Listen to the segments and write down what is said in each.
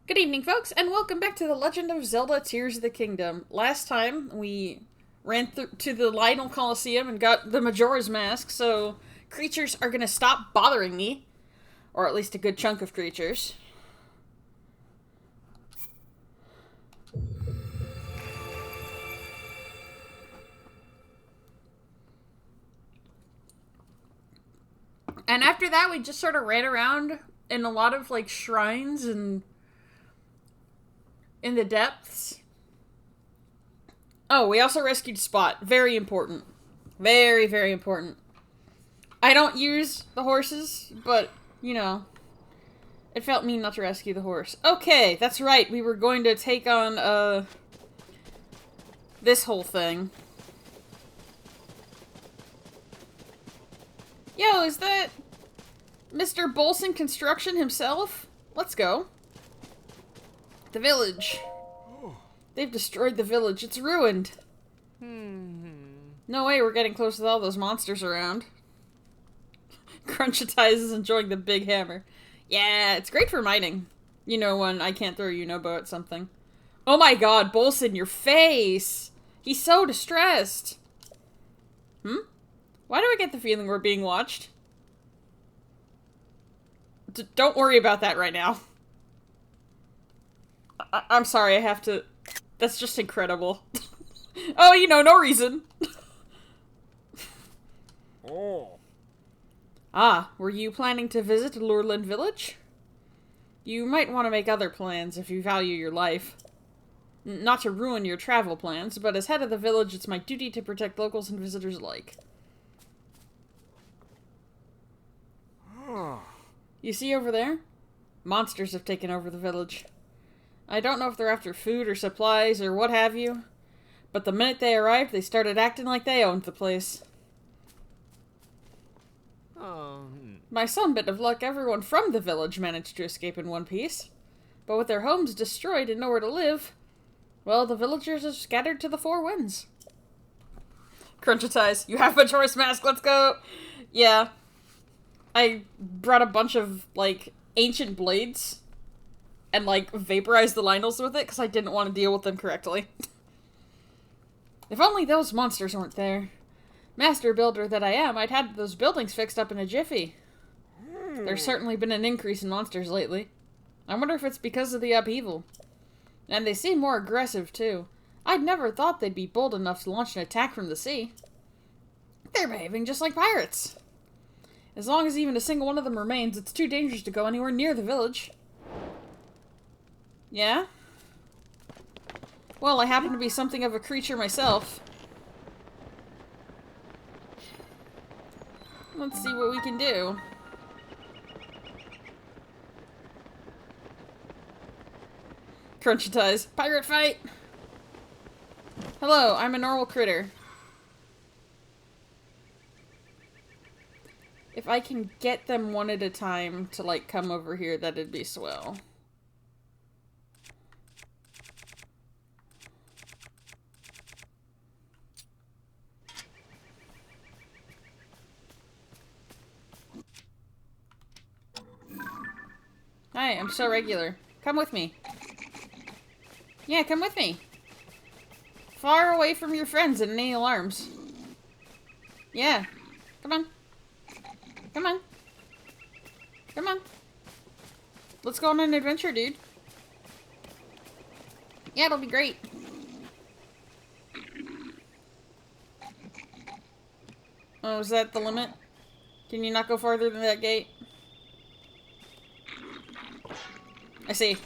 Good evening, folks, and welcome back to The Legend of Zelda Tears of the Kingdom. Last time, we ran to the Lionel Coliseum and got the Majora's Mask, so creatures are gonna stop bothering me. Or at least a good chunk of creatures. And after that, we just sort of ran around in a lot of, like, shrines and in the depths. Oh, we also rescued Spot. Very important. Very, very important. I don't use the horses, but, you know, it felt mean not to rescue the horse. Okay, that's right. We were going to take on, this whole thing. Yo, is that Mr. Bolson Construction himself? Let's go. The village. They've destroyed the village. It's ruined. No way we're getting close with all those monsters around. Crunchatize is enjoying the big hammer. Yeah, it's great for mining. You know when I can't throw a Unobo at something. Oh my god, Bolson, your face! He's so distressed. Why do I get the feeling we're being watched? Don't worry about that right now. I'm sorry, I have to... That's just incredible. Oh, you know, no reason. Oh. Ah, were you planning to visit Lurland Village? You might want to make other plans if you value your life. Not to ruin your travel plans, but as head of the village, it's my duty to protect locals and visitors alike. You see over there? Monsters have taken over the village. I don't know if they're after food or supplies or what have you, but the minute they arrived, they started acting like they owned the place. By some bit of luck, everyone from the village managed to escape in one piece. But with their homes destroyed and nowhere to live, well, the villagers have scattered to the four winds. Crunchatize, you have Majora's Mask, let's go! Yeah. I brought a bunch of, like, ancient blades and, like, vaporized the Lionels with it because I didn't want to deal with them correctly. If only those monsters weren't there. Master builder that I am, I'd had those buildings fixed up in a jiffy. There's certainly been an increase in monsters lately. I wonder if it's because of the upheaval. And they seem more aggressive, too. I'd never thought they'd be bold enough to launch an attack from the sea. They're behaving just like pirates. As long as even a single one of them remains, it's too dangerous to go anywhere near the village. Yeah? Well, I happen to be something of a creature myself. Let's see what we can do. Crunchatize. Pirate fight! Hello, I'm a normal critter. If I can get them one at a time to, like, come over here, that'd be swell. Hi, I'm so regular. Come with me. Yeah, come with me. Far away from your friends and any alarms. Yeah. Come on. Come on. Come on. Let's go on an adventure, dude. Yeah, it'll be great. Oh, is that the limit? Can you not go farther than that gate? I see.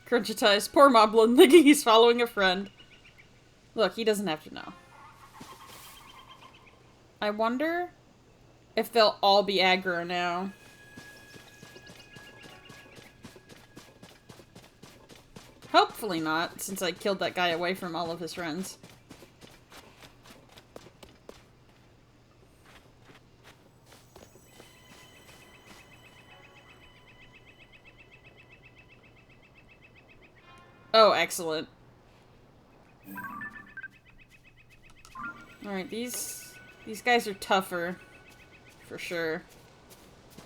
Crunchatize. Poor Moblin, thinking he's following a friend. Look, he doesn't have to know. I wonder if they'll all be aggro now. Hopefully not, since I killed that guy away from all of his friends. Oh, excellent. Alright, these guys are tougher. For sure.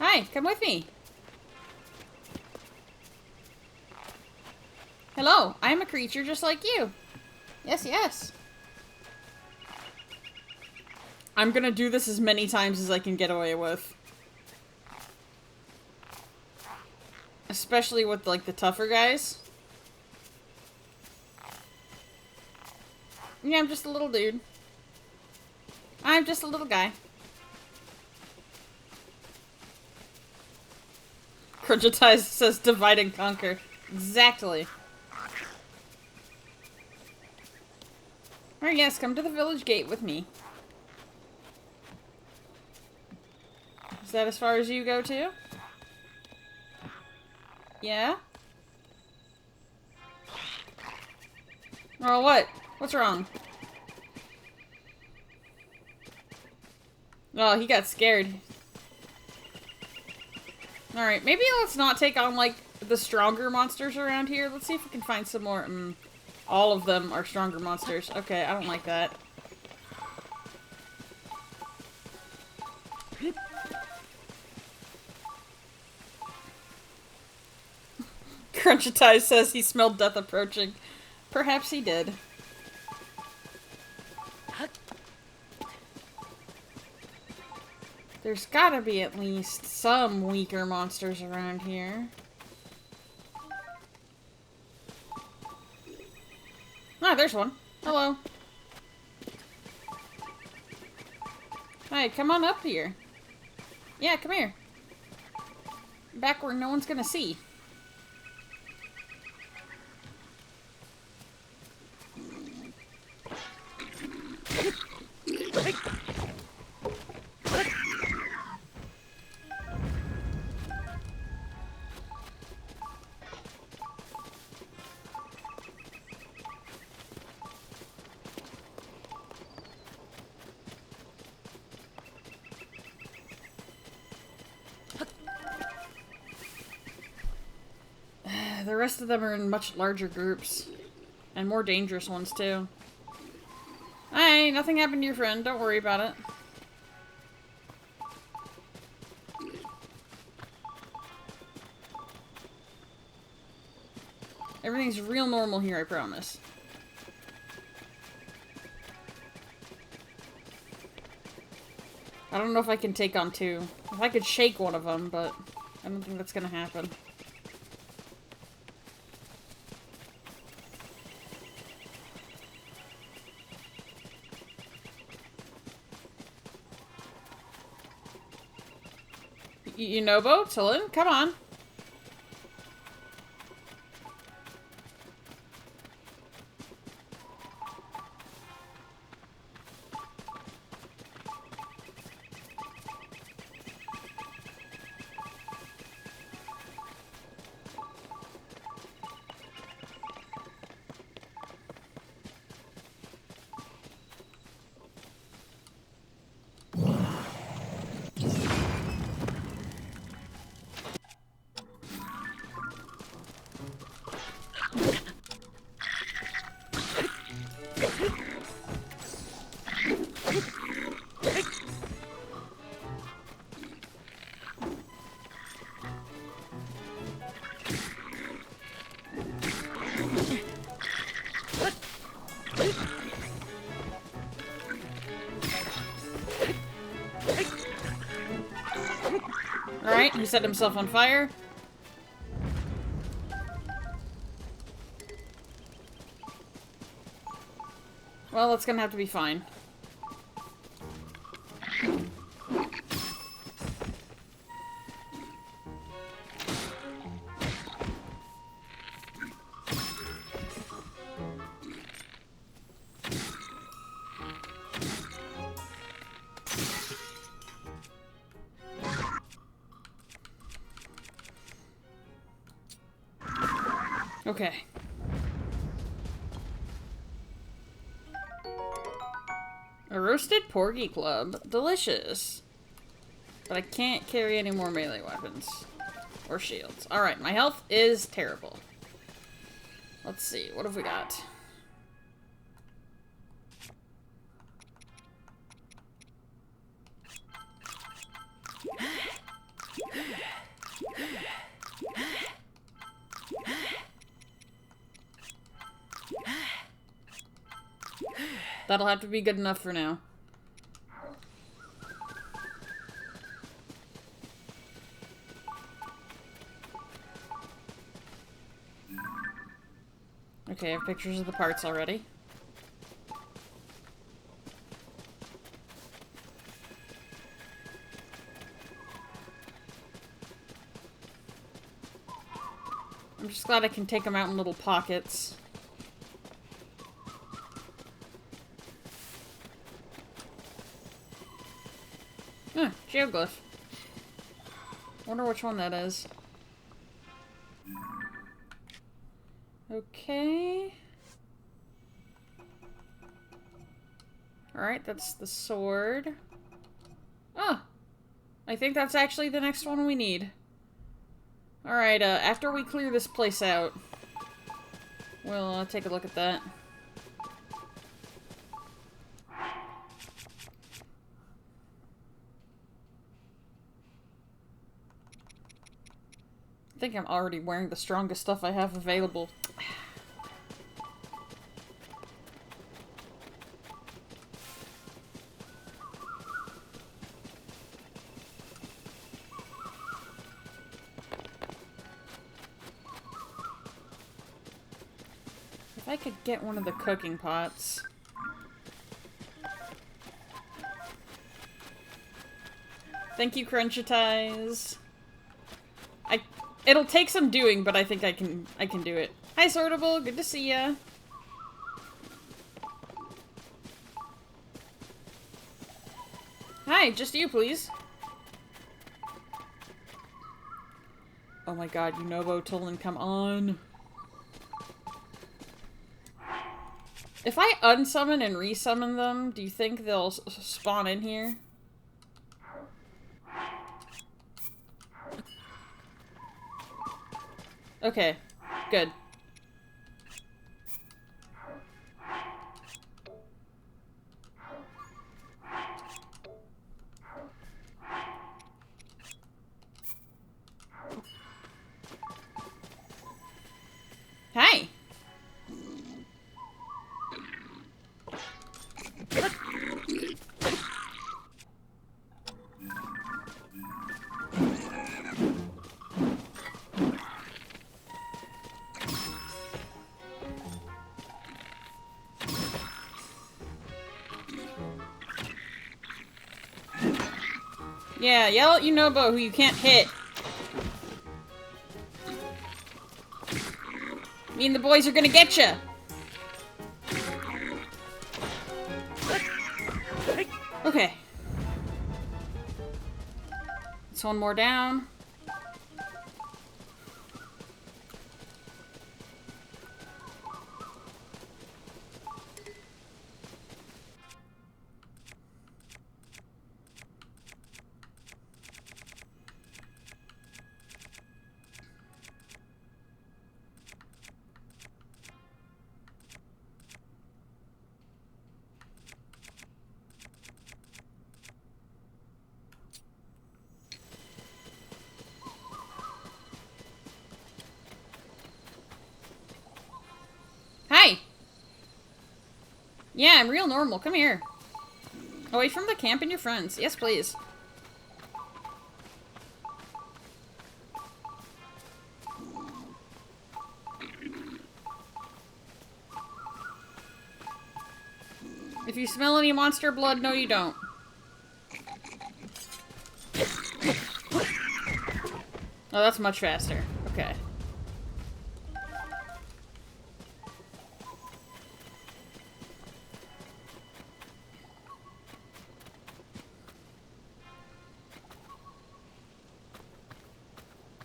Hi, come with me. Hello, I am a creature just like you. Yes, yes. I'm gonna do this as many times as I can get away with. Especially with, like, the tougher guys. Yeah, I'm just a little dude. I'm just a little guy. Crunchitize says divide and conquer. Exactly. Alright, yes, come to the village gate with me. Is that as far as you go, too? Yeah? Oh, what? What's wrong? Oh, he got scared. Alright, maybe let's not take on, like, the stronger monsters around here. Let's see if we can find some more. All of them are stronger monsters. Okay, I don't like that. Crunchitize says he smelled death approaching. Perhaps he did. There's gotta be at least some weaker monsters around here. Ah, there's one. Hello. Hey, come on up here. Yeah, come here. Back where no one's gonna see. The rest of them are in much larger groups. And more dangerous ones, too. Hey, nothing happened to your friend. Don't worry about it. Everything's real normal here, I promise. I don't know if I can take on two. If I could shake one of them, but I don't think that's gonna happen. You know, Bo? Tillin? Come on. Alright, he set himself on fire. Well, that's gonna have to be fine. Okay. A roasted porgy club. Delicious. But I can't carry any more melee weapons. Or shields. Alright, my health is terrible. Let's see, what have we got? That'll have to be good enough for now. Okay, I have pictures of the parts already. I'm just glad I can take them out in little pockets. Huh, geoglyph. Wonder which one that is. Okay. Alright, that's the sword. Oh! I think that's actually the next one we need. Alright, after we clear this place out, we'll take a look at that. I think I'm already wearing the strongest stuff I have available. If I could get one of the cooking pots. Thank you, Crunchitize. It'll take some doing, but I think I can do it. Hi, Sortable. Good to see ya. Hi, just you, please. Oh my god, Yunobo, Tolan, come on. If I unsummon and resummon them, do you think they'll spawn in here? Okay, good. Hi! Yeah, yell at Yunobo who you can't hit. Me and the boys are gonna get ya! Okay. It's one more down. Hi! Yeah, I'm real normal. Come here. Away from the camp and your friends. Yes, please. If you smell any monster blood, no you don't. Oh, that's much faster. Okay.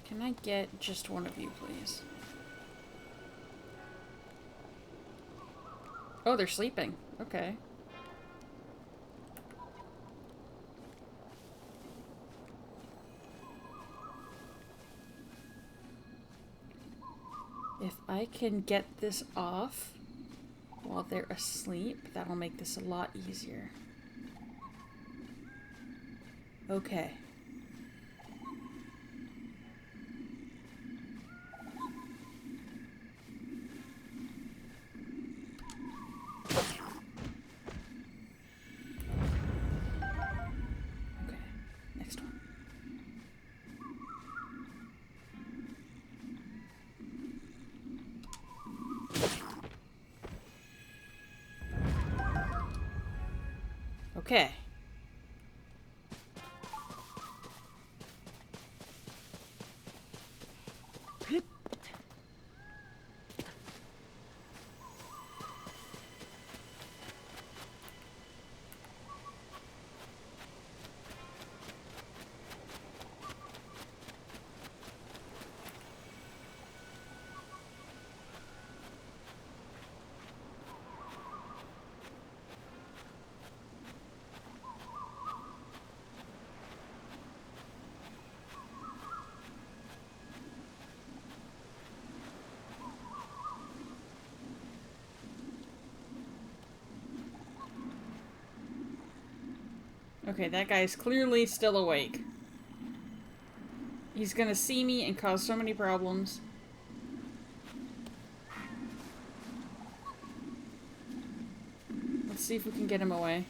Can I get just one of you, please? Oh, they're sleeping. Okay. If I can get this off while they're asleep, that'll make this a lot easier. Okay. Okay. Okay, that guy's clearly still awake. He's gonna see me and cause so many problems. Let's see if we can get him away.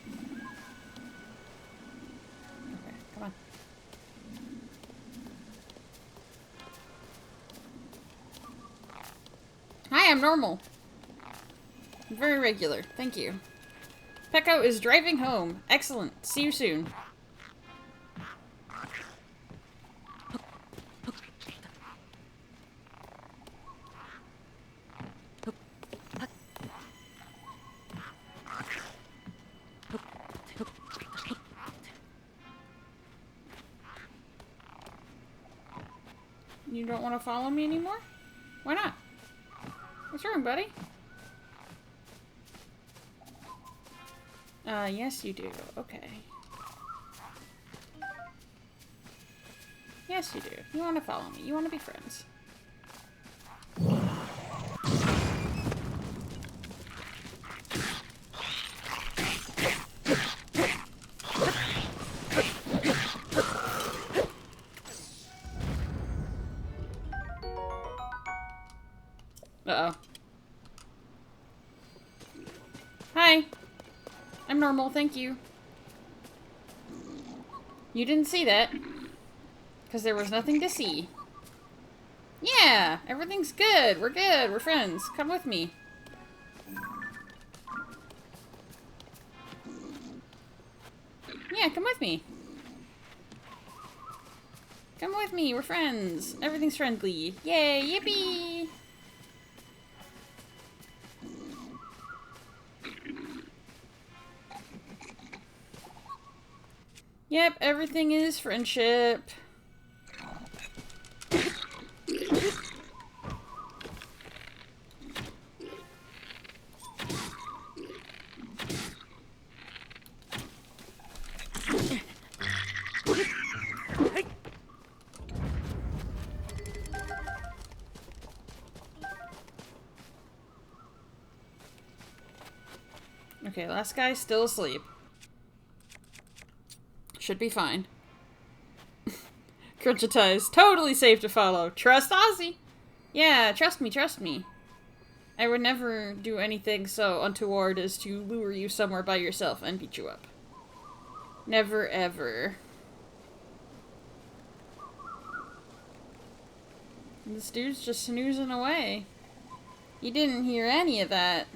Okay, come on. Hi, I'm normal. I'm very regular. Thank you. Pecco is driving home. Excellent. See you soon. You don't want to follow me anymore? Why not? What's wrong, buddy? Yes you do. Okay. Yes you do. You want to follow me. You want to be friends. Uh-oh. Hi. I'm normal, thank you. You didn't see that. Because there was nothing to see. Yeah, everything's good. We're good. We're friends. Come with me. Yeah, come with me. Come with me. We're friends. Everything's friendly. Yay, yippee! Yep, everything is friendship. Okay, last guy's still asleep. Should be fine. Crunchitize. Totally safe to follow. Trust Ozzy. Yeah, trust me, trust me. I would never do anything so untoward as to lure you somewhere by yourself and beat you up. Never ever. This dude's just snoozing away. You didn't hear any of that.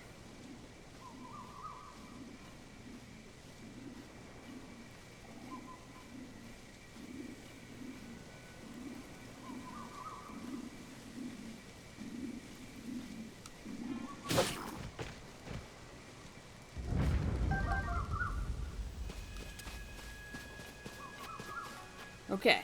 Okay.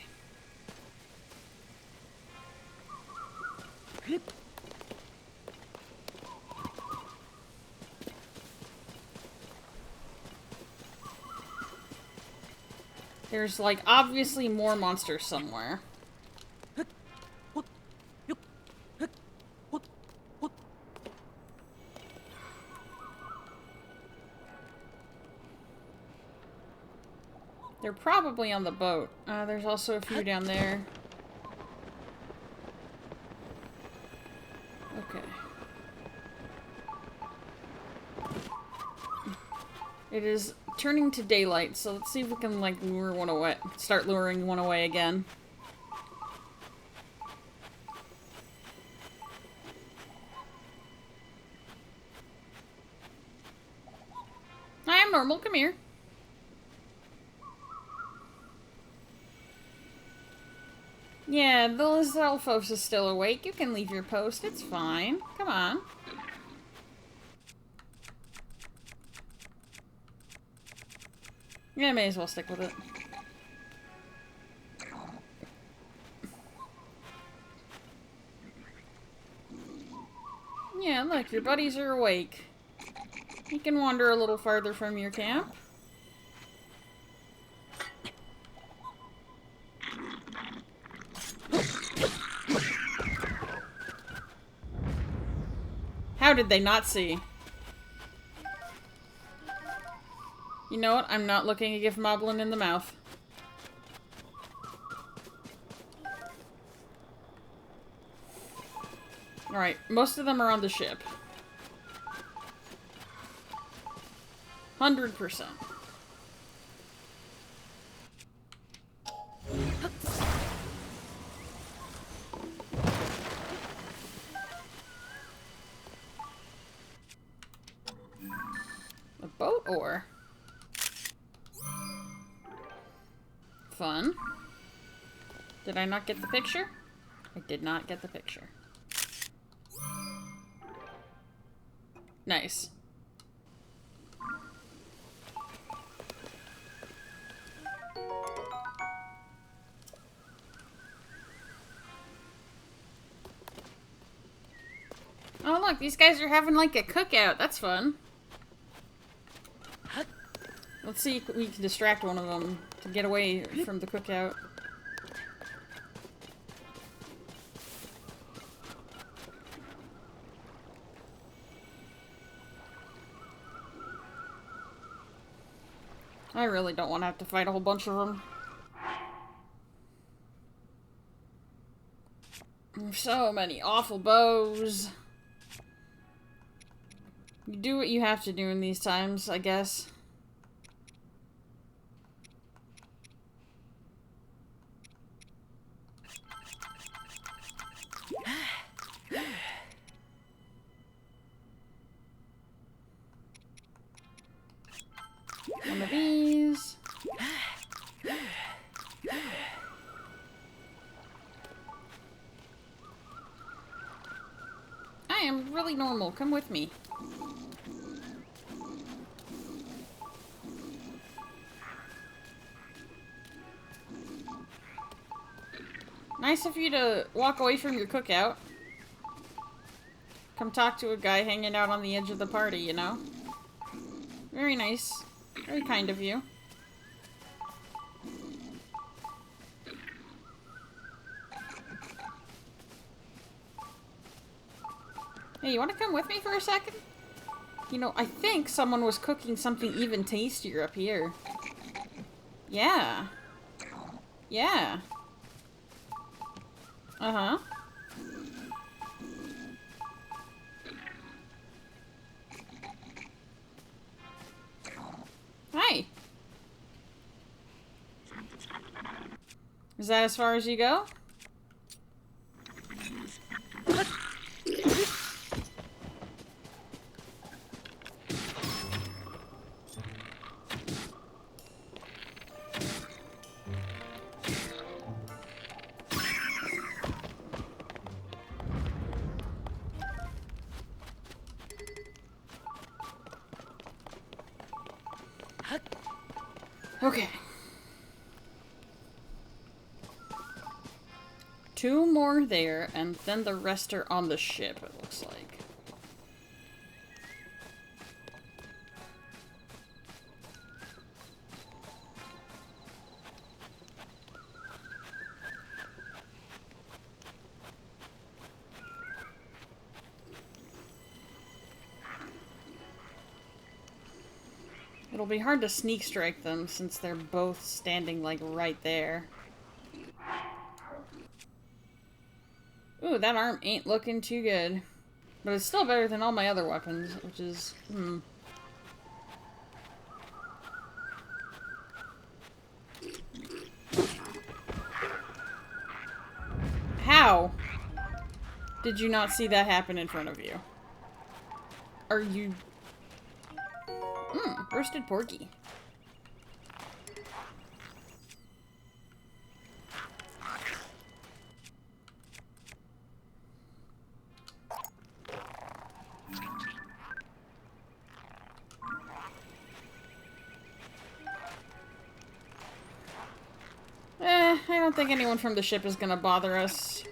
There's, like, obviously more monsters somewhere. They're probably on the boat. There's also a few down there. Okay. It is turning to daylight, so let's see if we can, like, lure one away. Start luring one away again. I am normal, come here. Yeah, those elfos is still awake. You can leave your post. It's fine. Come on. Yeah, may as well stick with it. Yeah, look, your buddies are awake. You can wander a little farther from your camp. How did they not see? You know what? I'm not looking to give Moblin in the mouth. Alright, most of them are on the ship. 100%. A boat oar. Fun. Did I not get the picture? I did not get the picture. Nice. Oh look, these guys are having like a cookout. That's fun. Let's see if we can distract one of them to get away from the cookout. I really don't want to have to fight a whole bunch of them. There's so many awful bows. You do what you have to do in these times, I guess. One of these. I am really normal. Come with me. Nice of you to walk away from your cookout. Come talk to a guy hanging out on the edge of the party, you know? Very nice. Very kind of you. Hey, you want to come with me for a second? You know, I think someone was cooking something even tastier up here. Yeah. Yeah. Uh-huh. Hi. Is that as far as you go? Okay. 2 more there, and then the rest are on the ship, it looks like. It'll be hard to sneak strike them since they're both standing, like, right there. Ooh, that arm ain't looking too good. But it's still better than all my other weapons, which is, How did you not see that happen in front of you? Are you... roasted porky. don't think anyone from the ship is gonna bother us.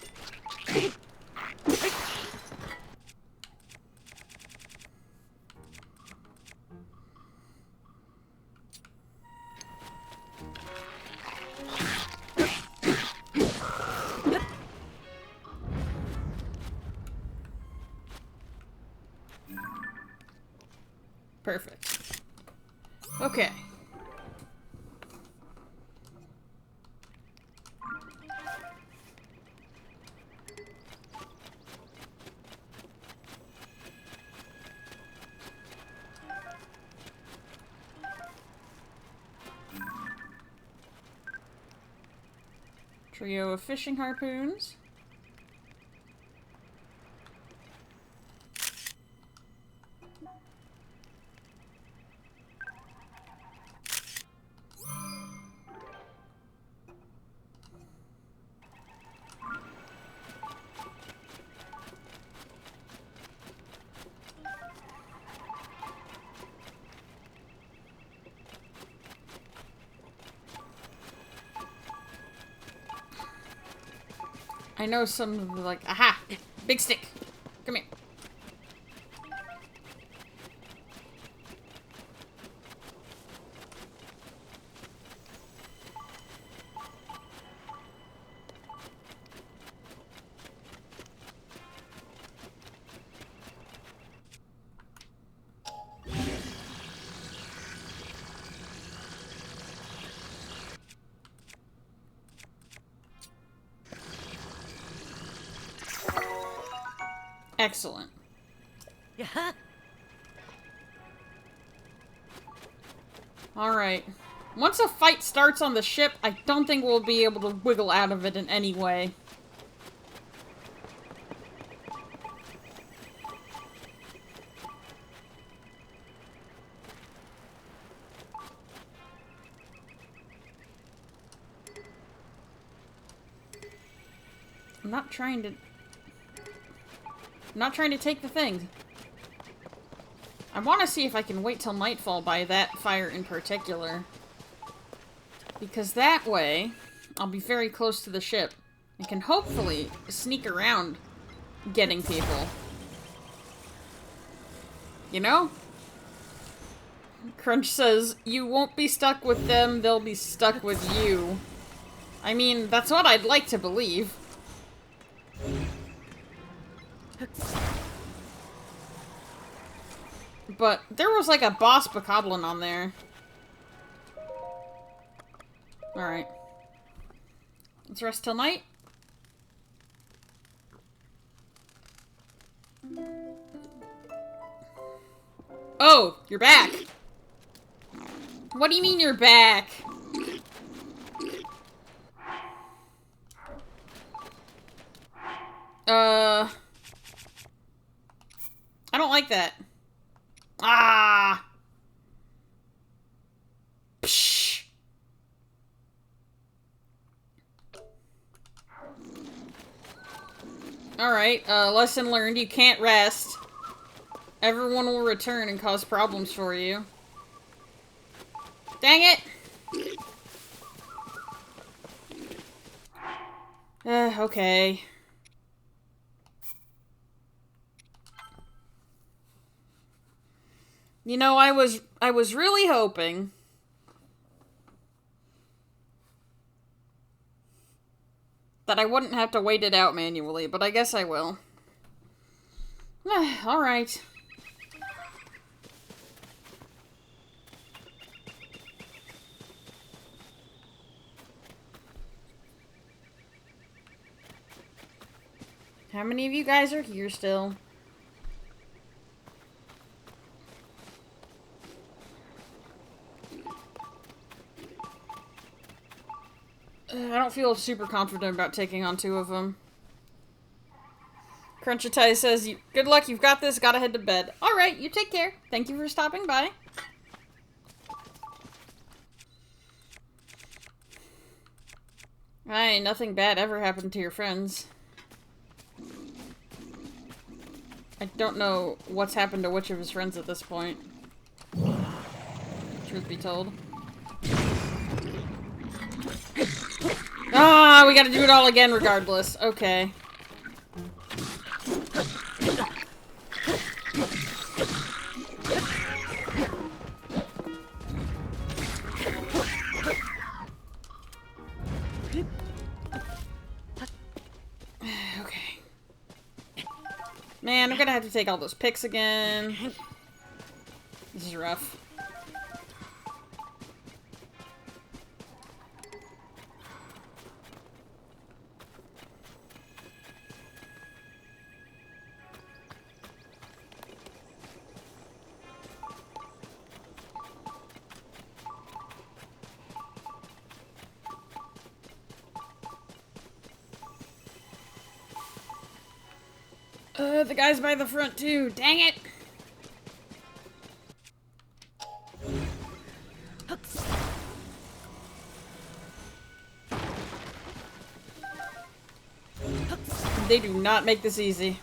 Perfect. Okay. Trio of fishing harpoons. I know some of the, like, aha! Big stick! Come here. Excellent. Yeah. Alright. Once a fight starts on the ship, I don't think we'll be able to wiggle out of it in any way. I'm not trying to take the thing. I want to see if I can wait till nightfall by that fire in particular. Because that way, I'll be very close to the ship. And can hopefully sneak around getting people. You know? Crunch says, you won't be stuck with them, they'll be stuck with you. I mean, that's what I'd like to believe. But there was like a boss bokoblin on there. Alright. Let's rest till night. Oh, you're back. What do you mean you're back? I don't like that. Ah! Psh! Alright, lesson learned. You can't rest. Everyone will return and cause problems for you. Dang it! Okay. You know, I was really hoping that I wouldn't have to wait it out manually, but I guess I will. Alright. How many of you guys are here still? I don't feel super confident about taking on 2 of them. Crunchatai says, good luck, you've got this, gotta head to bed. Alright, you take care. Thank you for stopping by. Aye, nothing bad ever happened to your friends. I don't know what's happened to which of his friends at this point. Truth be told. Ah! Ah, we gotta do it all again regardless. Okay. Okay. Man, I'm gonna have to take all those picks again. This is rough. The guy's by the front too. Dang it! They do not make this easy.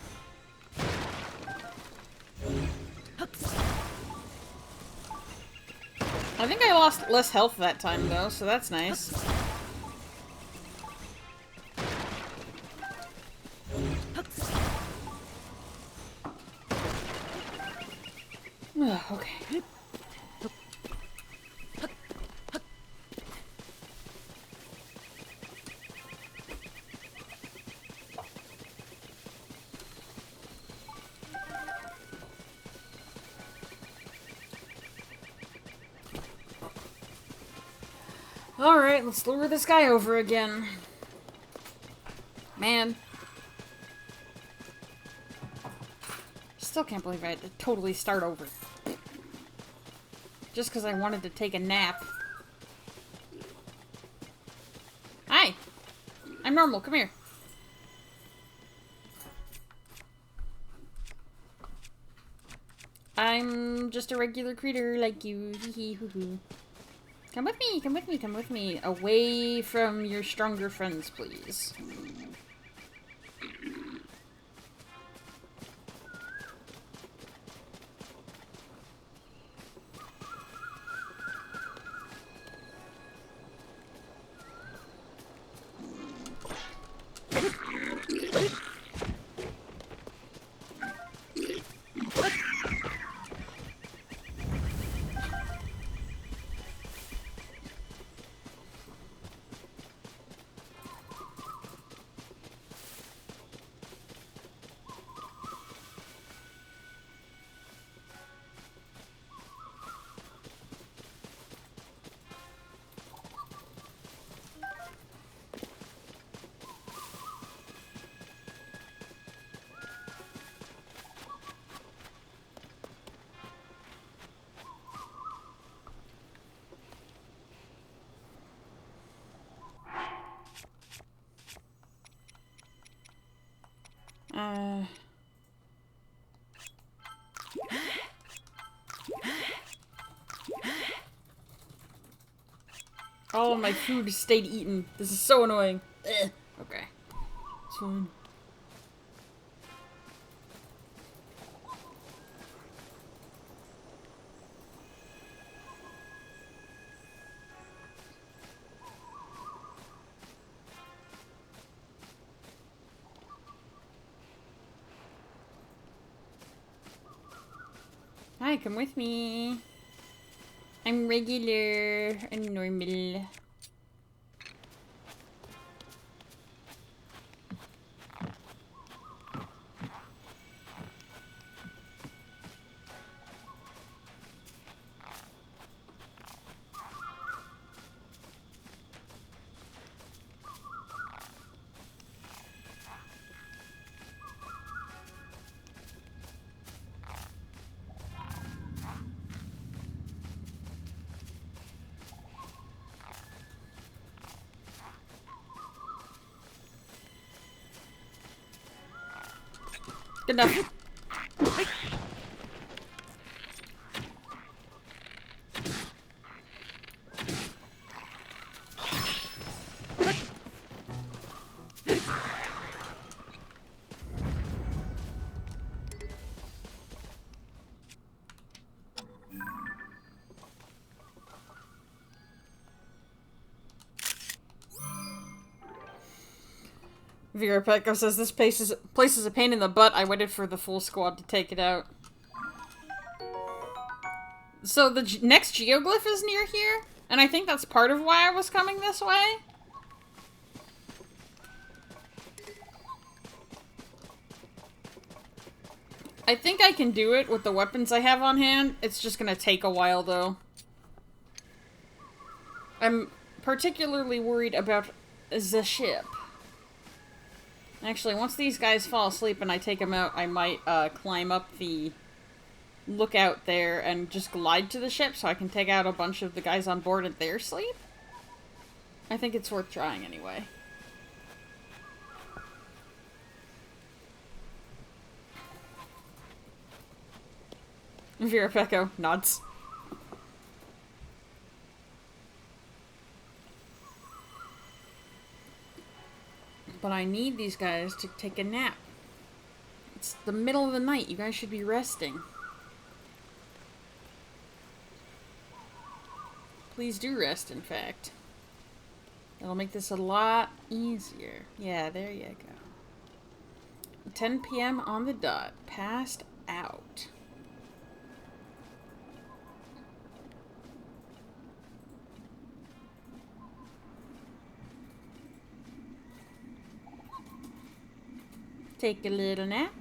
I think I lost less health that time though, so that's nice. Okay. Alright, let's lure this guy over again. Man. Still can't believe I had to totally start over. Just because I wanted to take a nap. Hi! I'm normal, come here. I'm just a regular creature like you. Hee hee hoo hoo. Come with me, come with me, come with me. Away from your stronger friends, please. All of my food stayed eaten. This is so annoying. Ugh. Okay. It's fine. Hi, come with me. I'm regular. I'm normal. Good enough. Vera Petko says this place is a pain in the butt. I waited for the full squad to take it out. So the next geoglyph is near here, and I think that's part of why I was coming this way. I think I can do it with the weapons I have on hand. It's just gonna take a while, though. I'm particularly worried about the ship. Actually, once these guys fall asleep and I take them out, I might climb up the lookout there and just glide to the ship so I can take out a bunch of the guys on board at their sleep. I think it's worth trying anyway. Vera Petko nods. But I need these guys to take a nap. It's the middle of the night. You guys should be resting. Please do rest, in fact. That'll make this a lot easier. Yeah, there you go. 10 p.m. on the dot. Passed out. Take a little nap.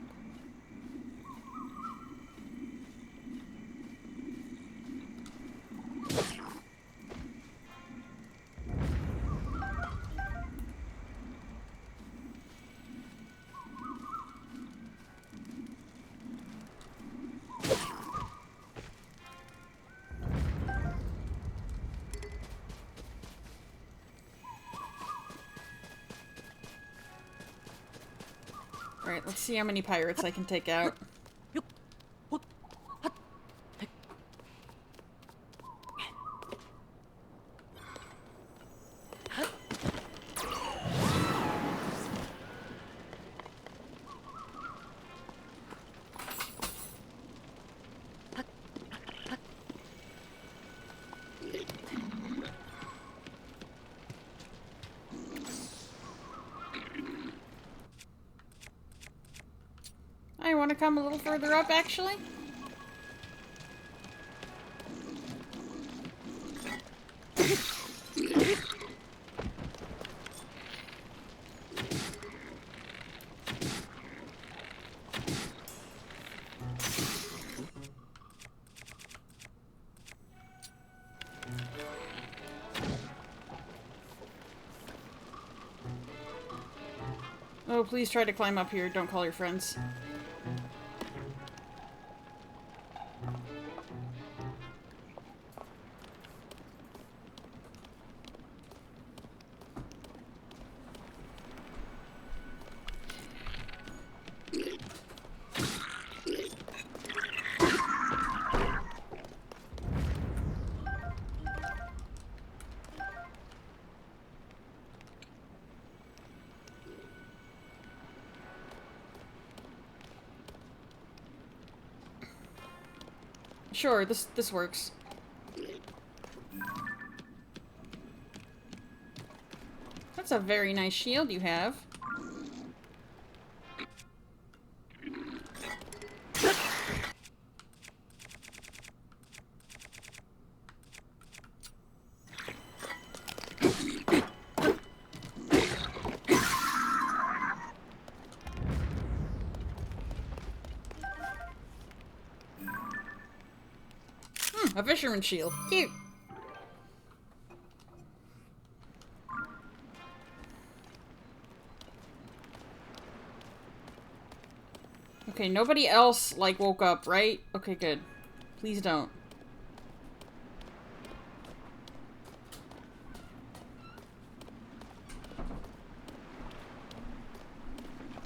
Alright, let's see how many pirates I can take out. I want to come a little further up, actually. Oh, please try to climb up here. Don't call your friends. Sure, this works. That's a very nice shield you have. A fisherman's shield. Cute. Okay, nobody else, like, woke up, right? Okay, good. Please don't.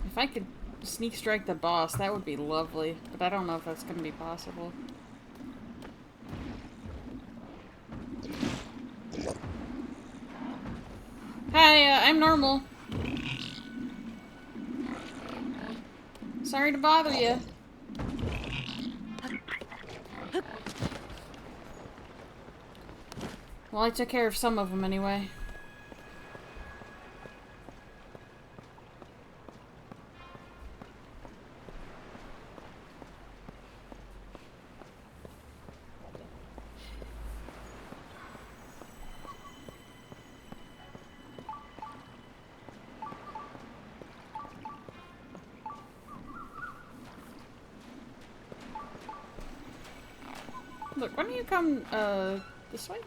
If I could sneak strike the boss, that would be lovely. But I don't know if that's gonna be possible. Hi, I'm normal. Sorry to bother you. Well, I took care of some of them anyway. Look, why don't you come, this way?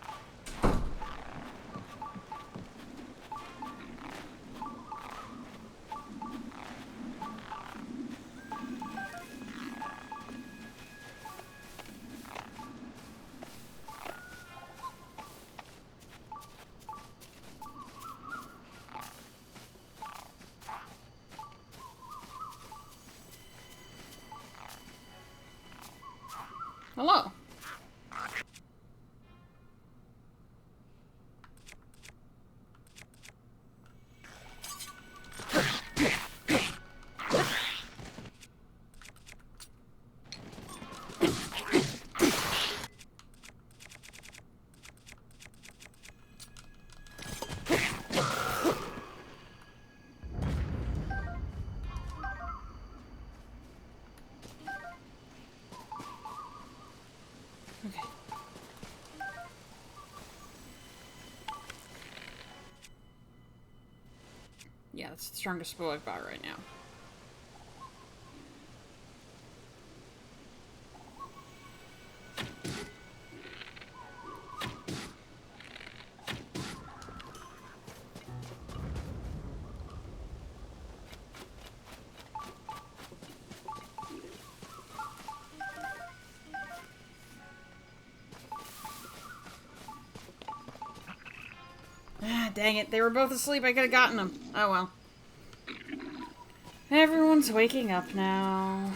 Hello. Okay. Yeah, that's the strongest bow I've got right now. Ah, dang it. They were both asleep. I could have gotten them. Oh well. Everyone's waking up now.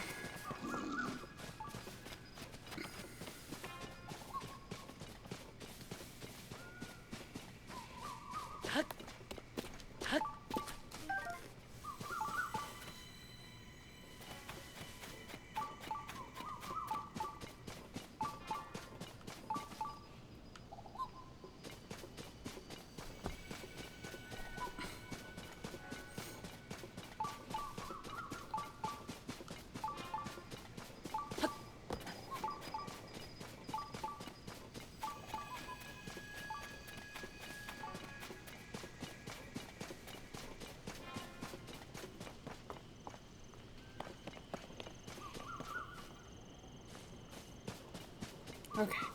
Okay.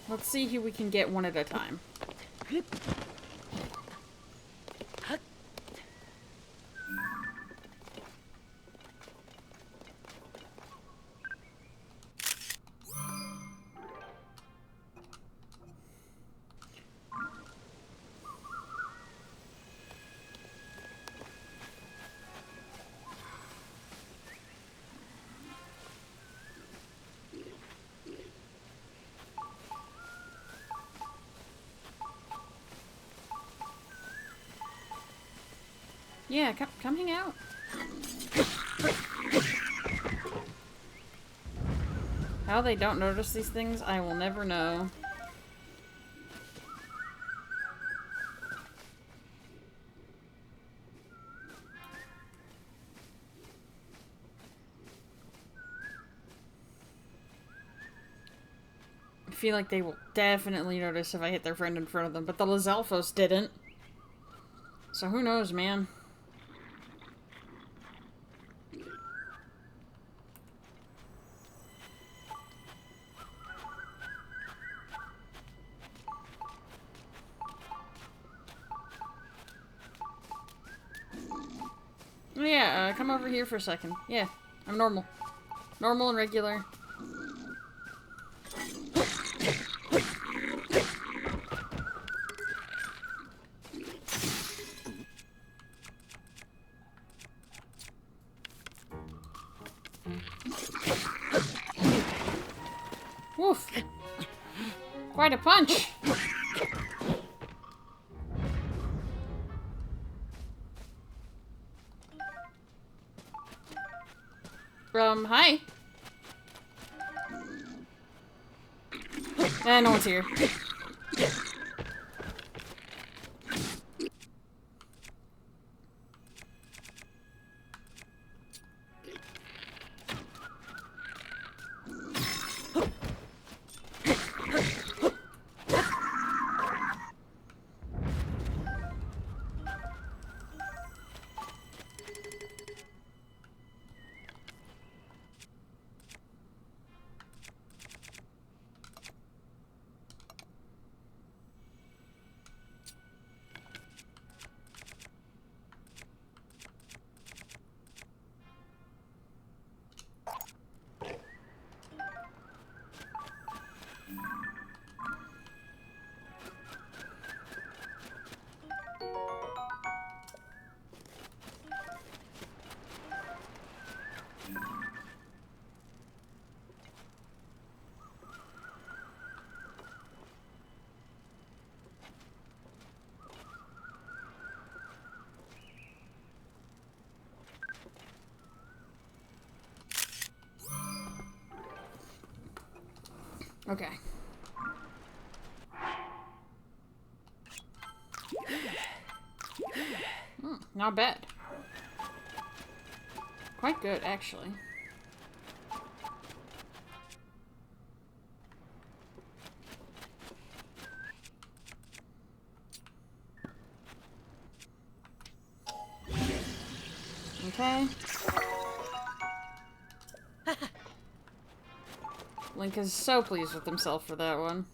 Let's see who we can get one at a time. Yeah, come hang out. How they don't notice these things, I will never know. I feel like they will definitely notice if I hit their friend in front of them, but the Lizalfos didn't. So who knows, man. Oh yeah, come over here for a second. Yeah, I'm normal. Normal and regular. Woof. Quite a punch. Hi. No one's here. Okay. Not bad. Quite good, actually. Okay. Link is so pleased with himself for that one.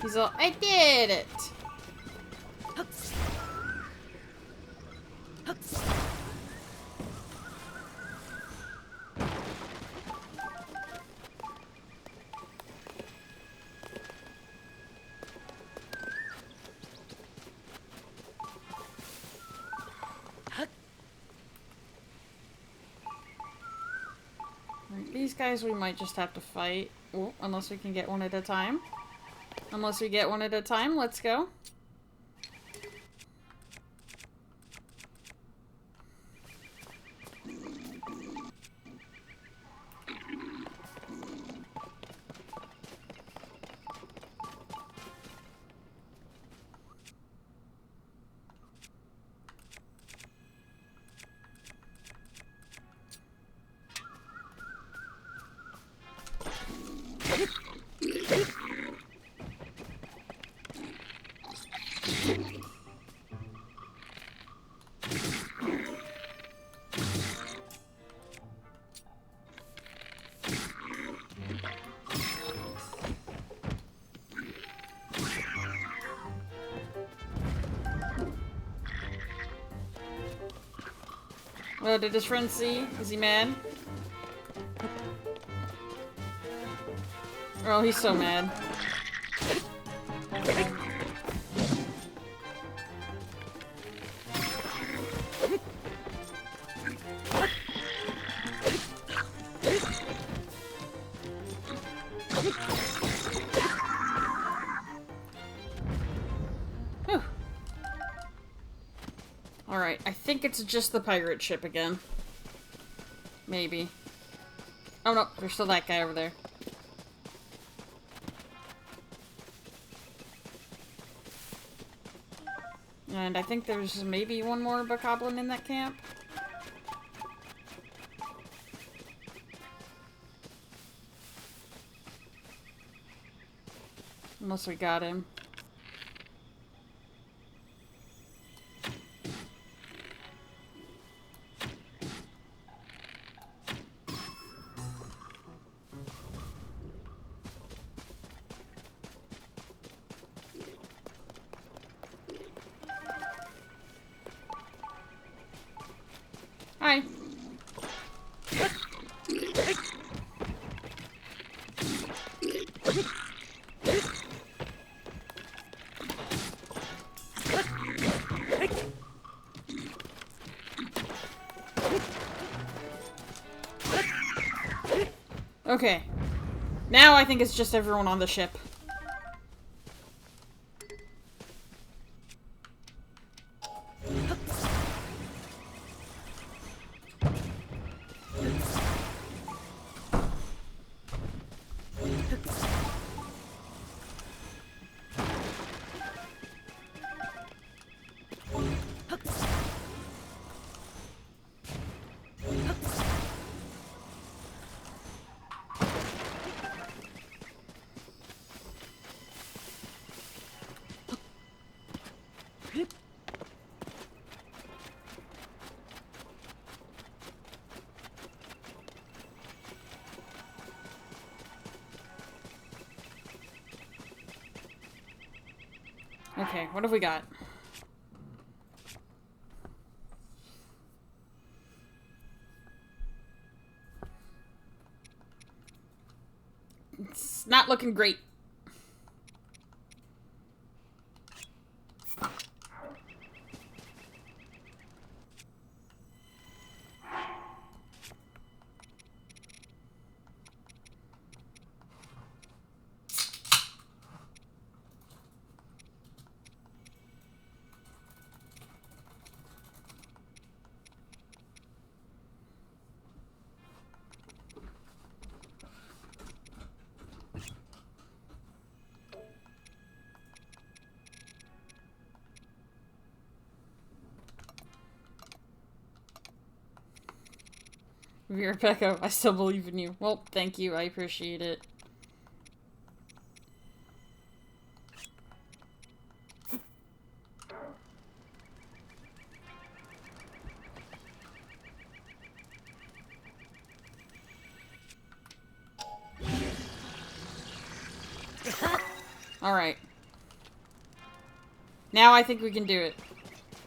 He's all, I did it! These guys we might just have to fight. Ooh, unless we can get one at a time. Unless we get one at a time, let's go. Oh, did his friend see? Is he mad? Oh, he's so mad. Alright, I think it's just the pirate ship again. Maybe. Oh no, there's still that guy over there. And I think there's maybe one more bokoblin in that camp. Unless we got him. Hi. Okay. Now I think it's just everyone on the ship. Okay, what have we got? It's not looking great. Vera Pecco, I still believe in you. Well, thank you. I appreciate it. Alright. Now I think we can do it.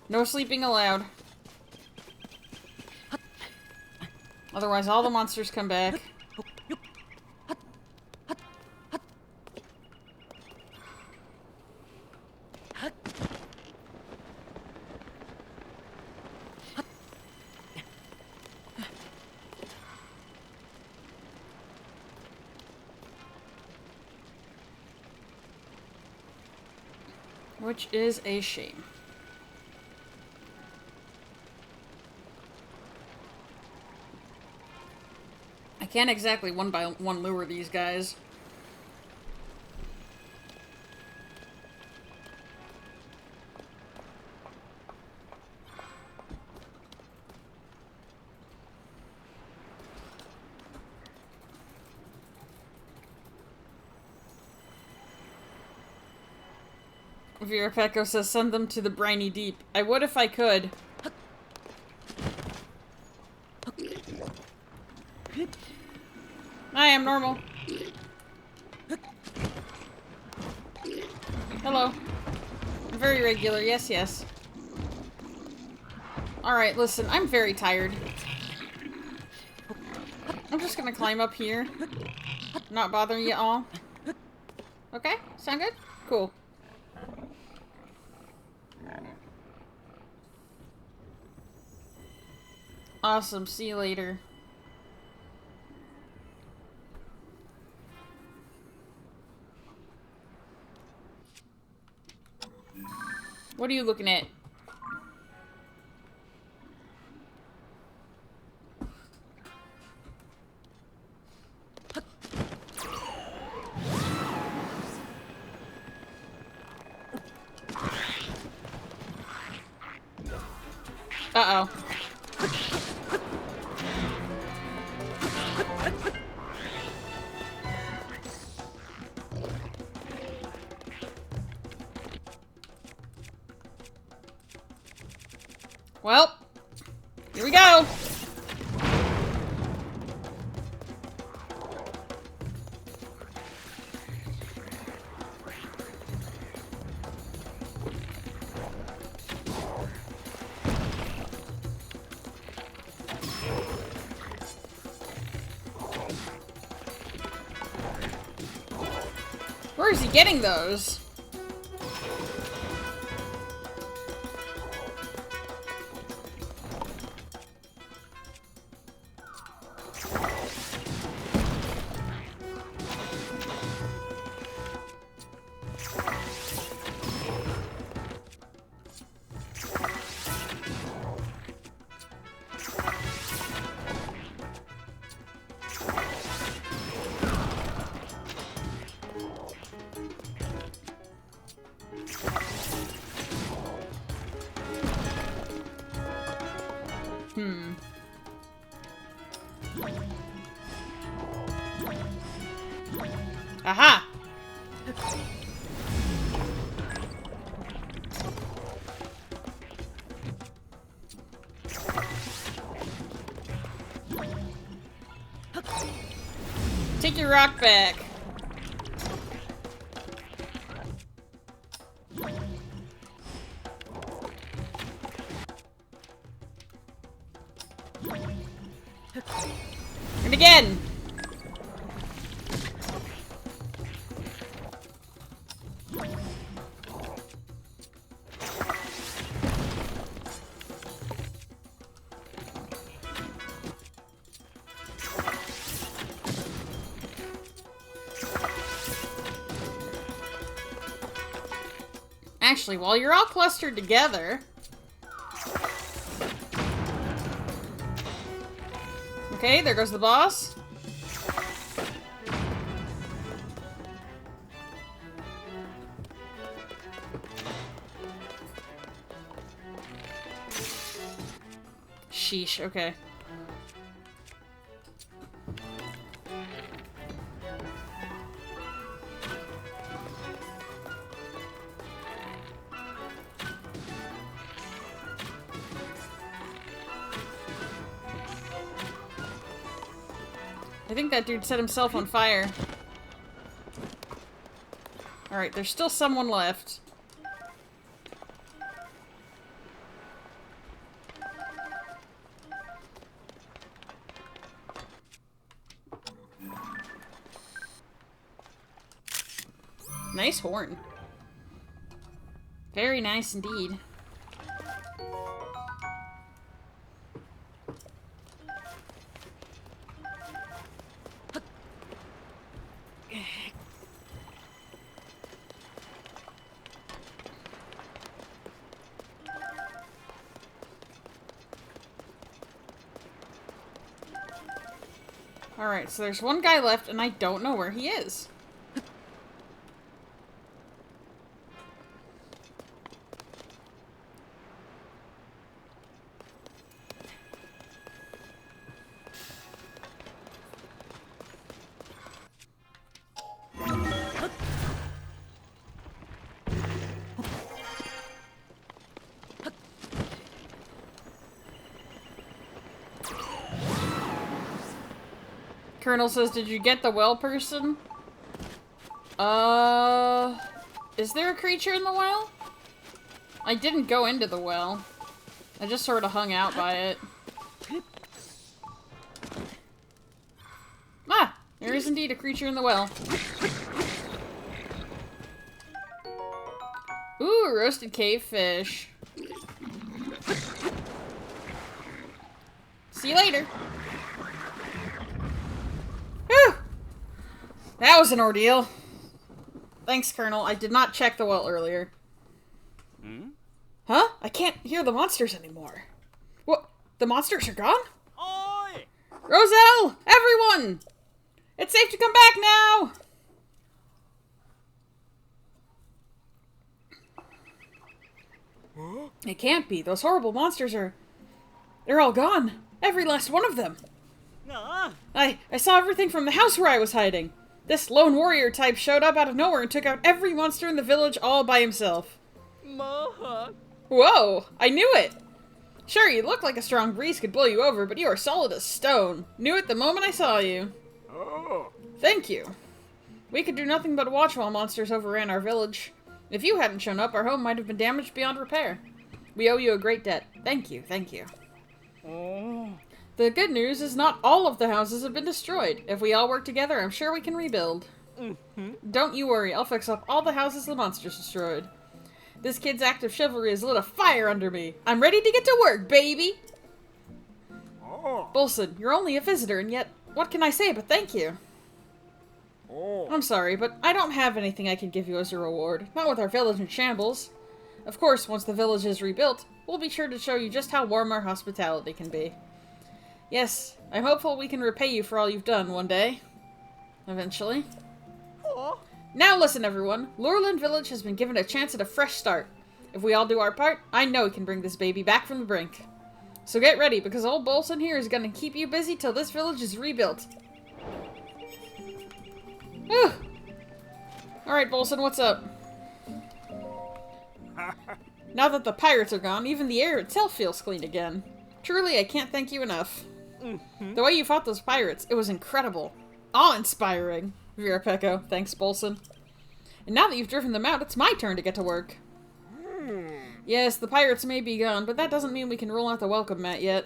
No sleeping allowed. Otherwise all the monsters come back. Which is a shame. I can't exactly one by one lure these guys. Vera Pecco says send them to the briny deep. I would if I could. I am normal. Hello. Very regular, yes, yes. Alright, listen, I'm very tired. I'm just gonna climb up here. Not bothering you all. Okay, sound good? Cool. Awesome, see you later. What are you looking at? Uh-oh. Well, here we go. Where is he getting those? Aha! Take your rock back. And again! Actually, while you're all clustered together... Okay, there goes the boss. Sheesh, okay. I think that dude set himself on fire. Alright, there's still someone left. Nice horn. Very nice indeed. Alright, so there's one guy left, and I don't know where he is. Colonel says, did you get the well person? Is there a creature in the well? I didn't go into the well. I just sort of hung out by it. Ah! There is indeed a creature in the well. Ooh, roasted cave fish. See you later. Whew! That was an ordeal. Thanks, Colonel. I did not check the well earlier. Hmm? Huh? I can't hear the monsters anymore. What? The monsters are gone? Oi! Roselle! Everyone! It's safe to come back now! Huh? It can't be. Those horrible monsters are... They're all gone. Every last one of them. Nah. I saw everything from the house where I was hiding. This lone warrior type showed up out of nowhere and took out every monster in the village all by himself. Ma. Whoa! I knew it! Sure, you look like a strong breeze could blow you over, but you are solid as stone. Knew it the moment I saw you. Oh. Thank you. We could do nothing but watch while monsters overran our village. If you hadn't shown up, our home might have been damaged beyond repair. We owe you a great debt. Thank you, thank you. Oh. The good news is not all of the houses have been destroyed. If we all work together, I'm sure we can rebuild. Mm-hmm. Don't you worry, I'll fix up all the houses the monsters destroyed. This kid's act of chivalry has lit a fire under me. I'm ready to get to work, baby! Oh. Bolson, you're only a visitor, and yet, what can I say but thank you? Oh. I'm sorry, but I don't have anything I can give you as a reward. Not with our village in shambles. Of course, once the village is rebuilt, we'll be sure to show you just how warm our hospitality can be. Yes, I'm hopeful we can repay you for all you've done one day. Eventually. Oh. Now listen, everyone. Lurland Village has been given a chance at a fresh start. If we all do our part, I know we can bring this baby back from the brink. So get ready, because old Bolson here is going to keep you busy till this village is rebuilt. Whew. Alright, Bolson, what's up? Now that the pirates are gone, even the air itself feels clean again. Truly, I can't thank you enough. Mm-hmm. The way you fought those pirates, it was incredible. Awe-inspiring. Vera Pecco. Thanks, Bolson. And now that you've driven them out, it's my turn to get to work. Yes, the pirates may be gone, but that doesn't mean we can roll out the welcome mat yet.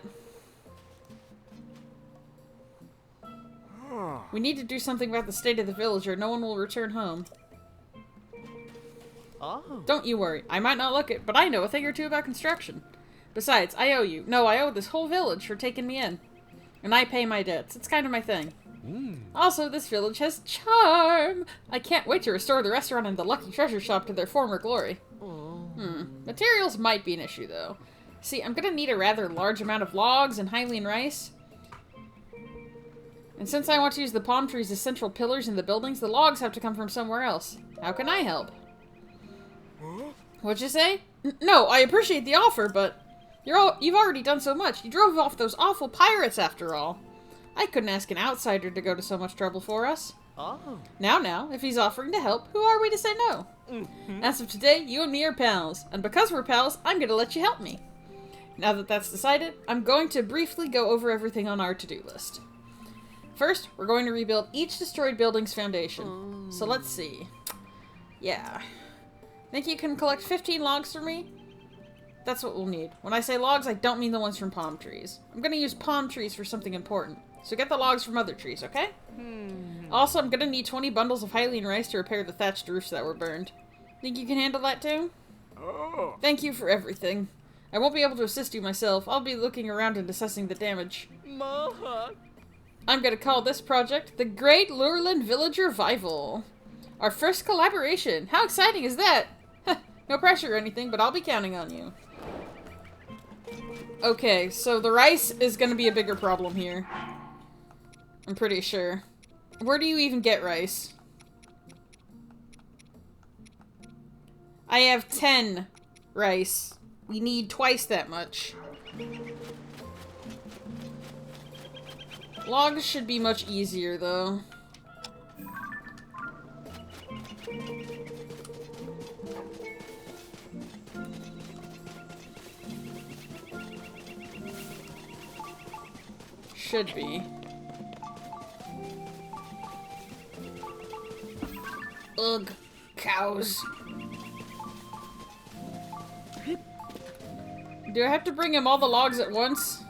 We need to do something about the state of the village or no one will return home. Oh. Don't you worry. I might not look it, but I know a thing or two about construction. Besides, I owe you. No, I owe this whole village for taking me in. And I pay my debts. It's kind of my thing. Also, this village has charm. I can't wait to restore the restaurant and the Lucky Treasure Shop to their former glory. Materials might be an issue, though. See, I'm gonna need a rather large amount of logs and Hylian rice. And since I want to use the palm trees as central pillars in the buildings, the logs have to come from somewhere else. How can I help? What'd you say? No, I appreciate the offer, but you've already done so much. You drove off those awful pirates, after all. I couldn't ask an outsider to go to so much trouble for us. Oh. Now, if he's offering to help, who are we to say no? As of today, you and me are pals, and because we're pals, I'm gonna let you help me. Now that that's decided, I'm going to briefly go over everything on our to-do list. First, we're going to rebuild each destroyed building's foundation. So let's see. Yeah. Think you can collect 15 logs for me? That's what we'll need. When I say logs, I don't mean the ones from palm trees. I'm gonna use palm trees for something important. So get the logs from other trees, okay? Also, I'm gonna need 20 bundles of Hylian rice to repair the thatched roofs that were burned. Think you can handle that too? Oh. Thank you for everything. I won't be able to assist you myself. I'll be looking around and assessing the damage. Ma. I'm gonna call this project the Great Lurland Village Revival. Our first collaboration. How exciting is that? No pressure or anything, but I'll be counting on you. Okay, so the rice is gonna be a bigger problem here. I'm pretty sure. Where do you even get rice? I have 10 rice. We need twice that much. Logs should be much easier, though. Should be. Ugh, cows. Do I have to bring him all the logs at once?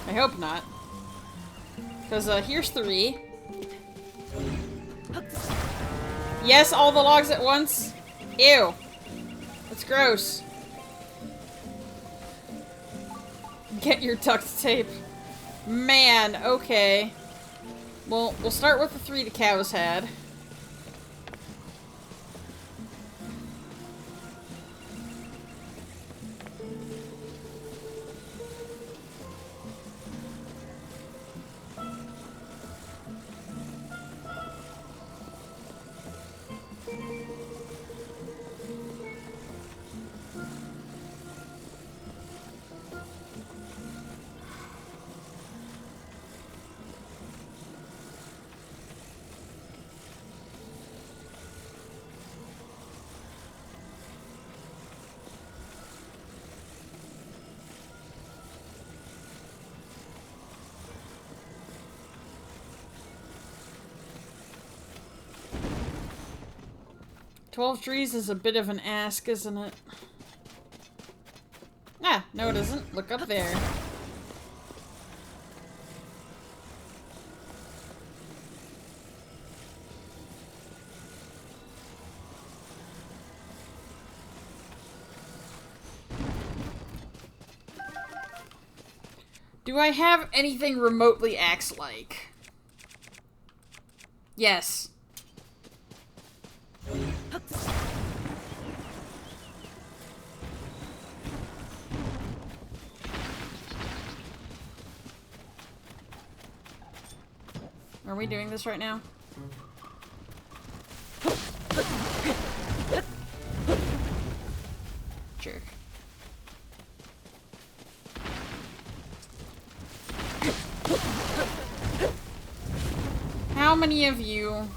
I hope not. Because, here's 3. Yes, all the logs at once? Ew. That's gross. Get your duct tape. Man, okay. Well, we'll start with the 3 the cows had. "12 trees is a bit of an ask, isn't it?" Ah, no it isn't. Look up there. Do I have anything remotely axe-like? Yes. Are we doing this right now? Jerk. How many of you...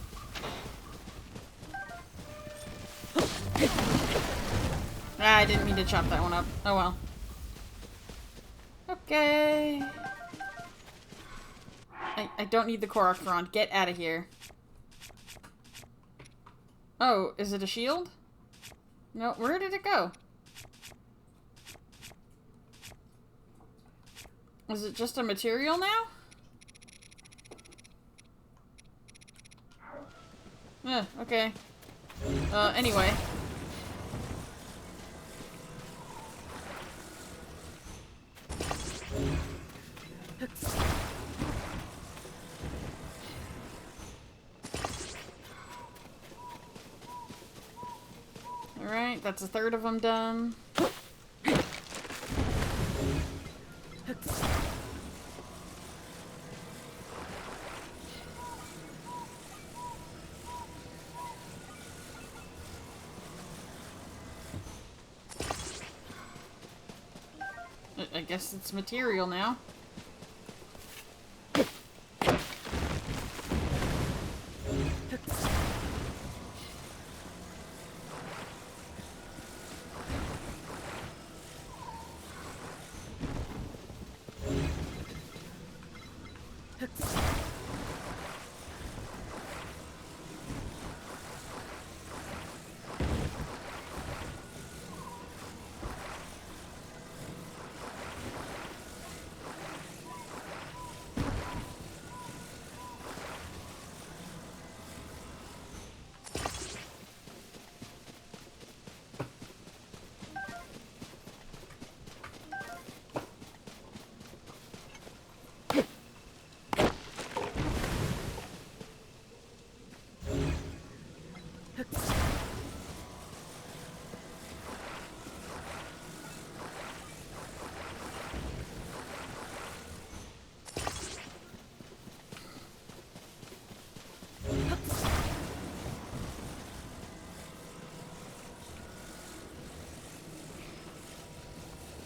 Ah, I didn't mean to chop that one up. Oh well. Okay. I don't need the Korok. Get out of here. Oh, is it a shield? No, where did it go? Is it just a material now? Okay. Anyway. Alright, that's a third of them done. I guess it's material now.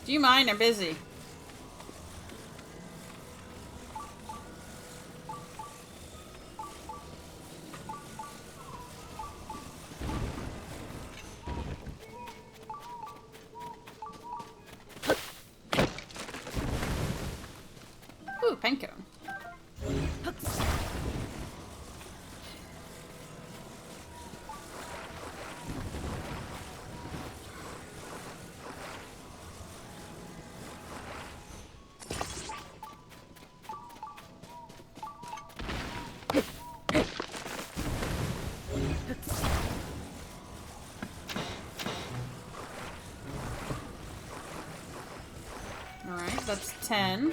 Do you mind? I'm busy. Ooh, pen cone. Alright, that's 10.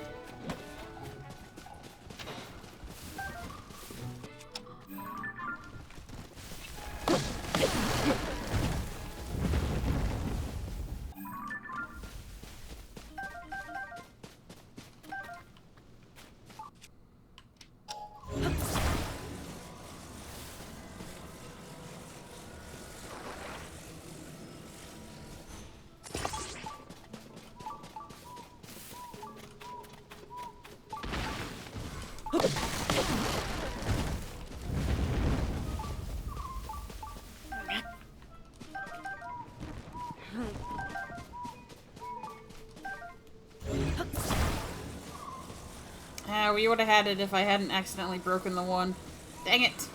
We would have had it if I hadn't accidentally broken the one. Dang it!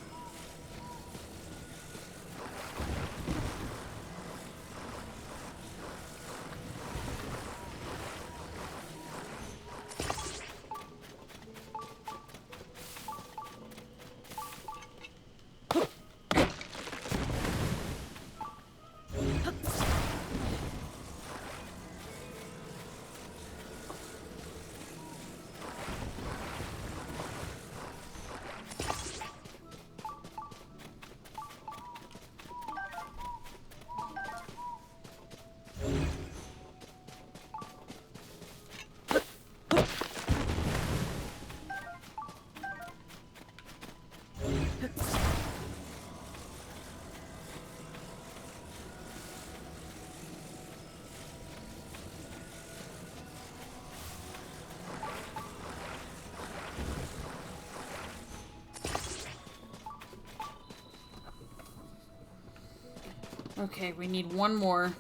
Okay, we need one more.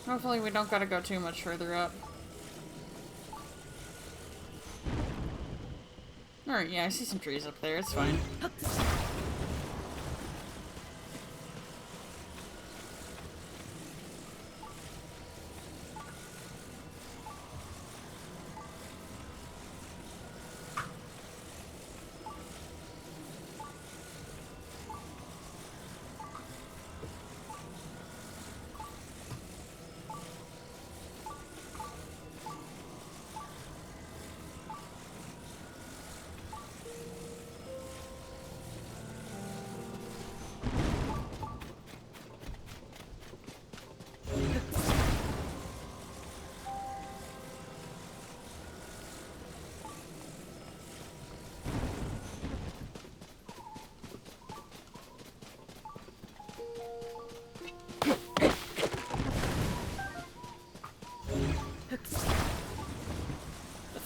Hopefully we don't gotta go too much further up. Alright, yeah, I see some trees up there, it's fine.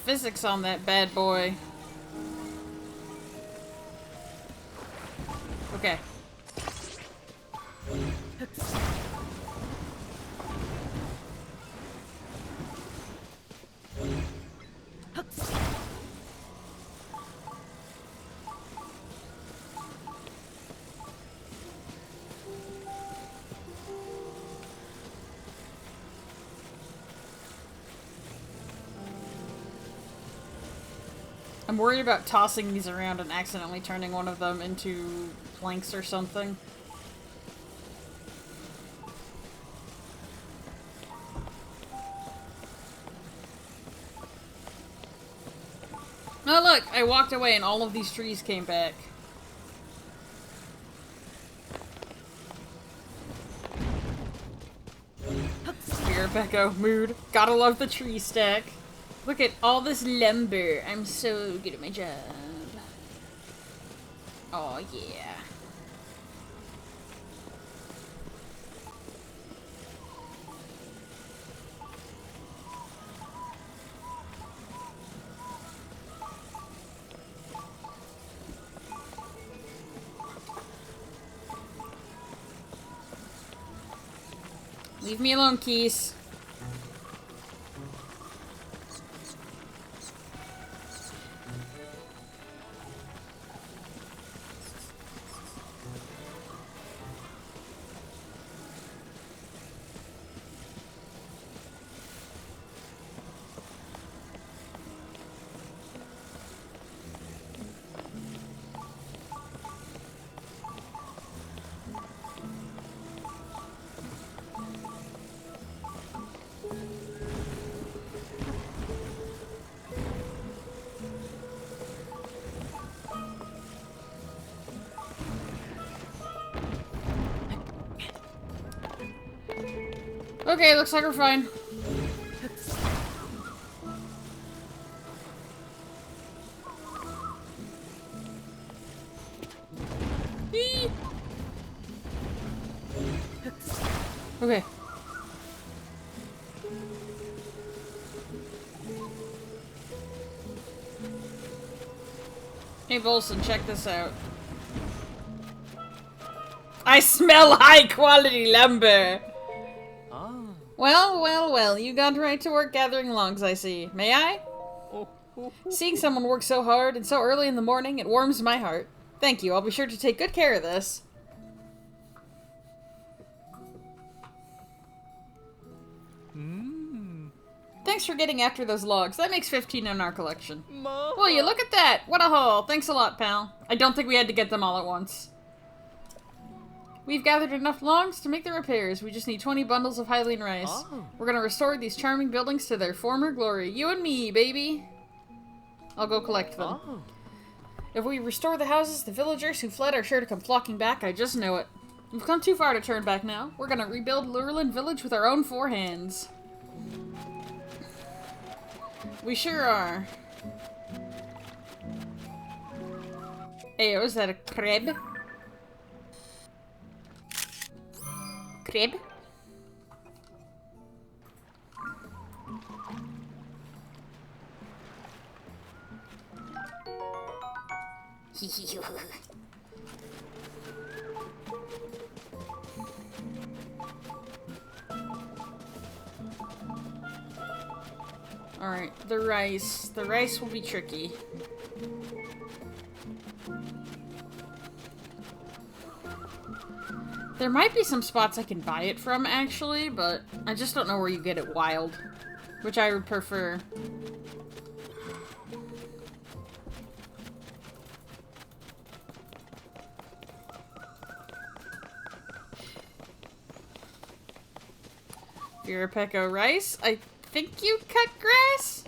physics on that bad boy. Okay. I'm worried about tossing these around and accidentally turning one of them into planks or something. Oh look, I walked away and all of these trees came back. Here, Becco, mood. Gotta love the tree stack. Look at all this lumber. I'm so good at my job. Oh yeah. Leave me alone, Keys. Okay, looks like we're fine. Eee. Okay. Hey, Bolson, check this out. I smell high-quality lumber! Well, well, well, you got right to work gathering logs, I see. May I? Seeing someone work so hard and so early in the morning, it warms my heart. Thank you, I'll be sure to take good care of this. Thanks for getting after those logs. That makes 15 in our collection. Will you look at that? What a haul. Thanks a lot, pal. I don't think we had to get them all at once. We've gathered enough logs to make the repairs. We just need 20 bundles of Hylian rice. We're gonna restore these charming buildings to their former glory. You and me, baby. I'll go collect them. If we restore the houses, the villagers who fled are sure to come flocking back. I just know it. We've come too far to turn back now. We're gonna rebuild Lurelin Village with our own 4 hands. We sure are. Ayo, is that a crib? Crib? Alright, the rice. The rice will be tricky. There might be some spots I can buy it from, actually, but I just don't know where you get it wild. Which I would prefer. Virapeko rice? I think you cut grass?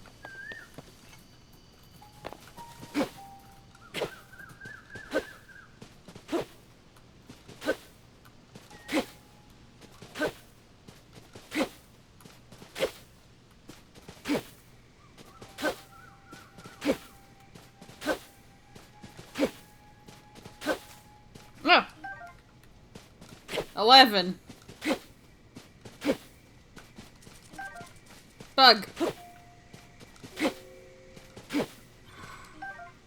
No. 11. Bug.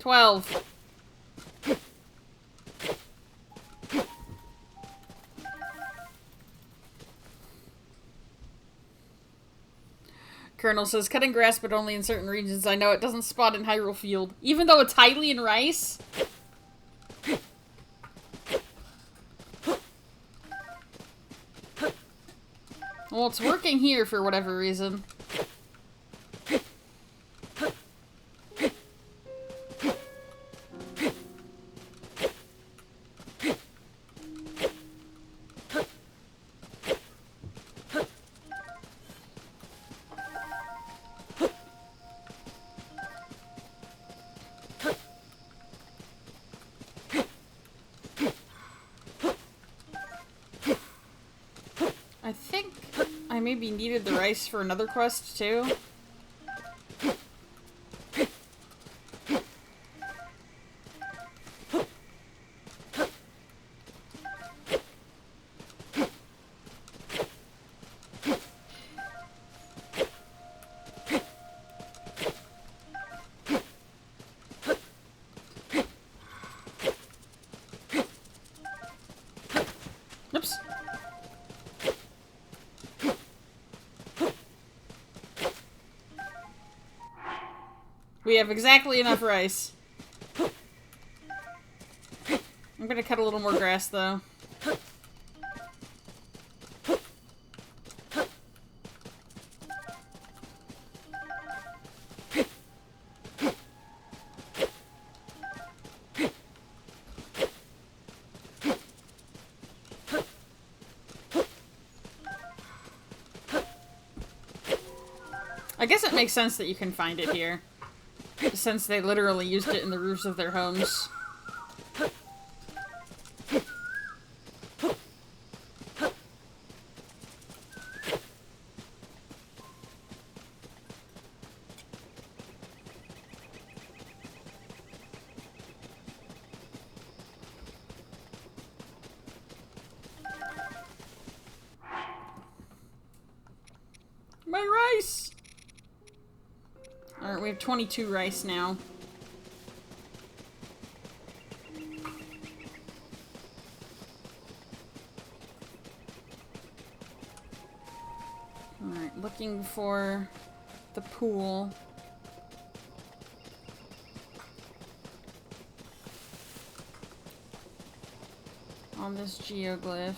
12. Colonel says, cutting grass but only in certain regions. I know it doesn't spot in Hyrule Field. Even though it's Hylian rice? Well, it's working here for whatever reason. I think I maybe needed the rice for another quest, too. Oops. We have exactly enough rice. I'm gonna cut a little more grass, though. I guess it makes sense that you can find it here, since they literally used it in the roofs of their homes. My rice! Alright, we have 22 rice now. Alright, looking for the pool. On this geoglyph.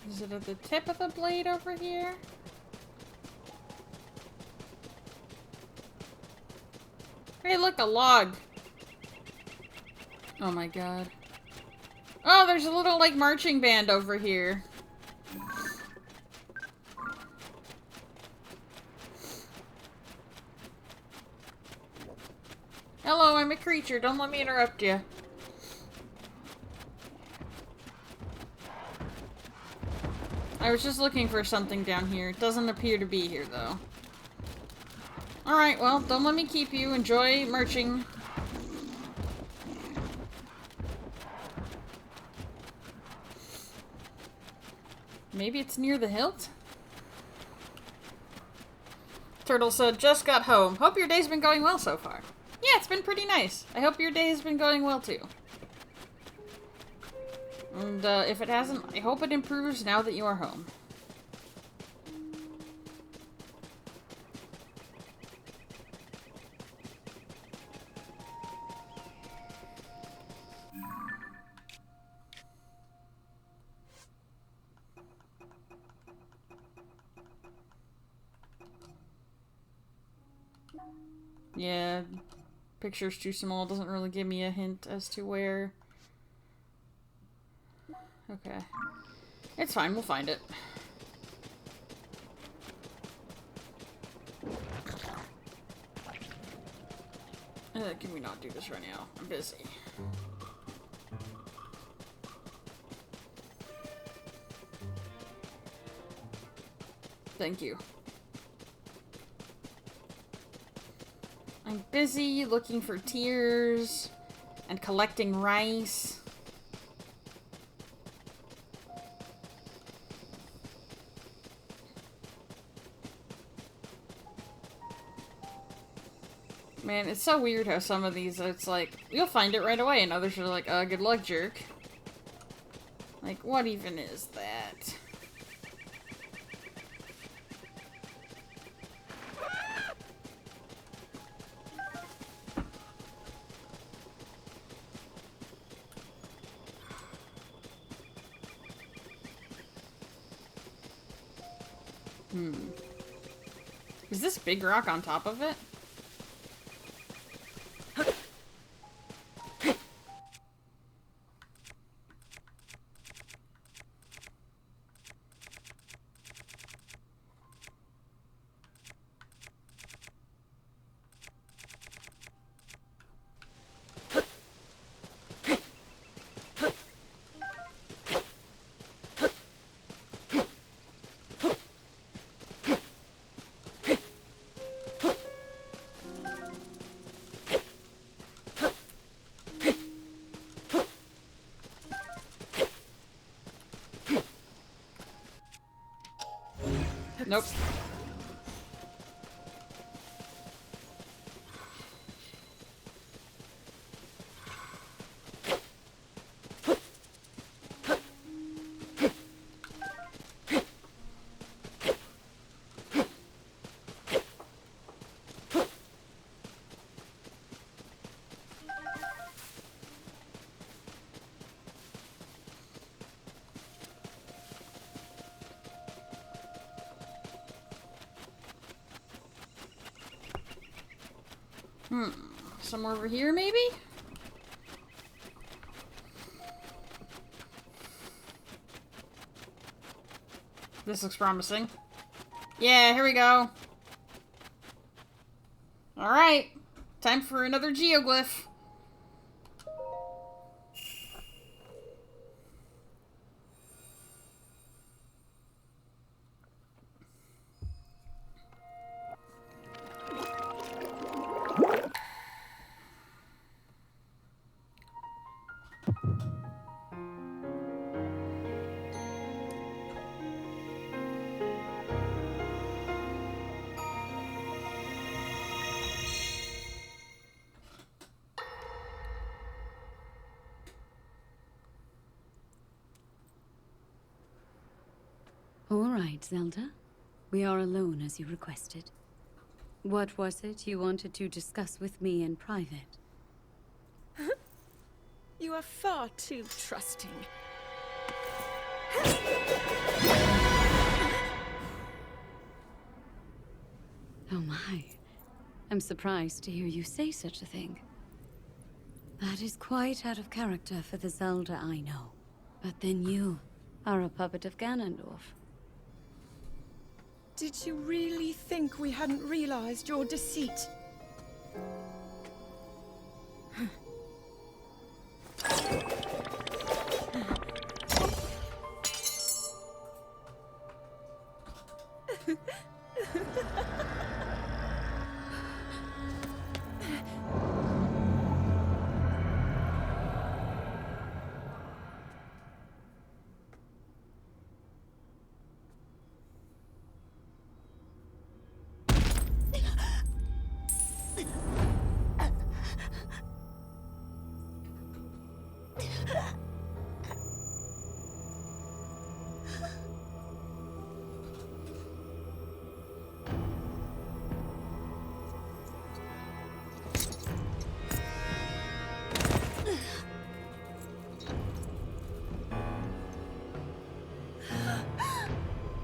Is it at the tip of the blade over here? Hey, look, a log. Oh my god. Oh, there's a little, like, marching band over here. Hello, I'm a creature. Don't let me interrupt you. I was just looking for something down here. It doesn't appear to be here, though. Alright, well, don't let me keep you. Enjoy marching. Maybe it's near the hilt? Turtle said, just got home. Hope your day's been going well so far. Yeah, it's been pretty nice. I hope your day has been going well, too. And, if it hasn't, I hope it improves now that you are home. Yeah, picture's too small. Doesn't really give me a hint as to where. Okay. It's fine, we'll find it. Can we not do this right now? I'm busy. Thank you. I'm busy looking for tears and collecting rice. Man, it's so weird how some of these, it's like, you'll find it right away, and others are like, good luck, jerk. Like, what even is that? Is this big rock on top of it? Nope. Somewhere over here, maybe? This looks promising. Yeah, here we go. Alright. Time for another geoglyph. All right, Zelda. We are alone as you requested. What was it you wanted to discuss with me in private? You are far too trusting. Oh my. I'm surprised to hear you say such a thing. That is quite out of character for the Zelda I know. But then you are a puppet of Ganondorf. Did you really think we hadn't realized your deceit?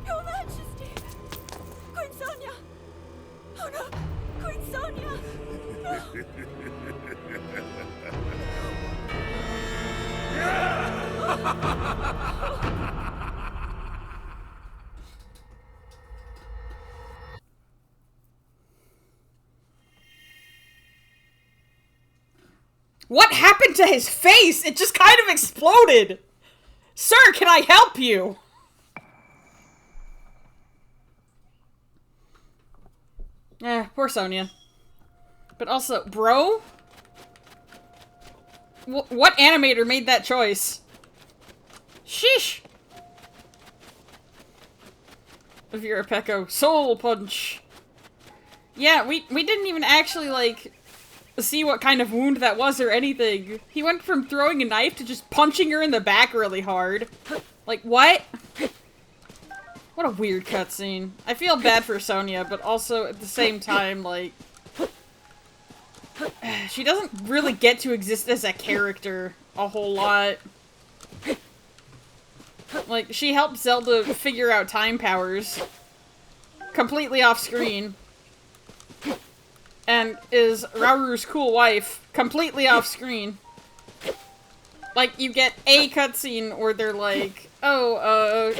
Your Majesty! Queen Sonia! Oh no! Queen Sonia! What happened to his face? It just kind of exploded! Sir, can I help you? Poor Sonia. But also, bro? What animator made that choice? Sheesh! Vera Pecco. Soul Punch. Yeah, we didn't even actually, like, see what kind of wound that was or anything. He went from throwing a knife to just punching her in the back really hard. Like, what? What a weird cutscene. I feel bad for Sonia, but also at the same time, like... she doesn't really get to exist as a character a whole lot. Like, she helped Zelda figure out time powers. Completely off screen. And is Rauru's cool wife. Completely off screen. Like, you get a cutscene where they're like, oh,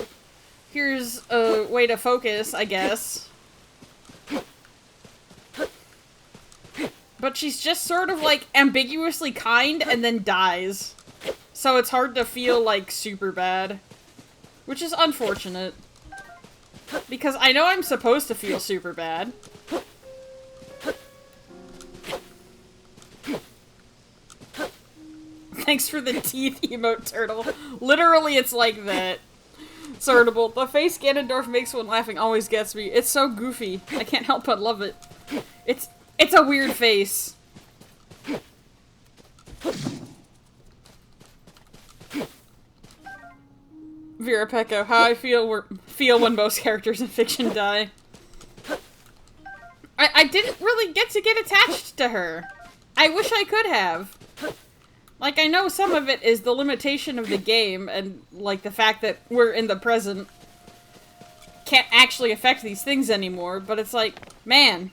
here's a way to focus, I guess. But she's just sort of, like, ambiguously kind and then dies. So it's hard to feel, like, super bad. Which is unfortunate. Because I know I'm supposed to feel super bad. Thanks for the teeth emote, Turtle. Literally, it's like that. Sortable. The face Ganondorf makes when laughing always gets me. It's so goofy. I can't help but love it. It's a weird face. Vera Pecco, how I feel when most characters in fiction die. I didn't really get attached to her. I wish I could have. Like, I know some of it is the limitation of the game, and, like, the fact that we're in the present can't actually affect these things anymore, but it's like, man.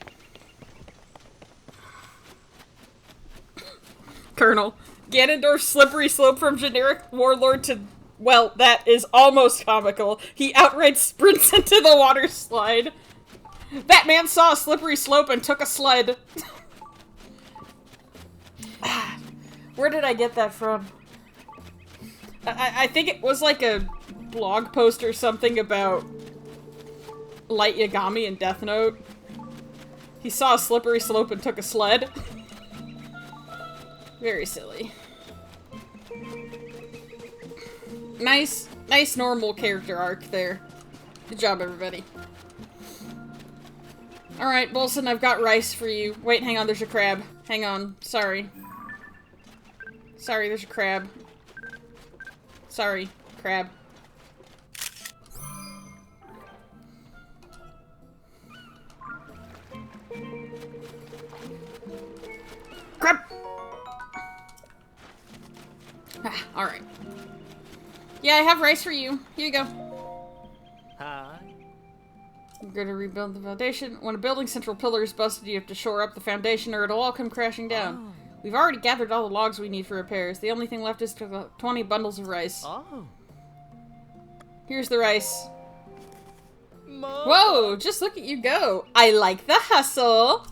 Colonel, Ganondorf's slippery slope from generic warlord to, well, that is almost comical. He outright sprints into the water slide. That man saw a slippery slope and took a sled. Where did I get that from? I think it was like a blog post or something about Light Yagami and Death Note. He saw a slippery slope and took a sled. Very silly. Nice normal character arc there. Good job, everybody. Alright, Bolson, I've got rice for you. Wait, hang on, there's a crab. Hang on, sorry. Sorry, there's a crab. Sorry, crab. Crab! Ah, alright. Yeah, I have rice for you. Here you go. Hi. I'm gonna rebuild the foundation. When a building's central pillar is busted, you have to shore up the foundation or it'll all come crashing down. Oh. We've already gathered all the logs we need for repairs. The only thing left is 20 bundles of rice. Oh. Here's the rice. Whoa, just look at you go. I like the hustle.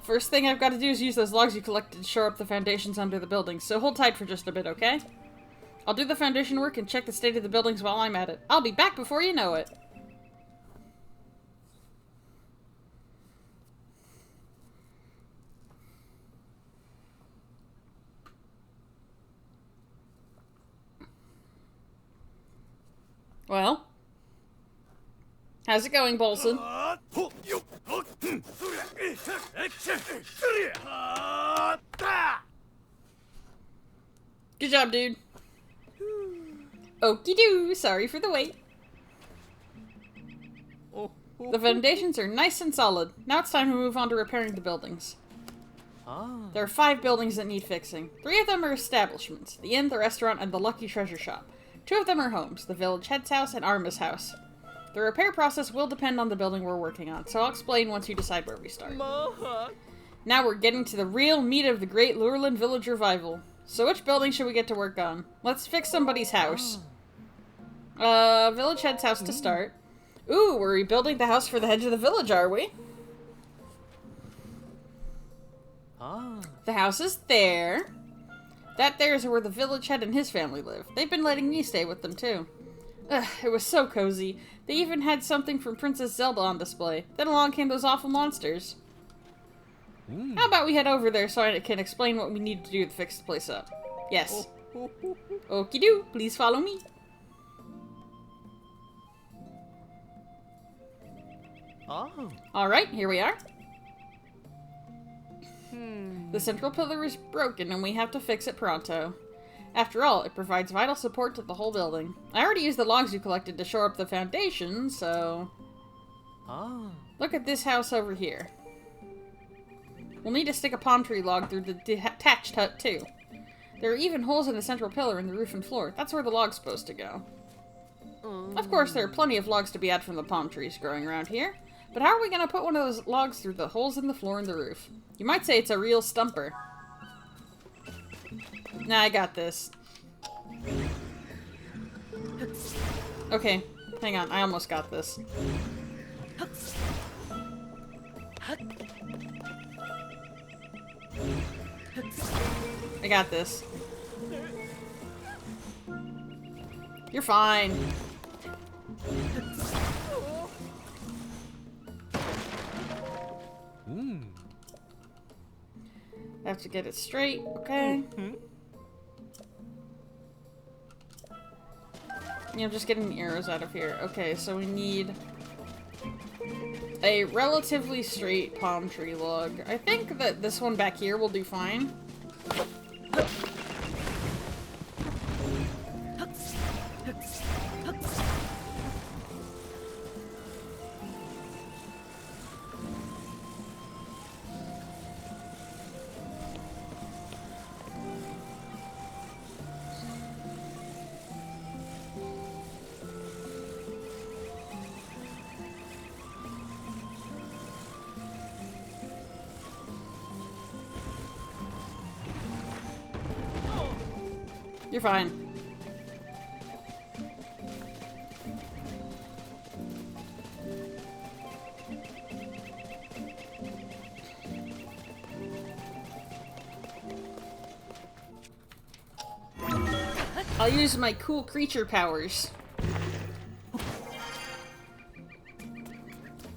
First thing I've got to do is use those logs you collected to shore up the foundations under the buildings, so hold tight for just a bit, okay? I'll do the foundation work and check the state of the buildings while I'm at it. I'll be back before you know it. Well, how's it going, Bolson? Good job, dude. Okie doo, sorry for the wait. The foundations are nice and solid. Now it's time to move on to repairing the buildings. There are 5 buildings that need fixing. 3 of them are establishments: the inn, the restaurant, and the Lucky Treasure Shop. 2 of them are homes: the village head's house and Arma's house. The repair process will depend on the building we're working on, so I'll explain once you decide where we start. Now we're getting to the real meat of the Great Lurelin Village Revival. So which building should we get to work on? Let's fix somebody's house. Village head's house to start. Ooh, we're rebuilding the house for the head of the village, are we? The house is there. That there's where the village head and his family live. They've been letting me stay with them, too. Ugh, it was so cozy. They even had something from Princess Zelda on display. Then along came those awful monsters. How about we head over there so I can explain what we need to do to fix the place up? Yes. Okie doo, please follow me. Oh. Alright, here we are. The central pillar is broken and we have to fix it pronto. After all, it provides vital support to the whole building. I already used the logs you collected to shore up the foundation, so... Ah. Look at this house over here. We'll need to stick a palm tree log through the detached hut, too. There are even holes in the central pillar in the roof and floor. That's where the log's supposed to go. Of course, there are plenty of logs to be had from the palm trees growing around here. But how are we going to put one of those logs through the holes in the floor and the roof? You might say it's a real stumper. Nah, I got this. Okay, hang on. I almost got this. I got this. You're fine. I have to get it straight, okay? Yeah, I'm just getting the arrows out of here. Okay, so we need a relatively straight palm tree log. I think that this one back here will do fine. You're fine. I'll use my cool creature powers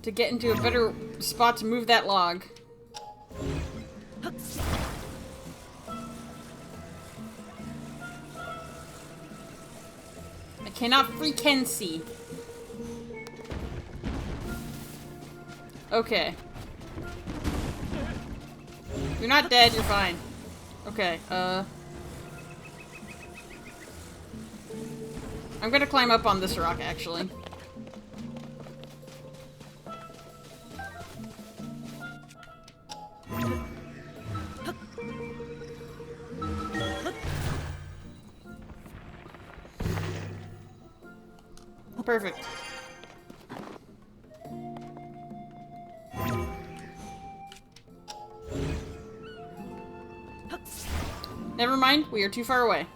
to get into a better spot to move that log. Cannot freaking see. Okay. You're not dead, you're fine. Okay, I'm gonna climb up on this rock, actually. Perfect. Never mind, we are too far away.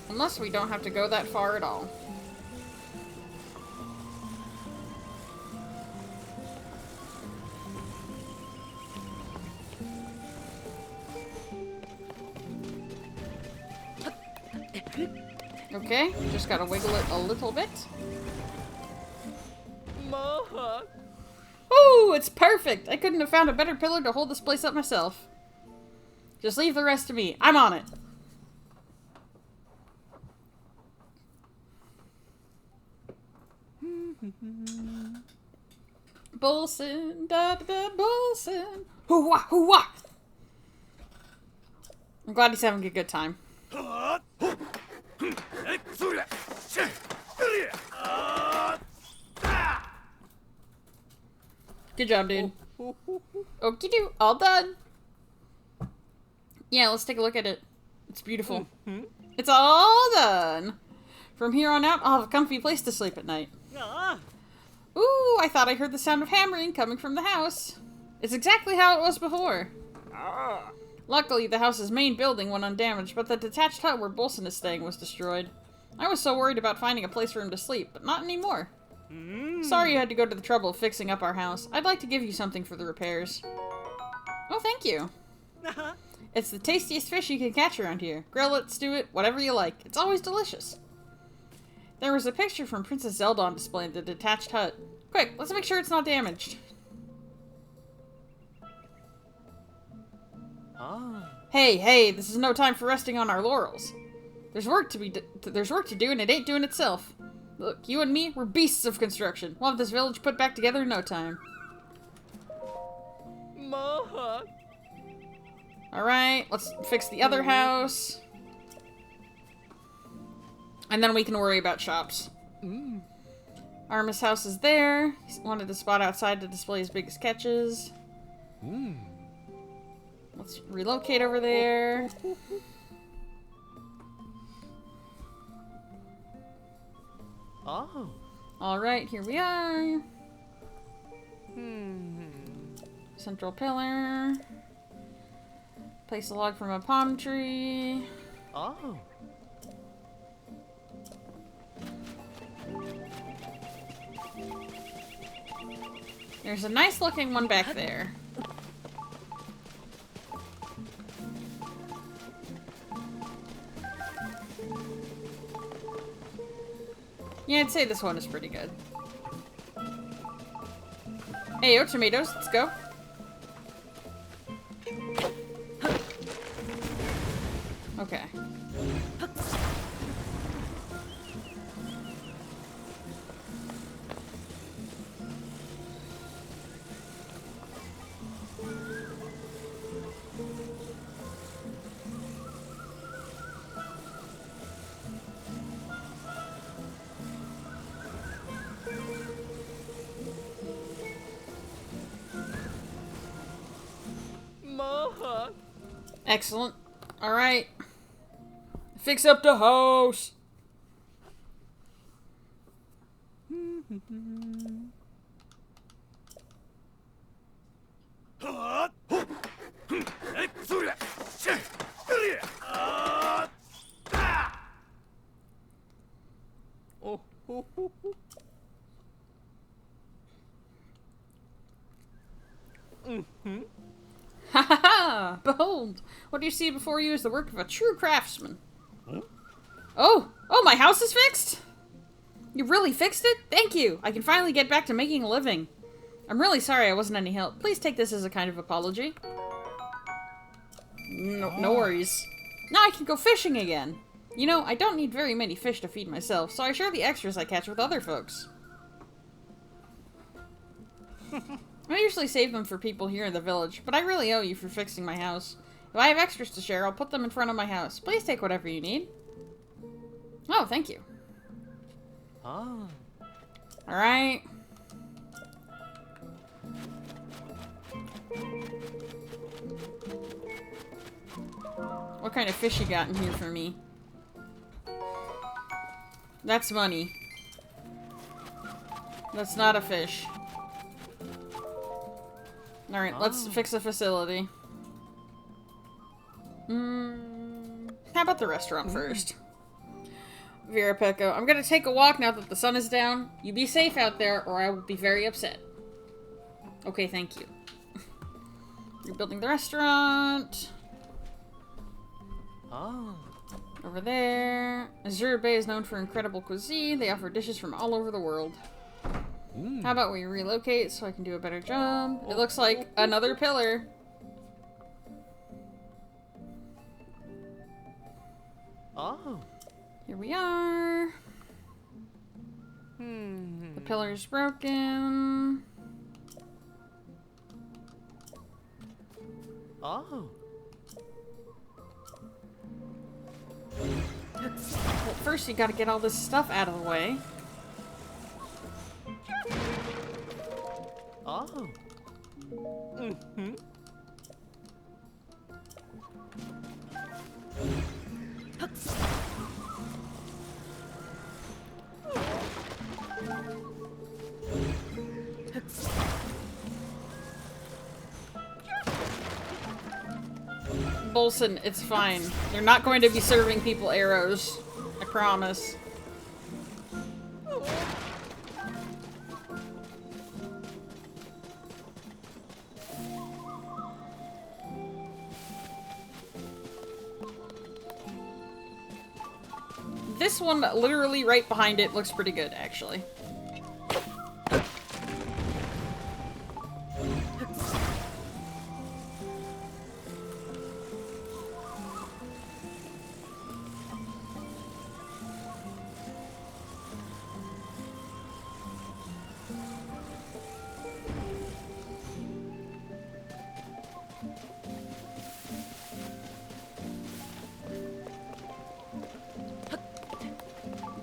Unless we don't have to go that far at all. Okay, just gotta wiggle it a little bit. Ooh, it's perfect! I couldn't have found a better pillar to hold this place up myself. Just leave the rest to me. I'm on it. Bolson, da da da, Bolson. Hoo-wah, hoo-wah! I'm glad he's having a good time. Good job, dude. Okie doo, all done. Yeah, let's take a look at it. It's beautiful. It's all done. From here on out, I'll have a comfy place to sleep at night. Ooh, I thought I heard the sound of hammering coming from the house. It's exactly how it was before. Luckily, the house's main building went undamaged, but the detached hut where Bolson is staying was destroyed. I was so worried about finding a place for him to sleep, but not anymore. Sorry you had to go to the trouble of fixing up our house. I'd like to give you something for the repairs. Oh, thank you. It's the tastiest fish you can catch around here. Grill it, stew it, whatever you like. It's always delicious. There was a picture from Princess Zelda on display in the detached hut. Quick, let's make sure it's not damaged. Hey, this is no time for resting on our laurels. There's work to do, and it ain't doing itself. Look, you and me, we're beasts of construction. We'll have this village put back together in no time. Alright, let's fix the other house. And then we can worry about shops. Armus' house is there. He wanted a spot outside to display his biggest catches. Let's relocate over there. Oh. Alright, here we are. Central pillar. Place a log from a palm tree. Oh. There's a nice looking one back there. Yeah, I'd say this one is pretty good. Hey, tomatoes, let's go. Okay. Excellent. Alright. Fix up the house. Ha ha ha! Behold! What do you see before you is the work of a true craftsman. Oh! Oh, my house is fixed? You really fixed it? Thank you! I can finally get back to making a living. I'm really sorry I wasn't any help. Please take this as a kind of apology. No worries. Now I can go fishing again. You know, I don't need very many fish to feed myself, so I share the extras I catch with other folks. I usually save them for people here in the village, but I really owe you for fixing my house. If I have extras to share, I'll put them in front of my house. Please take whatever you need. Oh, thank you. Ah. Alright. What kind of fish you got in here for me? That's money. That's not a fish. Alright, let's fix the facility. How about the restaurant first? Vera Pecco, I'm gonna take a walk now that the sun is down. You be safe out there, or I will be very upset. Okay, thank you. Rebuilding the restaurant. Oh. Over there. Azure Bay is known for incredible cuisine. They offer dishes from all over the world. How about we relocate so I can do a better job? It looks like another pillar. Oh. Here we are. The pillar's broken. Oh. Well, first you gotta get all this stuff out of the way. Oh. Bolson, it's fine. They're not going to be serving people arrows. I promise. this one, literally right behind it, looks pretty good, actually.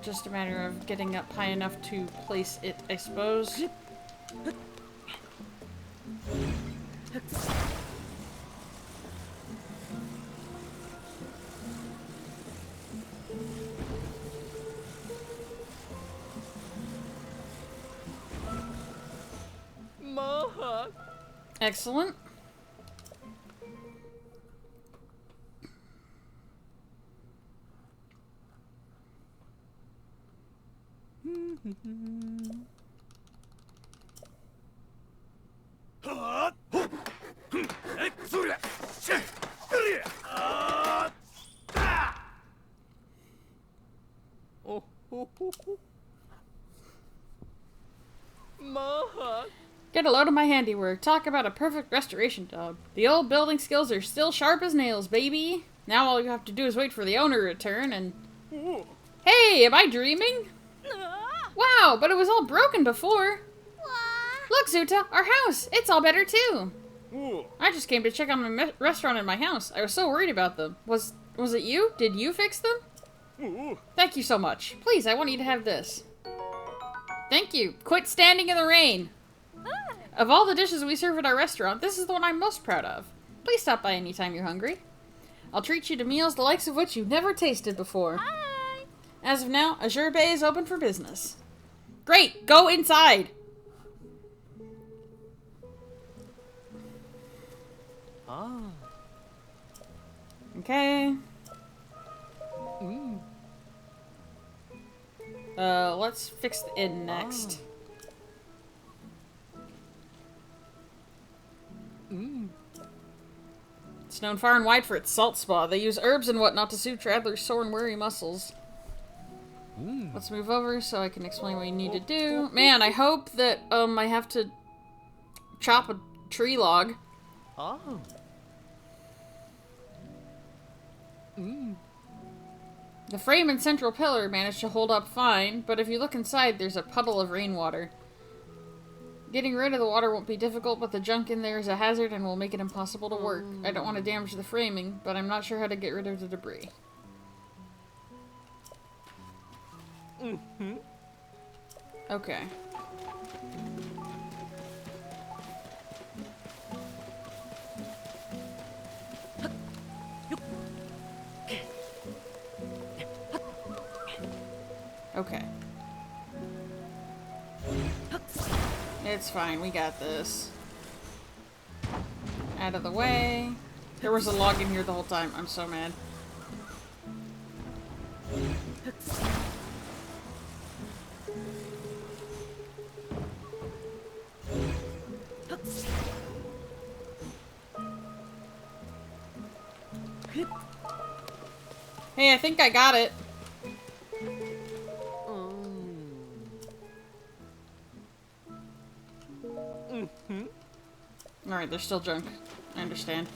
Just a matter of getting up high enough to place it, I suppose. Mom. Excellent. Mom. Get a load of my handiwork. Talk about a perfect restoration job. The old building skills are still sharp as nails, baby. Now all you have to do is wait for the owner to return and... Hey, am I dreaming? Wow, but it was all broken before. Look, Zuta, our house. It's all better too. I just came to check on my restaurant and my house. I was so worried about them. Was it you? Did you fix them? Thank you so much. Please, I want you to have this. Thank you. Quit standing in the rain. Of all the dishes we serve at our restaurant, this is the one I'm most proud of. Please stop by anytime you're hungry. I'll treat you to meals the likes of which you've never tasted before. Hi. As of now, Azure Bay is open for business. Great! Go inside! Ah. Okay. Let's fix the inn next. It's known far and wide for its salt spa. They use herbs and whatnot to soothe travelers' sore and weary muscles. Let's move over so I can explain what you need to do. Man, I hope that, I have to chop a tree log. Oh. The frame and central pillar managed to hold up fine, but if you look inside, there's a puddle of rainwater. Getting rid of the water won't be difficult, but the junk in there is a hazard and will make it impossible to work. I don't want to damage the framing, but I'm not sure how to get rid of the debris. Okay. Okay. It's fine, we got this. Out of the way. There was a log in here the whole time. I'm so mad. Hey, I think I got it. Alright, there's still junk. I understand.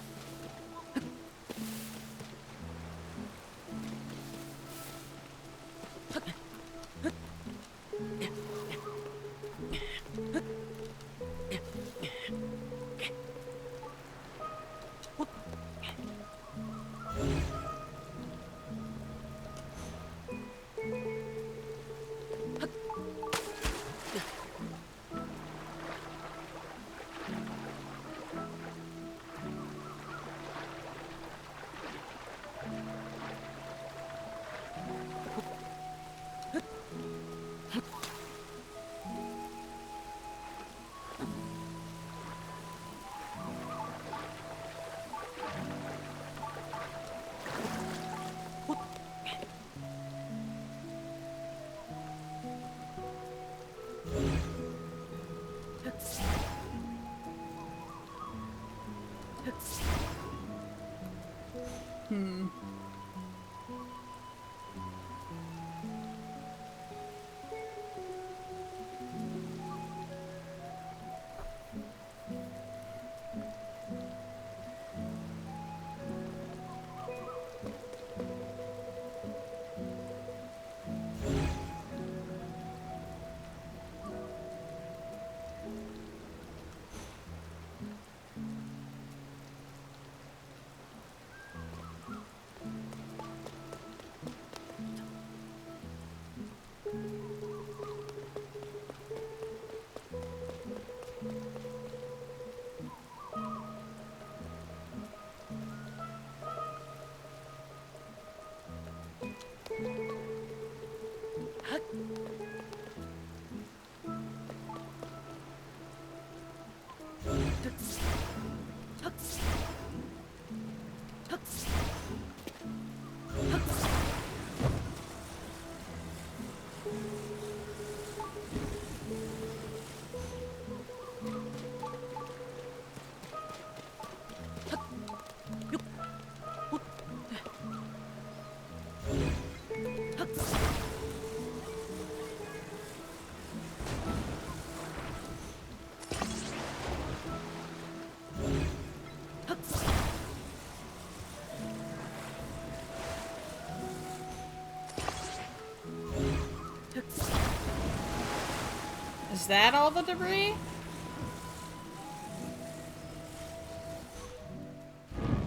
Is that all the debris?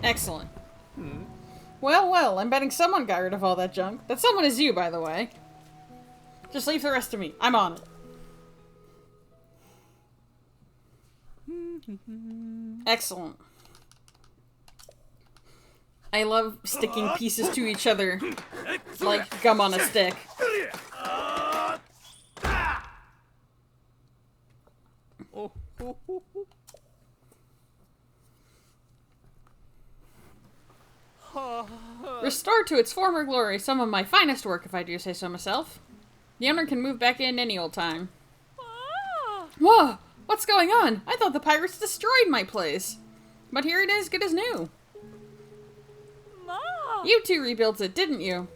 Excellent. Well, well, I'm betting someone got rid of all that junk. That someone is you, by the way. Just leave the rest to me. I'm on it. Excellent. I love sticking pieces to each other like gum on a stick. Restored to its former glory, some of my finest work, if I do say so myself. The owner can move back in any old time. Whoa! What's going on? I thought the pirates destroyed my place. But here it is, good as new. You two rebuilt it, didn't you?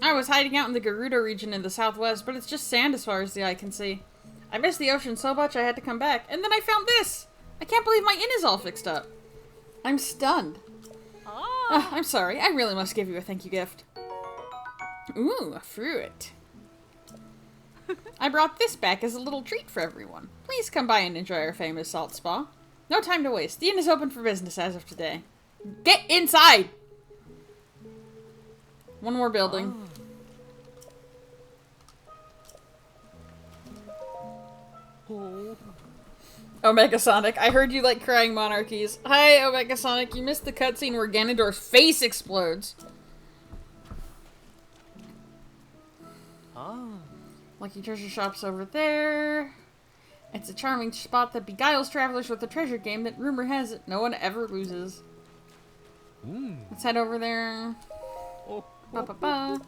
I was hiding out in the Gerudo region in the southwest, but it's just sand as far as the eye can see. I missed the ocean so much I had to come back, and then I found this! I can't believe my inn is all fixed up. I'm stunned. I'm sorry, I really must give you a thank you gift. Ooh, a fruit. I brought this back as a little treat for everyone. Please come by and enjoy our famous salt spa. No time to waste. The inn is open for business as of today. Get inside! One more building. Omega Sonic, I heard you like crying monarchies. Hi, Omega Sonic. You missed the cutscene where Ganondorf's face explodes. Lucky treasure shop's over there. It's a charming spot that beguiles travelers with a treasure game that, rumor has it, no one ever loses. Let's head over there. Ba -ba -ba.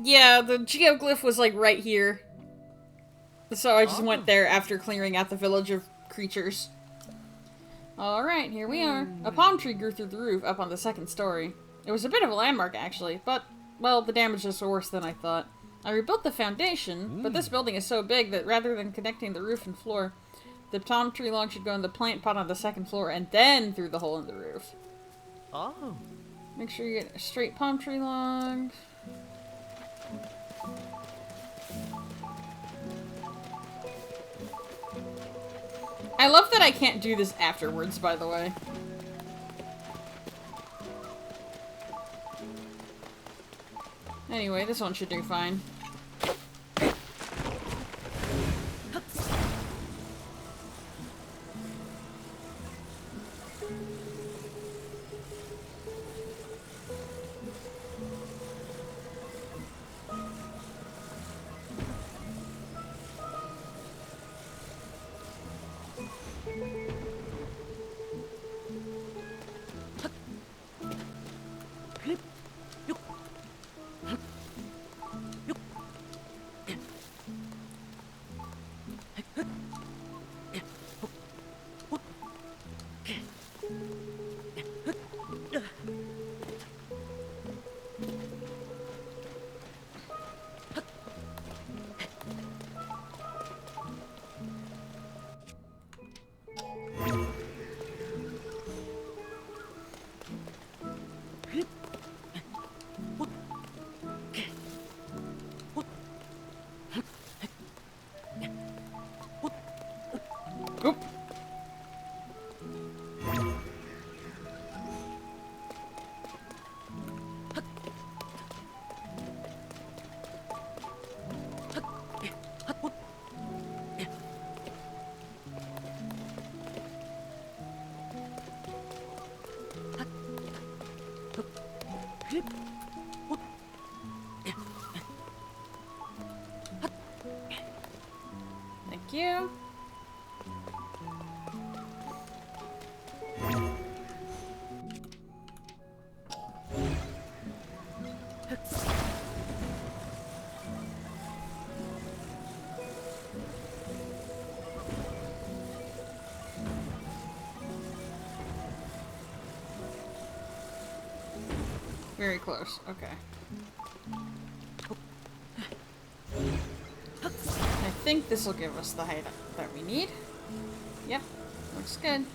Yeah, the geoglyph was like right here. So I just went there after clearing out the village of creatures. Alright, here we are. A palm tree grew through the roof up on the second story. It was a bit of a landmark, actually, but, well, the damage is worse than I thought. I rebuilt the foundation, but this building is so big that rather than connecting the roof and floor, the palm tree log should go in the plant pot on the second floor and then through the hole in the roof. Make sure you get a straight palm tree log. I love that I can't do this afterwards, by the way. Anyway, this one should do fine. Oop. Thank you. very close. Okay. I think this will give us the height that we need. Yep. Looks good.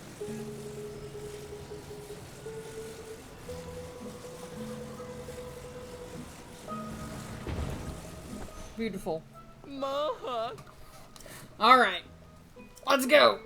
Beautiful. Mohawk. Alright. Let's go!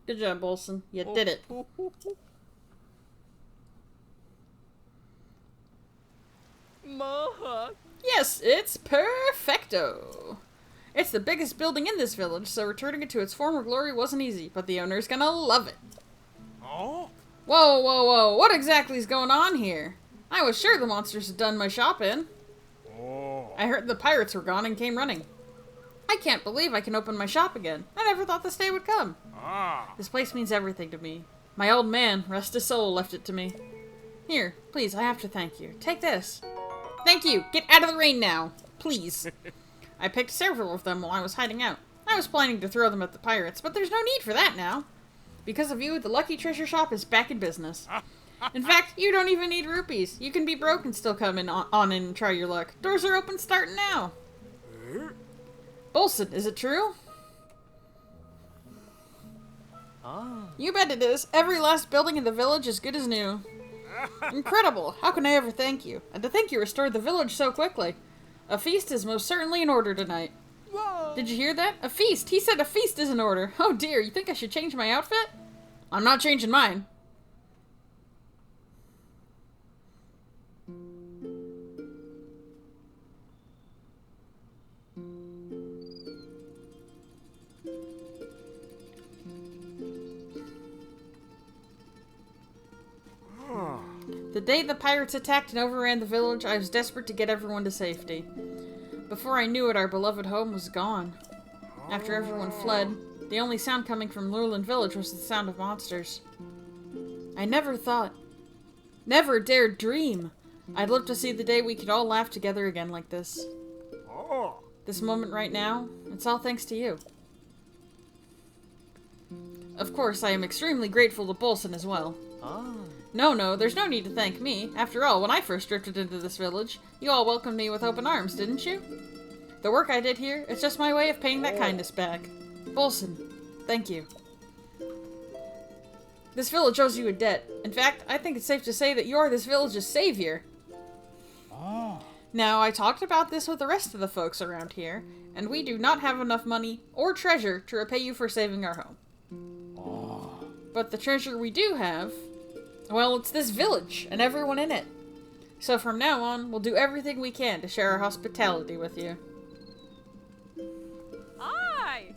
Good job, Bolson. You did it. Mohawk. Yes, it's perfecto. It's the biggest building in this village, so returning it to its former glory wasn't easy, but the owner's gonna love it. Oh. Whoa, whoa, whoa, what exactly is going on here? I was sure the monsters had done my shopping. Oh. I heard the pirates were gone and came running. I can't believe I can open my shop again. I never thought this day would come. Ah. This place means everything to me. My old man, rest his soul, left it to me. Here, please, I have to thank you. Take this. Thank you. Get out of the rain now. Please. I picked several of them while I was hiding out. I was planning to throw them at the pirates, but there's no need for that now. Because of you, the Lucky Treasure Shop is back in business. In fact, you don't even need rupees. You can be broke and still come in on in and try your luck. Doors are open starting now. Bolson, is it true? Ah. You bet it is. Every last building in the village is good as new. Incredible. How can I ever thank you? And to think you restored the village so quickly. A feast is most certainly in order tonight. Whoa. Did you hear that? A feast! He said a feast is in order. Oh dear, you think I should change my outfit? I'm not changing mine. The day the pirates attacked and overran the village, I was desperate to get everyone to safety. Before I knew it, our beloved home was gone. After everyone fled, the only sound coming from Lurland Village was the sound of monsters. I never dared dream, I'd love to see the day we could all laugh together again like this. Oh. This moment right now, it's all thanks to you. Of course, I am extremely grateful to Bolson as well. Ah. No, there's no need to thank me. After all, when I first drifted into this village, you all welcomed me with open arms, didn't you? The work I did here, it's just my way of paying that kindness back. Bolson, thank you. This village owes you a debt. In fact, I think it's safe to say that you are this village's savior. Ah. Now, I talked about this with the rest of the folks around here, and we do not have enough money or treasure to repay you for saving our home. Oh. But the treasure we do have, well, it's this village and everyone in it. So from now on, we'll do everything we can to share our hospitality with you. Aye.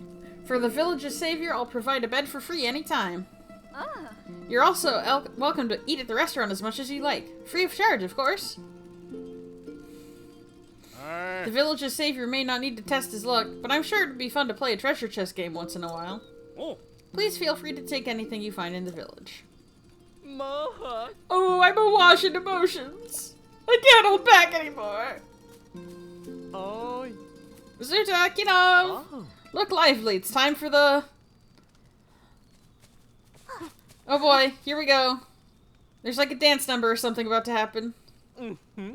For the village's savior, I'll provide a bed for free anytime. Ah. You're also welcome to eat at the restaurant as much as you like. Free of charge, of course. The village's savior may not need to test his luck, but I'm sure it'd be fun to play a treasure chest game once in a while. Oh. Please feel free to take anything you find in the village. Mohawk. Oh, I'm awash in emotions. I can't hold back anymore. Oh. Zutakino! Oh. Look lively, it's time for the... Oh boy, here we go. There's like a dance number or something about to happen. Mm-hmm.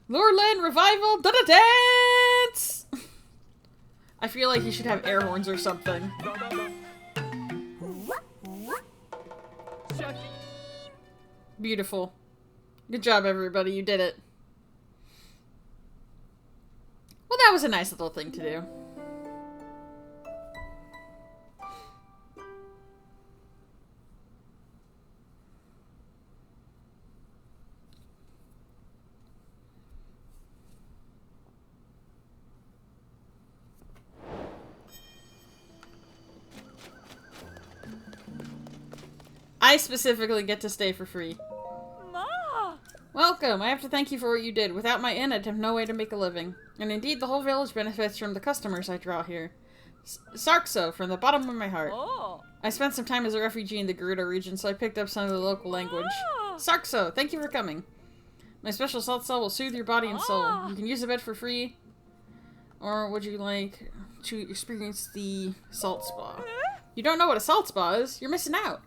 Lurland Revival, dance! I feel like you should have air horns or something. Beautiful. Good job, everybody. You did it. Well, that was a nice little thing to do. I specifically get to stay for free. Ma. Welcome! I have to thank you for what you did. Without my inn, I'd have no way to make a living. And indeed, the whole village benefits from the customers I draw here. Sarkso, from the bottom of my heart. Oh. I spent some time as a refugee in the Gerudo region, so I picked up some of the local language. Sarkso, thank you for coming. My special salt cell will soothe your body and soul. You can use a bed for free. Or would you like to experience the salt spa? You don't know what a salt spa is? You're missing out.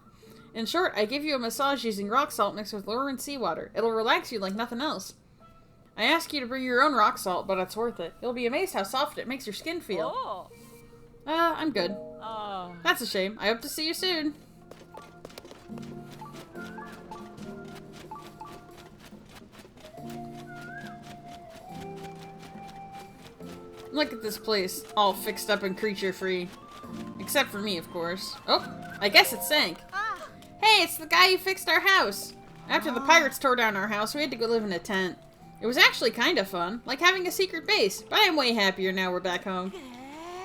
In short, I give you a massage using rock salt mixed with Lauren seawater. It'll relax you like nothing else. I ask you to bring your own rock salt, but it's worth it. You'll be amazed how soft it makes your skin feel. Oh. I'm good. Oh. That's a shame. I hope to see you soon. Look at this place, all fixed up and creature-free. Except for me, of course. Oh, I guess it sank. Hey, it's the guy who fixed our house. After the pirates tore down our house, we had to go live in a tent. It was actually kind of fun, like having a secret base, but I'm way happier now we're back home.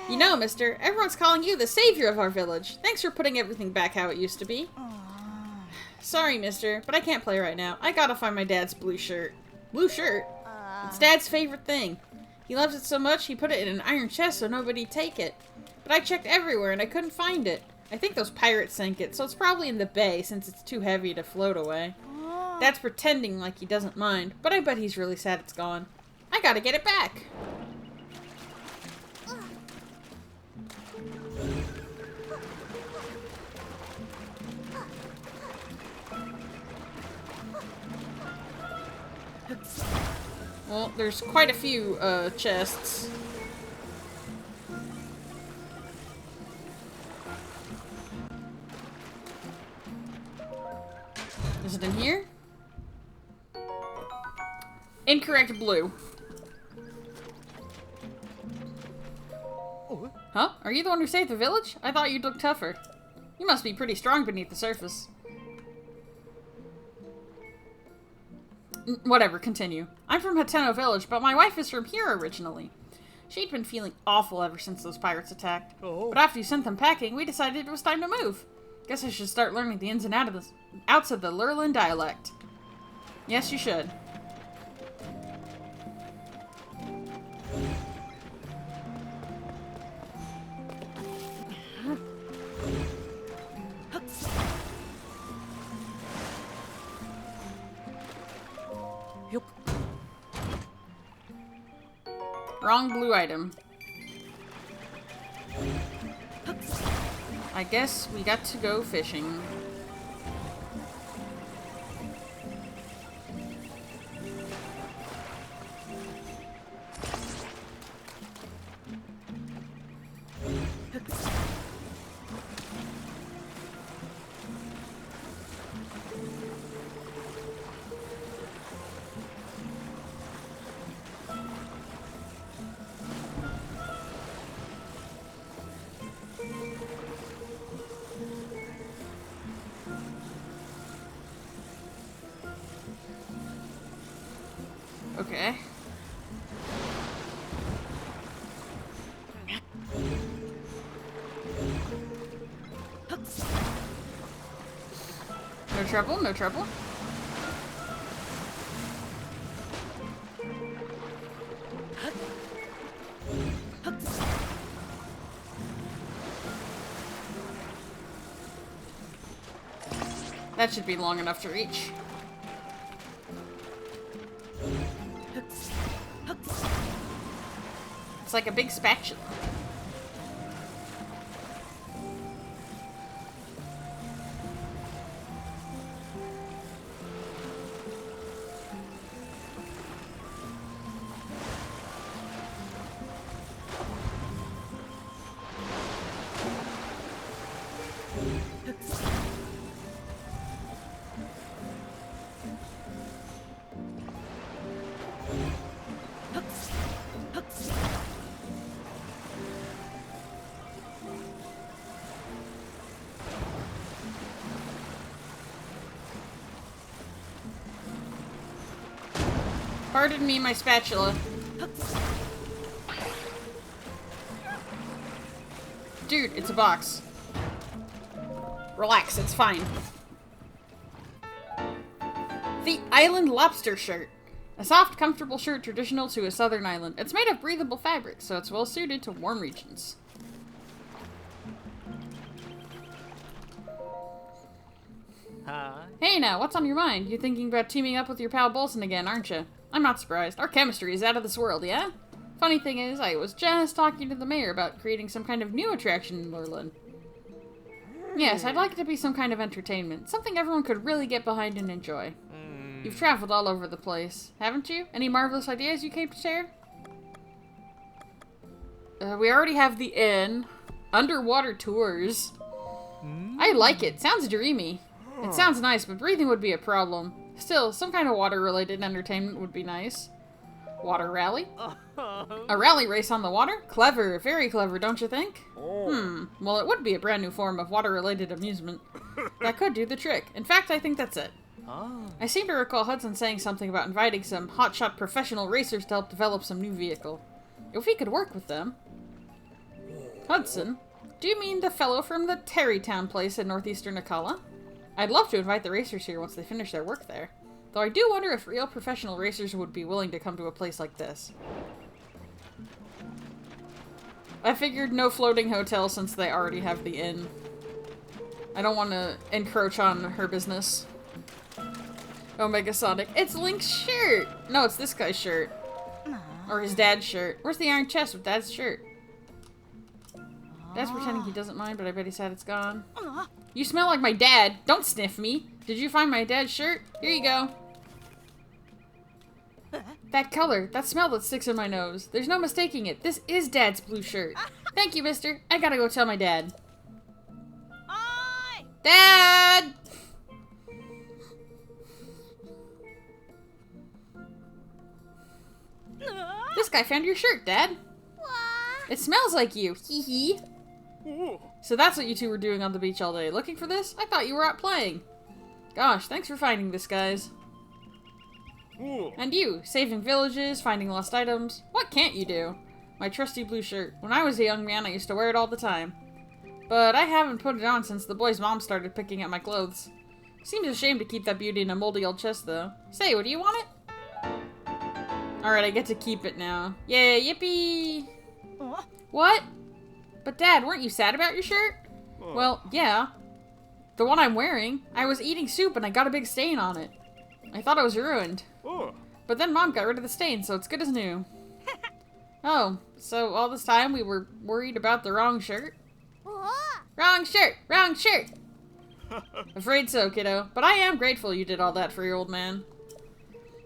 You know, mister, everyone's calling you the savior of our village. Thanks for putting everything back how it used to be. Sorry, mister, but I can't play right now. I gotta find my dad's blue shirt. Blue shirt? It's Dad's favorite thing. He loves it so much, he put it in an iron chest so nobody'd take it. But I checked everywhere and I couldn't find it. I think those pirates sank it, so it's probably in the bay since it's too heavy to float away. Dad's pretending like he doesn't mind, but I bet he's really sad it's gone. I gotta get it back. Well, there's quite a few, chests. Is it in here? Incorrect blue. Huh? Are you the one who saved the village? I thought you'd look tougher. You must be pretty strong beneath the surface. Whatever, continue. I'm from Hateno village, but my wife is from here originally. She'd been feeling awful ever since those pirates attacked. But after you sent them packing, we decided it was time to move. Guess I should start learning the ins and outs of the Lurlan dialect. Yes, you should. Wrong blue item. I guess we got to go fishing. Okay. No trouble, no trouble. That should be long enough to reach. It's like a big spatula. Pardon me, my spatula. Dude, it's a box. Relax, it's fine. The Island Lobster Shirt. A soft, comfortable shirt traditional to a southern island. It's made of breathable fabric, so it's well suited to warm regions. Hi. Hey now, what's on your mind? You're thinking about teaming up with your pal Bolson again, aren't you? I'm not surprised. Our chemistry is out of this world, yeah? Funny thing is, I was just talking to the mayor about creating some kind of new attraction in Lurlin. Yes, I'd like it to be some kind of entertainment. Something everyone could really get behind and enjoy. You've traveled all over the place, haven't you? Any marvelous ideas you came to share? We already have the inn. Underwater tours. I like it. Sounds dreamy. It sounds nice, but breathing would be a problem. Still, some kind of water-related entertainment would be nice. Water rally? A rally race on the water? Clever. Very clever, don't you think? Well, it would be a brand new form of water-related amusement. That could do the trick. In fact, I think that's it. I seem to recall Hudson saying something about inviting some hotshot professional racers to help develop some new vehicle. If we could work with them. Hudson? Do you mean the fellow from the Terrytown place in northeastern Akala? I'd love to invite the racers here once they finish their work there. Though I do wonder if real professional racers would be willing to come to a place like this. I figured no floating hotel since they already have the inn. I don't want to encroach on her business. Omega Sonic. It's Link's shirt! No, it's this guy's shirt. Or his dad's shirt. Where's the iron chest with Dad's shirt? Dad's pretending he doesn't mind, but I bet he's sad it's gone. You smell like my dad. Don't sniff me. Did you find my dad's shirt? Here you go. That color, that smell that sticks in my nose. There's no mistaking it. This is Dad's blue shirt. Thank you, mister. I gotta go tell my dad. Dad! This guy found your shirt, Dad. It smells like you. Hee hee. So that's what you two were doing on the beach all day. Looking for this? I thought you were out playing. Gosh, thanks for finding this, guys. And you, saving villages, finding lost items. What can't you do? My trusty blue shirt. When I was a young man, I used to wear it all the time. But I haven't put it on since the boy's mom started picking at my clothes. Seems a shame to keep that beauty in a moldy old chest, though. Say, what do you want it? Alright, I get to keep it now. Yay, yippee! What? But Dad, weren't you sad about your shirt? Well, yeah. The one I'm wearing. I was eating soup and I got a big stain on it. I thought it was ruined. But then Mom got rid of the stain, so it's good as new. Oh, so all this time we were worried about the wrong shirt? Wrong shirt! Wrong shirt! Afraid so, kiddo. But I am grateful you did all that for your old man.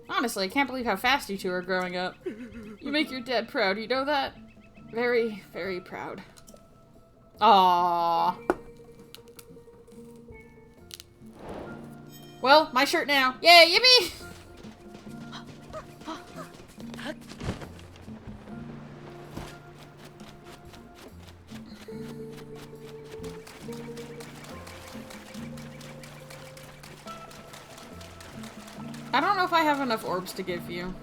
Honestly, I can't believe how fast you two are growing up. You make your dad proud, you know that? Very, very proud. Aww. Well, my shirt now. Yay, yippee! I don't know if I have enough orbs to give you.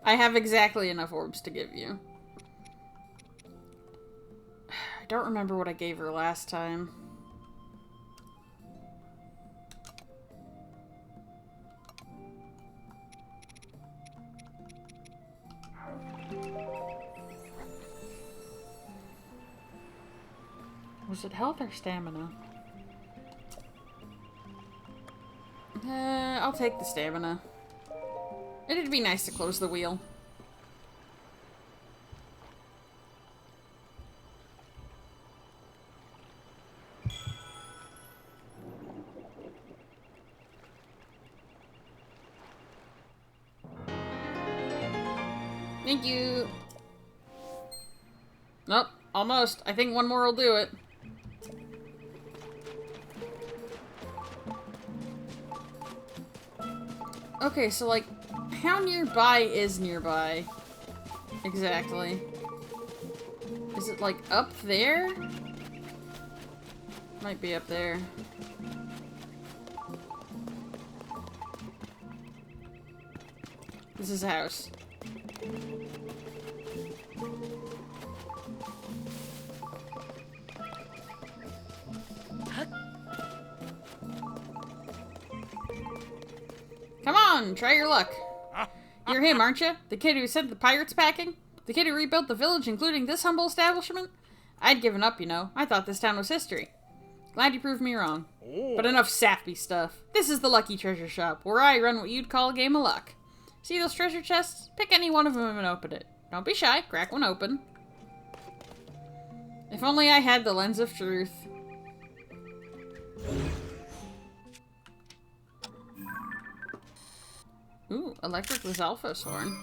I have exactly enough orbs to give you. I don't remember what I gave her last time. Was it health or stamina? I'll take the stamina. It'd be nice to close the wheel. Thank you. Nope, almost. I think one more will do it. Okay, so like, how nearby is nearby? Exactly. Is it like up there? Might be up there. This is a house. Come on, try your luck. You're him, aren't you? The kid who sent the pirates packing? The kid who rebuilt the village, including this humble establishment? I'd given up, you know. I thought this town was history. Glad you proved me wrong. But enough sappy stuff. This is the Lucky Treasure Shop, where I run what you'd call a game of luck. See those treasure chests? Pick any one of them and open it. Don't be shy. Crack one open. If only I had the lens of truth. Ooh, Electric Lizalfo's horn.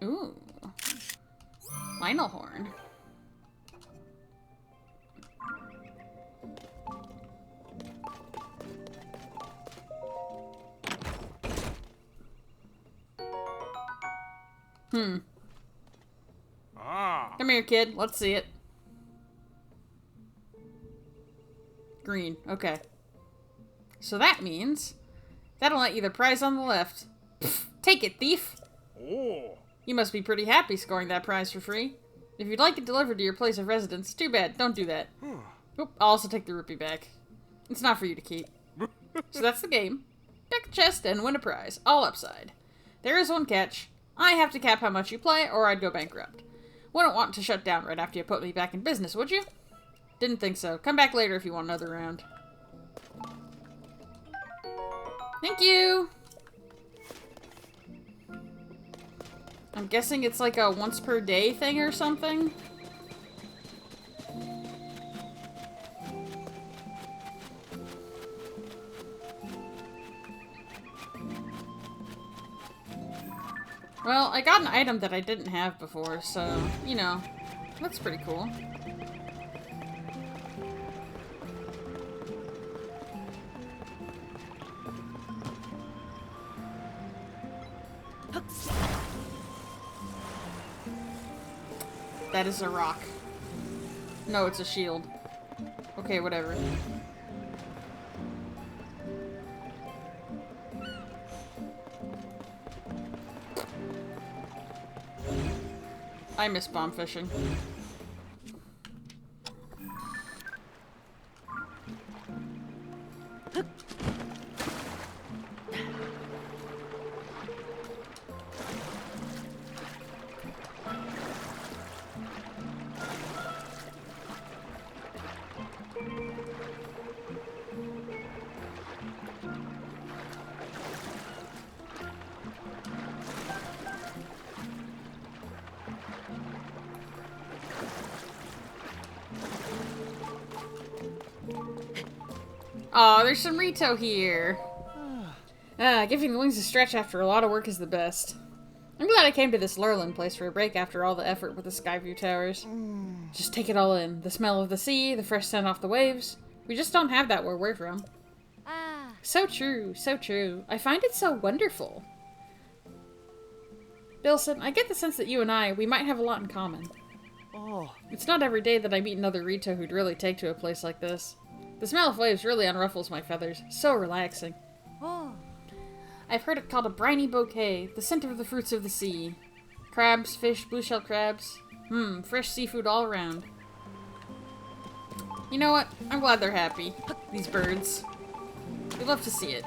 Ooh. Lionel horn. Come here, kid. Let's see it. Green. Okay. So that means that'll let you the prize on the left. Pfft, take it, thief! Oh. You must be pretty happy scoring that prize for free. If you'd like it delivered to your place of residence, too bad. Don't do that. Oop, I'll also take the rupee back. It's not for you to keep. So that's the game. Pick a chest and win a prize. All upside. There is one catch. I have to cap how much you play, or I'd go bankrupt. Wouldn't want to shut down right after you put me back in business, would you? Didn't think so. Come back later if you want another round. Thank you! I'm guessing it's like a once per day thing or something? Well, I got an item that I didn't have before, so, you know, that's pretty cool. That is a rock. No, it's a shield. Okay, whatever. I miss bomb fishing. Aw, there's some Rito here. Giving the wings a stretch after a lot of work is the best. I'm glad I came to this Lurlin place for a break after all the effort with the Skyview Towers. Just take it all in. The smell of the sea, the fresh scent off the waves. We just don't have that where we're from. So true, so true. I find it so wonderful. Bilson, I get the sense that you and we might have a lot in common. Oh. It's not every day that I meet another Rito who'd really take to a place like this. The smell of waves really unruffles my feathers. So relaxing. I've heard it called a briny bouquet, the scent of the fruits of the sea. Crabs, fish, blue-shell crabs. Fresh seafood all around. You know what? I'm glad they're happy. These birds. We love to see it.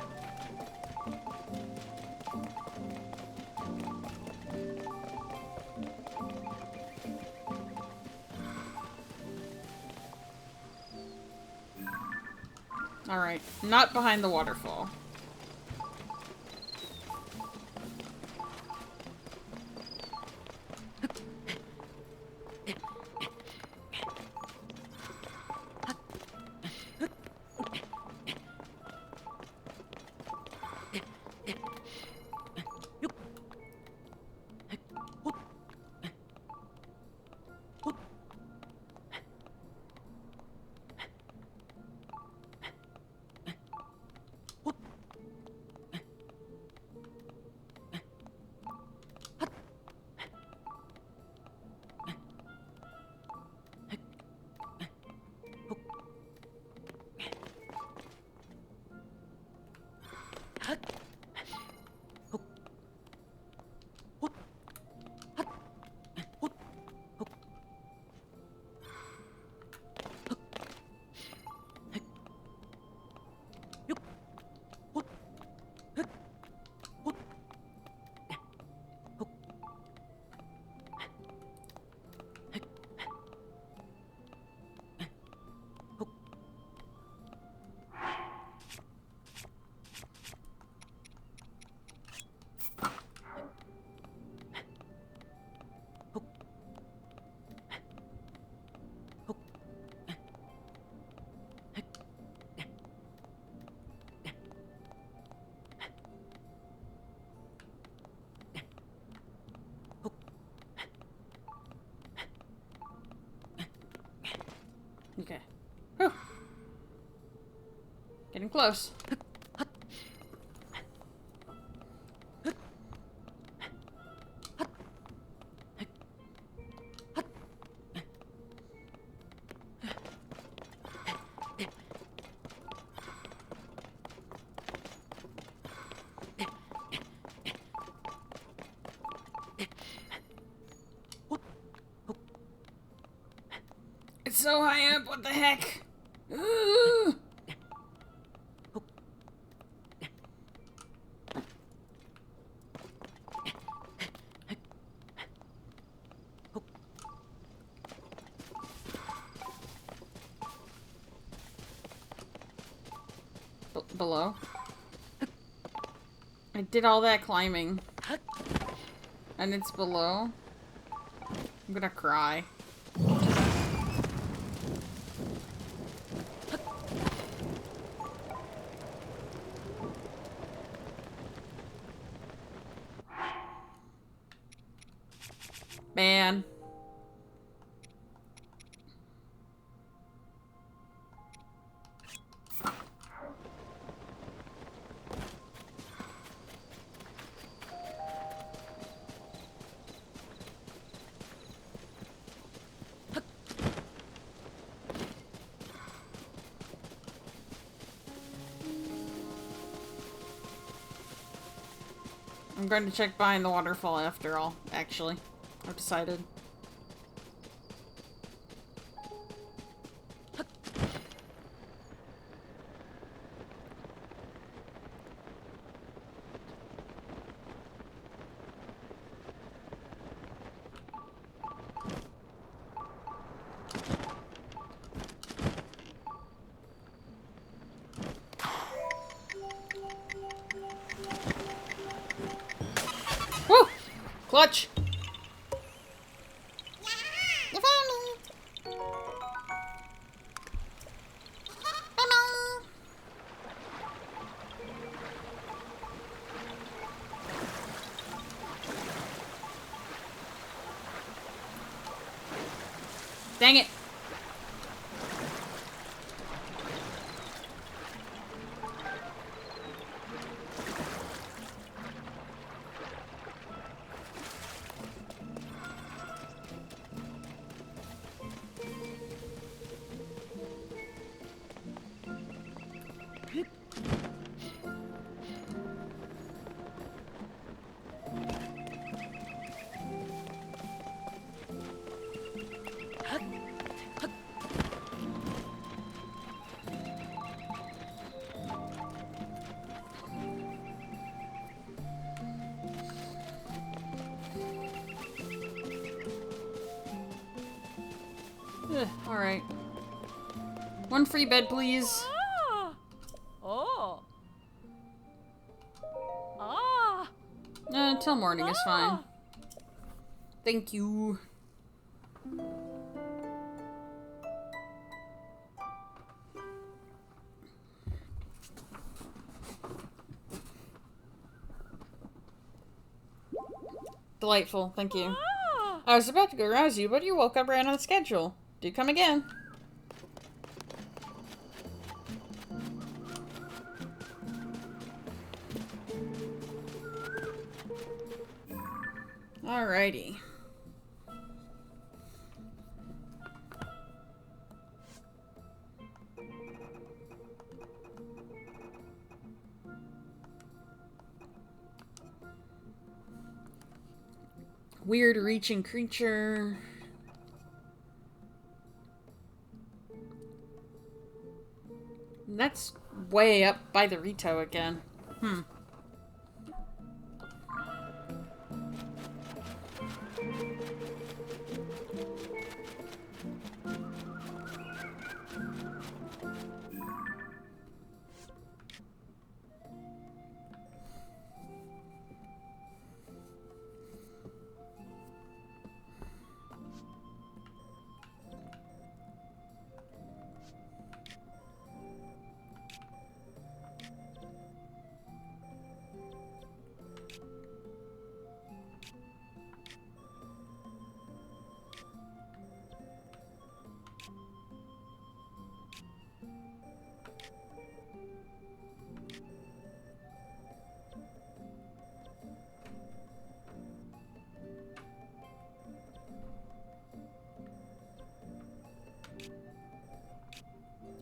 Alright, not behind the waterfall. Getting close. It's so high up, what the heck? Ooh. Below? I did all that climbing. And it's below? I'm gonna cry. Man. I'm going to check behind the waterfall after all, actually. I've decided. Woo! Clutch! You found me! Hello! Dang it! Alright. One free bed, please. Ah. Oh. Ah. Till morning is fine. Thank you. Delightful, thank you. Ah. I was about to go rouse you, but you woke up right on the schedule. Do come again. Alrighty. Weird reaching creature. That's way up by the Rito again. Hmm.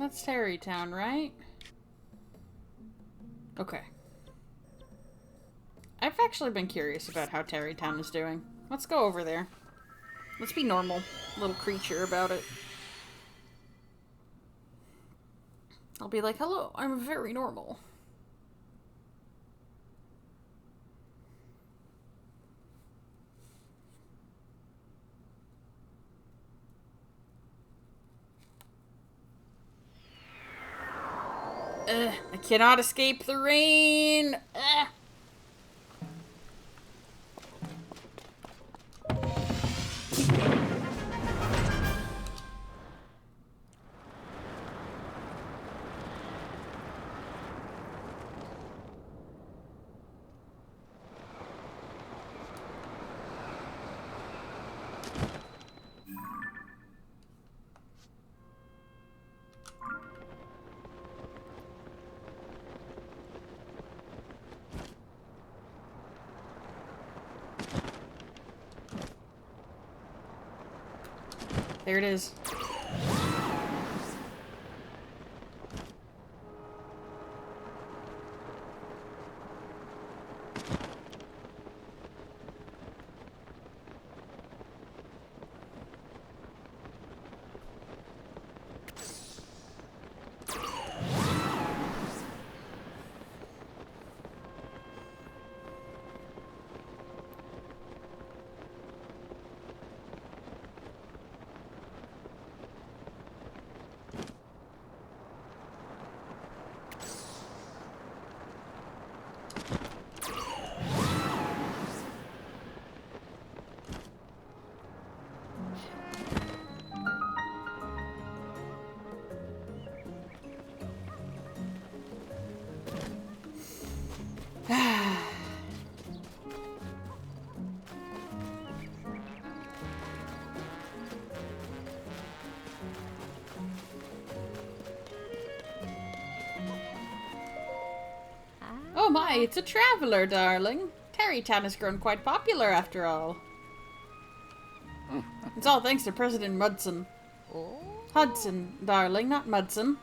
That's Tarrytown, right? Okay. I've actually been curious about how Tarrytown is doing. Let's go over there. Let's be normal little creature about it. I'll be like, hello, I'm very normal. I cannot escape the rain. There it is. Oh my, it's a traveler, darling. Tarrytown has grown quite popular after all. It's all thanks to President Mudson. Hudson, darling, not Mudson.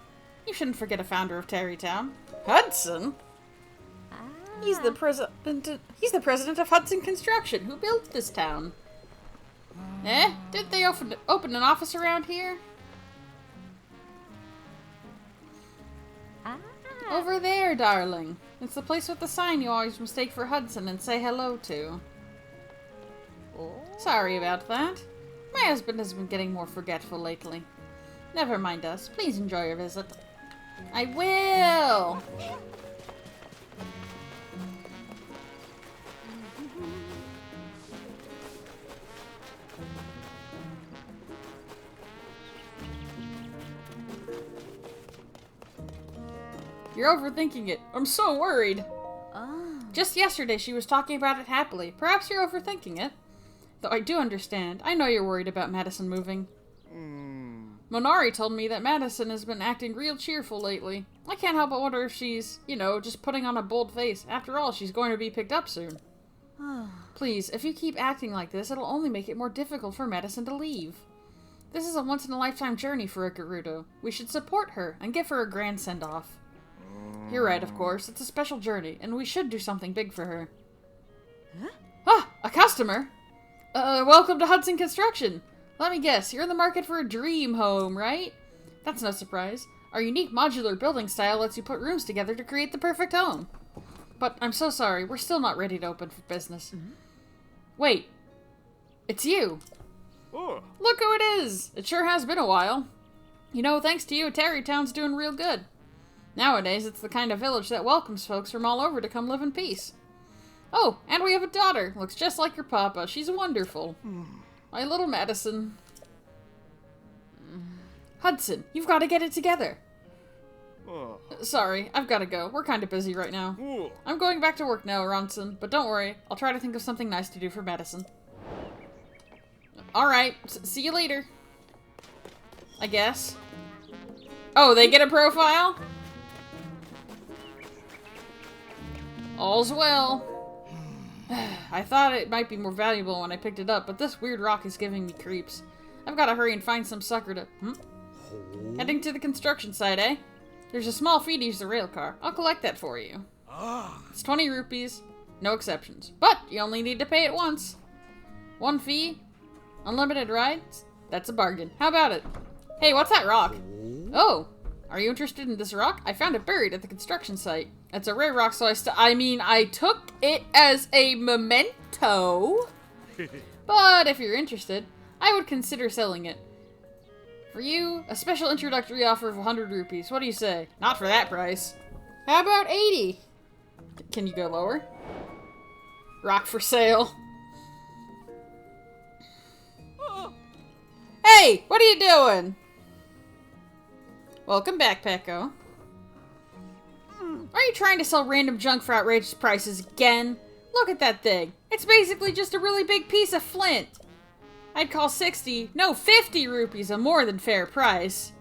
You shouldn't forget a founder of Tarrytown. Hudson? He's the president of Hudson Construction, who built this town. Did they open an office around here? Over there, darling. It's the place with the sign you always mistake for Hudson and say hello to. Sorry about that. My husband has been getting more forgetful lately. Never mind us. Please enjoy your visit. I will! You're overthinking it. I'm so worried. Just yesterday she was talking about it happily. Perhaps you're overthinking it. Though I do understand. I know you're worried about Madison moving. Monari told me that Madison has been acting real cheerful lately. I can't help but wonder if she's, just putting on a bold face. After all, she's going to be picked up soon. Please, if you keep acting like this, it'll only make it more difficult for Madison to leave. This is a once-in-a-lifetime journey for a Gerudo. We should support her and give her a grand send-off. You're right, of course. It's a special journey, and we should do something big for her. Huh? Ah, a customer! Welcome to Hudson Construction. Let me guess, you're in the market for a dream home, right? That's no surprise. Our unique modular building style lets you put rooms together to create the perfect home. But I'm so sorry, we're still not ready to open for business. Wait, it's you. Look who it is! It sure has been a while. Thanks to you, Tarrytown's doing real good. Nowadays, it's the kind of village that welcomes folks from all over to come live in peace. Oh, and we have a daughter. Looks just like your papa. She's wonderful. My little Madison. Hudson, you've got to get it together. Sorry, I've got to go. We're kind of busy right now. I'm going back to work now, Ronson, but don't worry. I'll try to think of something nice to do for Madison. Alright, see you later. I guess. Oh, they get a profile? All's well. I thought it might be more valuable when I picked it up, but this weird rock is giving me creeps. I've got to hurry and find some sucker to... Heading to the construction site, eh? There's a small fee to use the rail car. I'll collect that for you. It's 20 rupees, no exceptions. But you only need to pay it once. One fee, unlimited rides. That's a bargain. How about it? Hey, what's that rock? Oh, are you interested in this rock? I found it buried at the construction site. It's a rare rock, so I took it as a memento. But if you're interested, I would consider selling it. For you, a special introductory offer of 100 rupees. What do you say? Not for that price. How about 80? Can you go lower? Rock for sale. Hey, what are you doing? Welcome back, Pecco. Are you trying to sell random junk for outrageous prices again? Look at that thing. It's basically just a really big piece of flint. I'd call 60, no 50 rupees a more than fair price.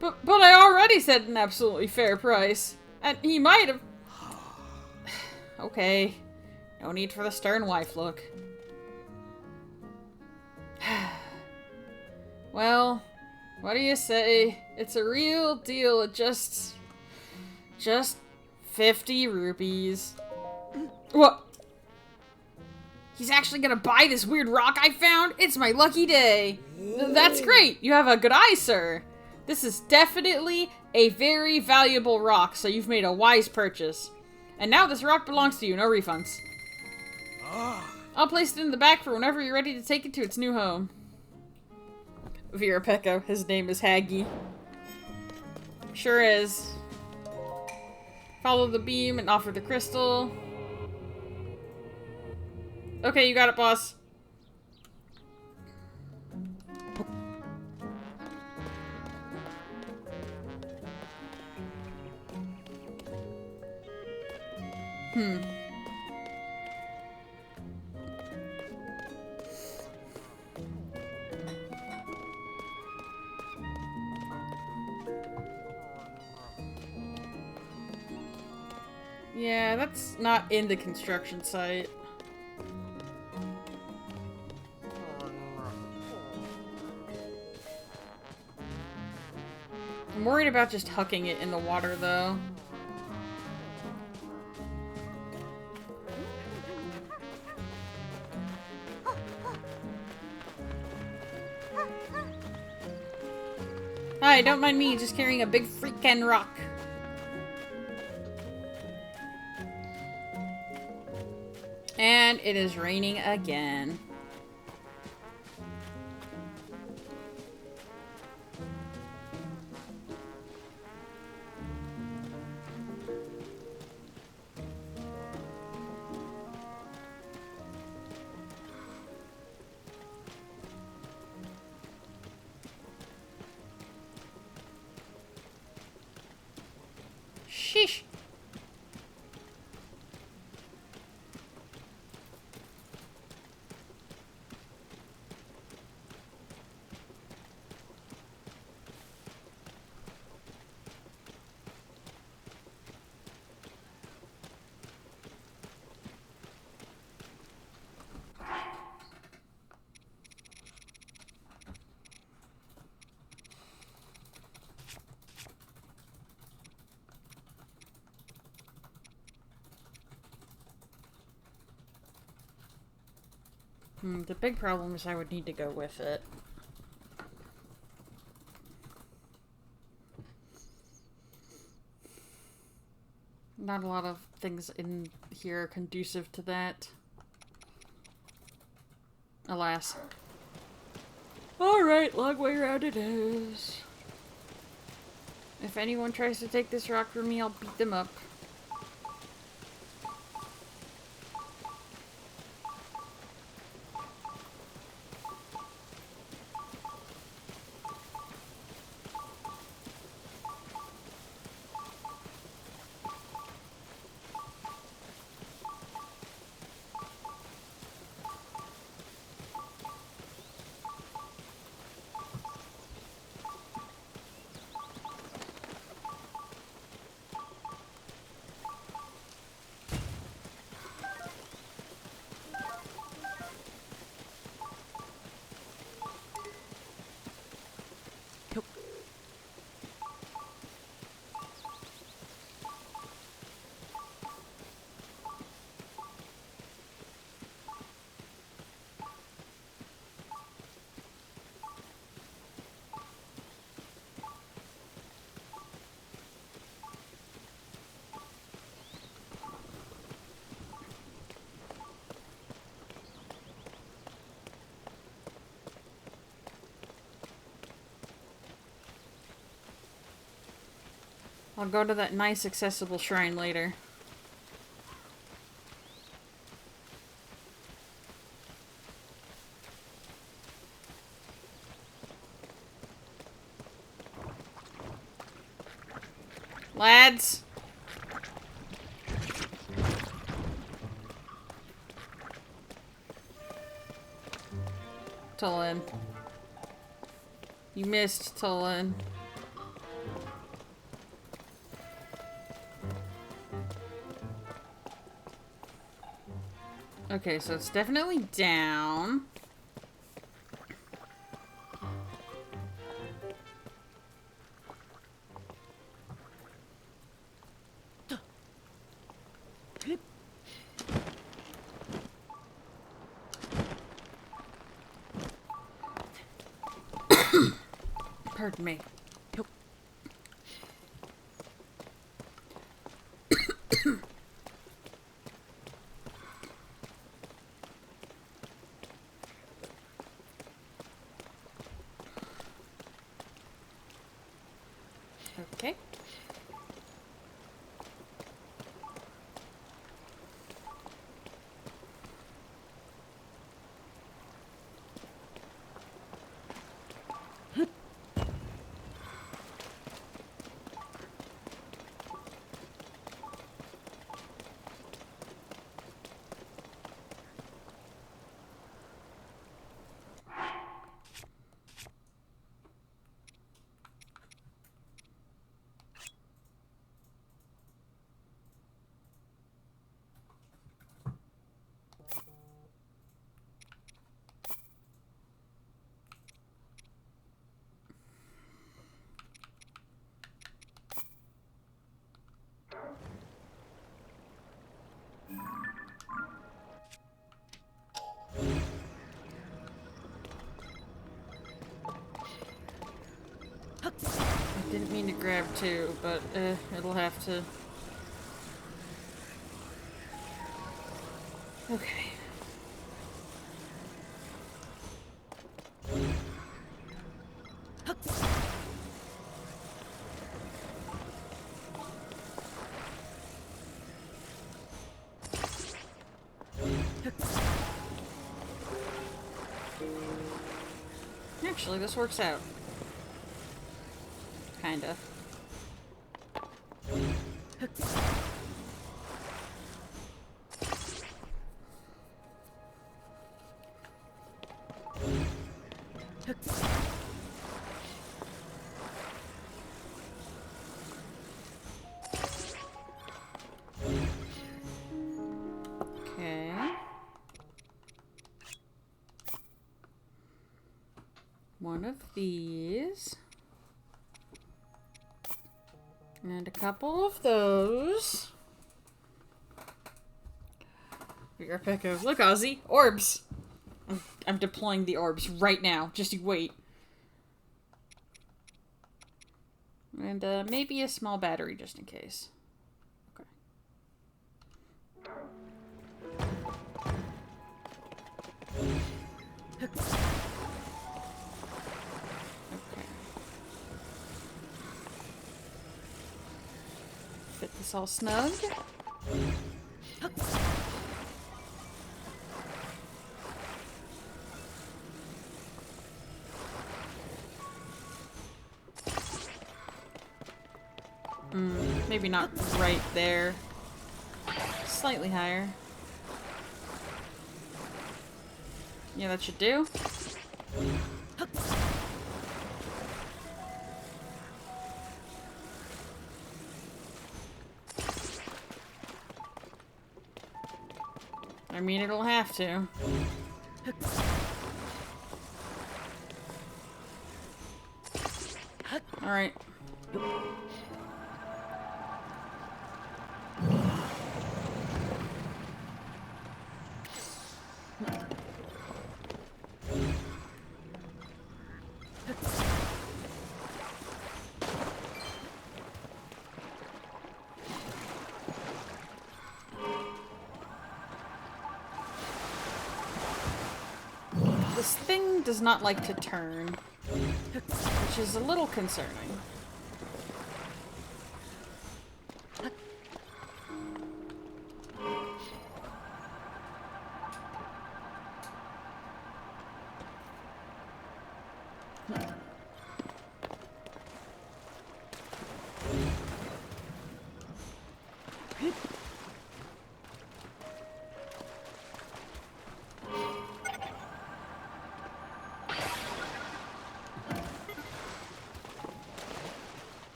But I already said an absolutely fair price. And he might have... Okay. No need for the stern wife look. Well, what do you say? It's a real deal at just 50 rupees. What? He's actually gonna buy this weird rock I found? It's my lucky day. That's great. You have a good eye, sir. This is definitely a very valuable rock, so you've made a wise purchase. And now this rock belongs to you, no refunds. I'll place it in the back for whenever you're ready to take it to its new home. Vera Pecco, his name is Haggy. Sure is. Follow the beam and offer the crystal. Okay, you got it, boss. Yeah, that's not in the construction site. I'm worried about just hucking it in the water, though. Hi, don't mind me, just carrying a big freaking rock. And it is raining again. Sheesh. The big problem is I would need to go with it. Not a lot of things in here are conducive to that. Alas. Alright, long way around it is. If anyone tries to take this rock from me, I'll beat them up. I'll go to that nice accessible shrine later. Lads! Tulin. You missed, Tulin. Okay, so it's definitely down. Pardon me. Okay. I didn't mean to grab two, but it'll have to. Okay. Actually, this works out. Kinda. Okay. One of these. And a couple of those. Bigger peck of. Look, Ozzy! Orbs! I'm deploying the orbs right now. Just you wait. And maybe a small battery just in case. Okay. Fit this all snug. Maybe not right there. Slightly higher. Yeah, that should do. I mean, it'll have to. Alright. This thing does not like to turn, which is a little concerning.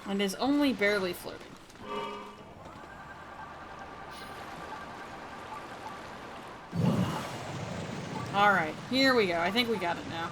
And is only barely floating. Alright, here we go. I think we got it now.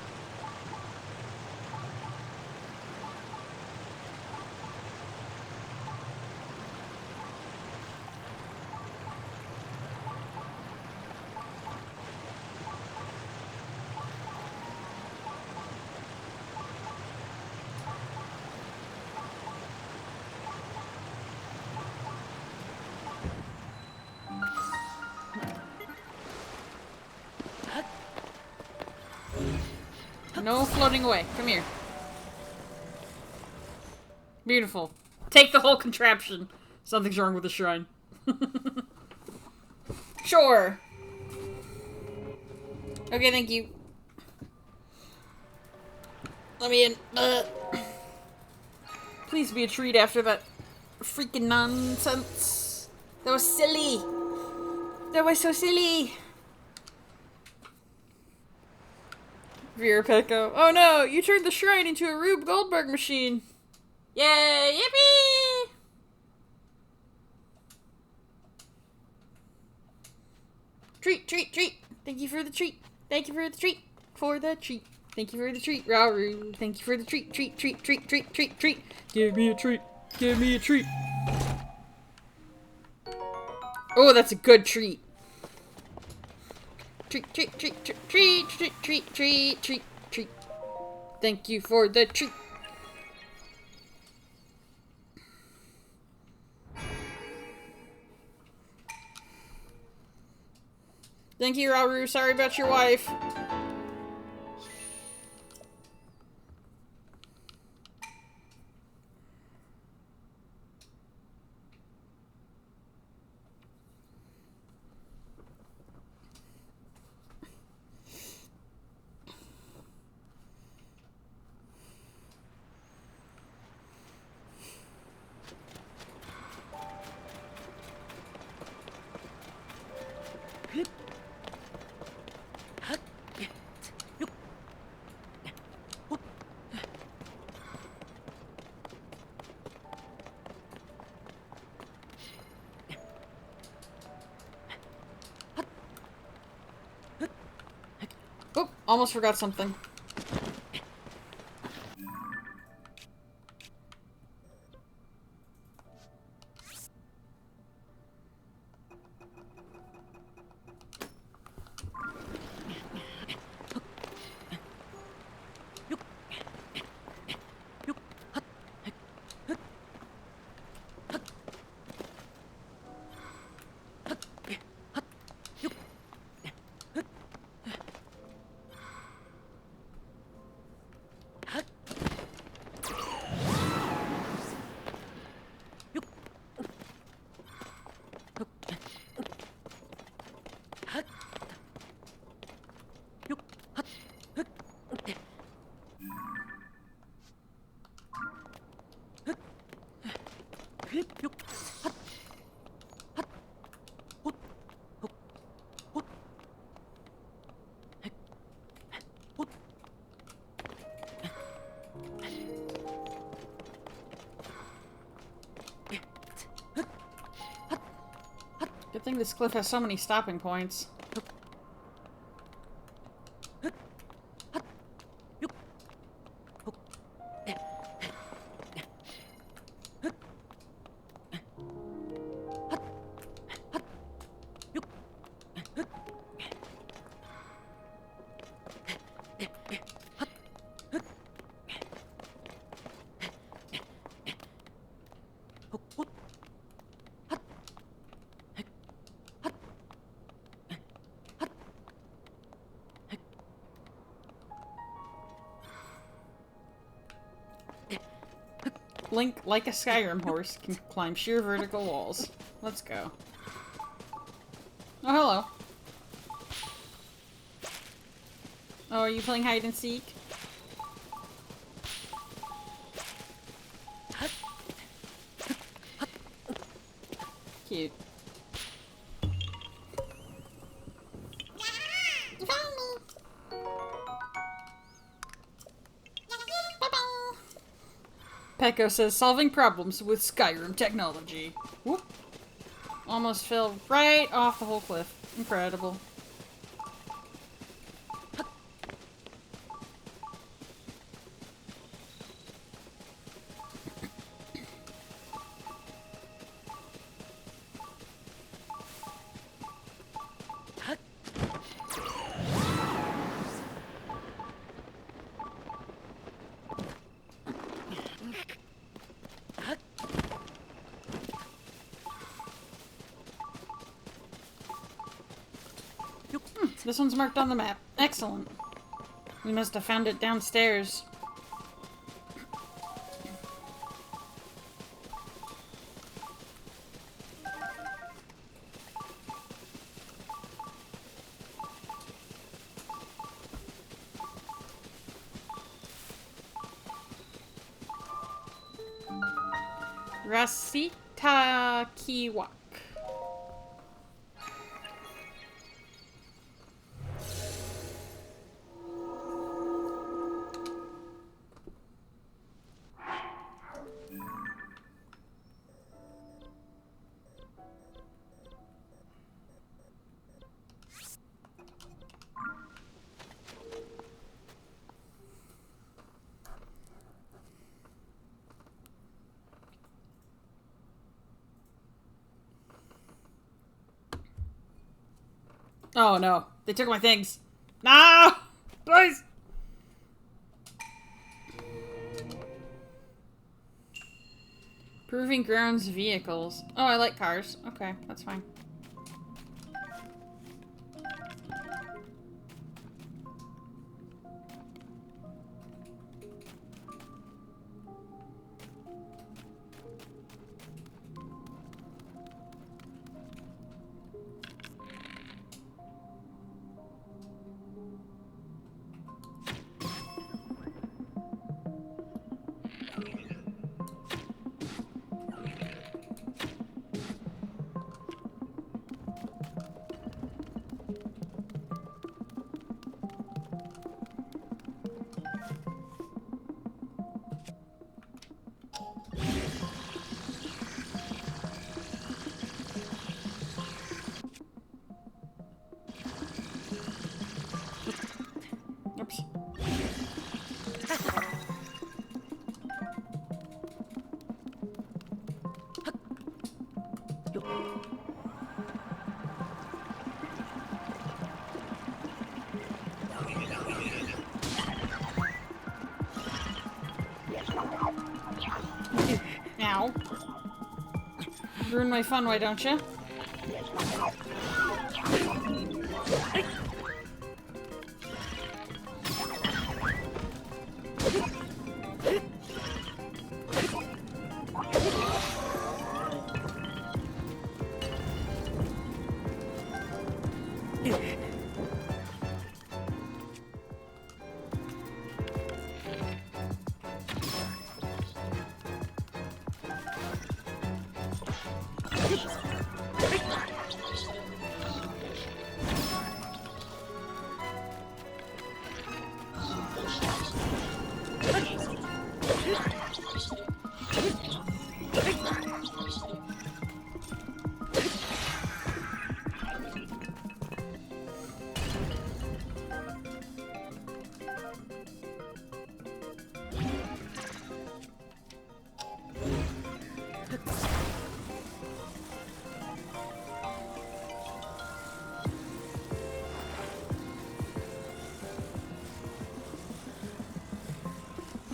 No floating away. Come here. Beautiful. Take the whole contraption. Something's wrong with the shrine. Sure. Okay, thank you. Let me in. Please be a treat after that freaking nonsense. That was silly. That was so silly. Vera Pecco. Oh no, you turned the shrine into a Rube Goldberg machine. Yay, yippee! Treat, treat, treat. Thank you for the treat. Thank you for the treat. For the treat. Thank you for the treat, Rauru. Thank you for the treat, treat, treat, treat, treat, treat, treat. Give me a treat. Give me a treat. Oh, that's a good treat. Treat, treat, treat, treat, treat, treat, treat, treat, treat, treat. Thank you for the treat. Thank you, Rauru. Sorry about your wife. Oh, almost forgot something. Good thing this cliff has so many stopping points. Link, like a Skyrim horse, can climb sheer vertical walls. Let's go. Oh, hello. Oh, are you playing hide and seek? Cute. You found me! Pecco says, solving problems with Skyrim technology. Whoop. Almost fell right off the whole cliff. Incredible. This one's marked on the map. Excellent. We must have found it downstairs. Rasita Kiwak. Oh no, they took my things. No! Please! Proving grounds vehicles. Oh, I like cars. Okay, that's fine. Oops. Ow. Ruin my fun, why don't you?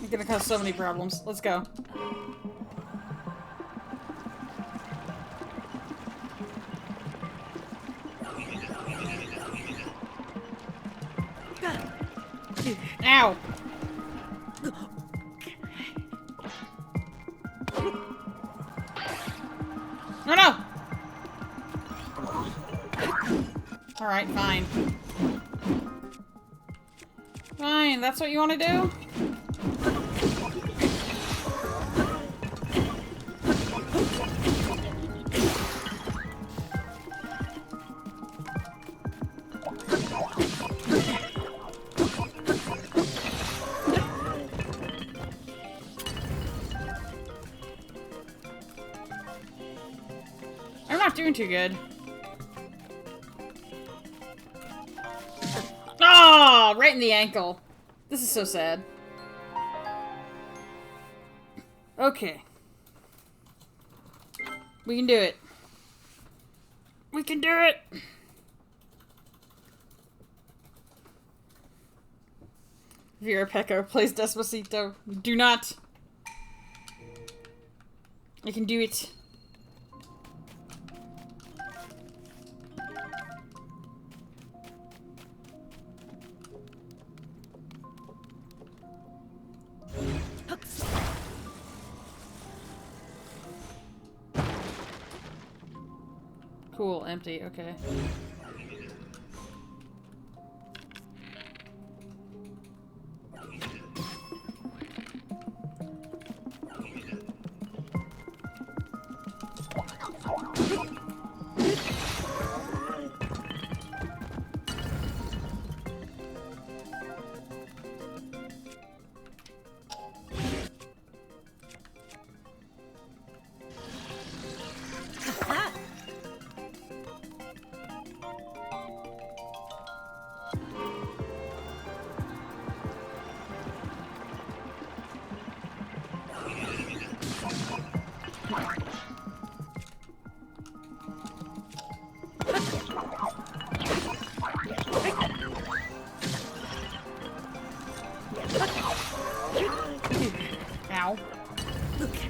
It's gonna cause so many problems. Let's go. Ow! Alright, fine. Fine, that's what you want to do? I'm not doing too good. Oh, right in the ankle. This is so sad. Okay. We can do it. We can do it! Vera Pecco plays Despacito. Do not. I can do it. Cool, empty, okay. Ow. Okay.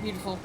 Beautiful.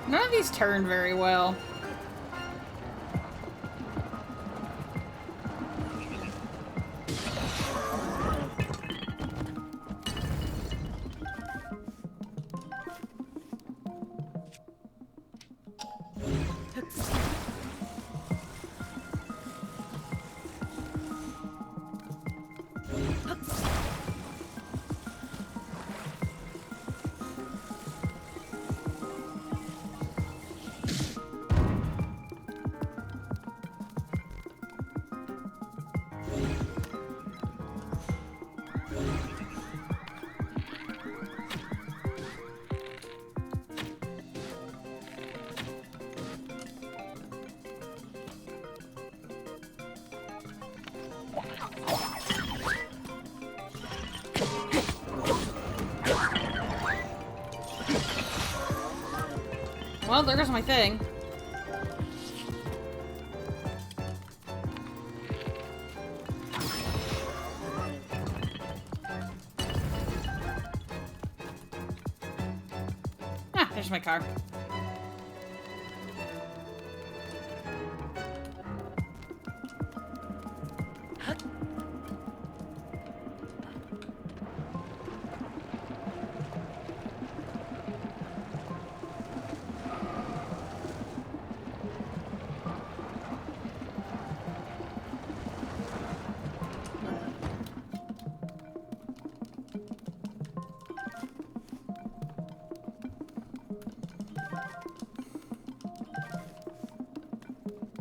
None of these turn very well. Well, there goes my thing. car.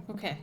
Okay.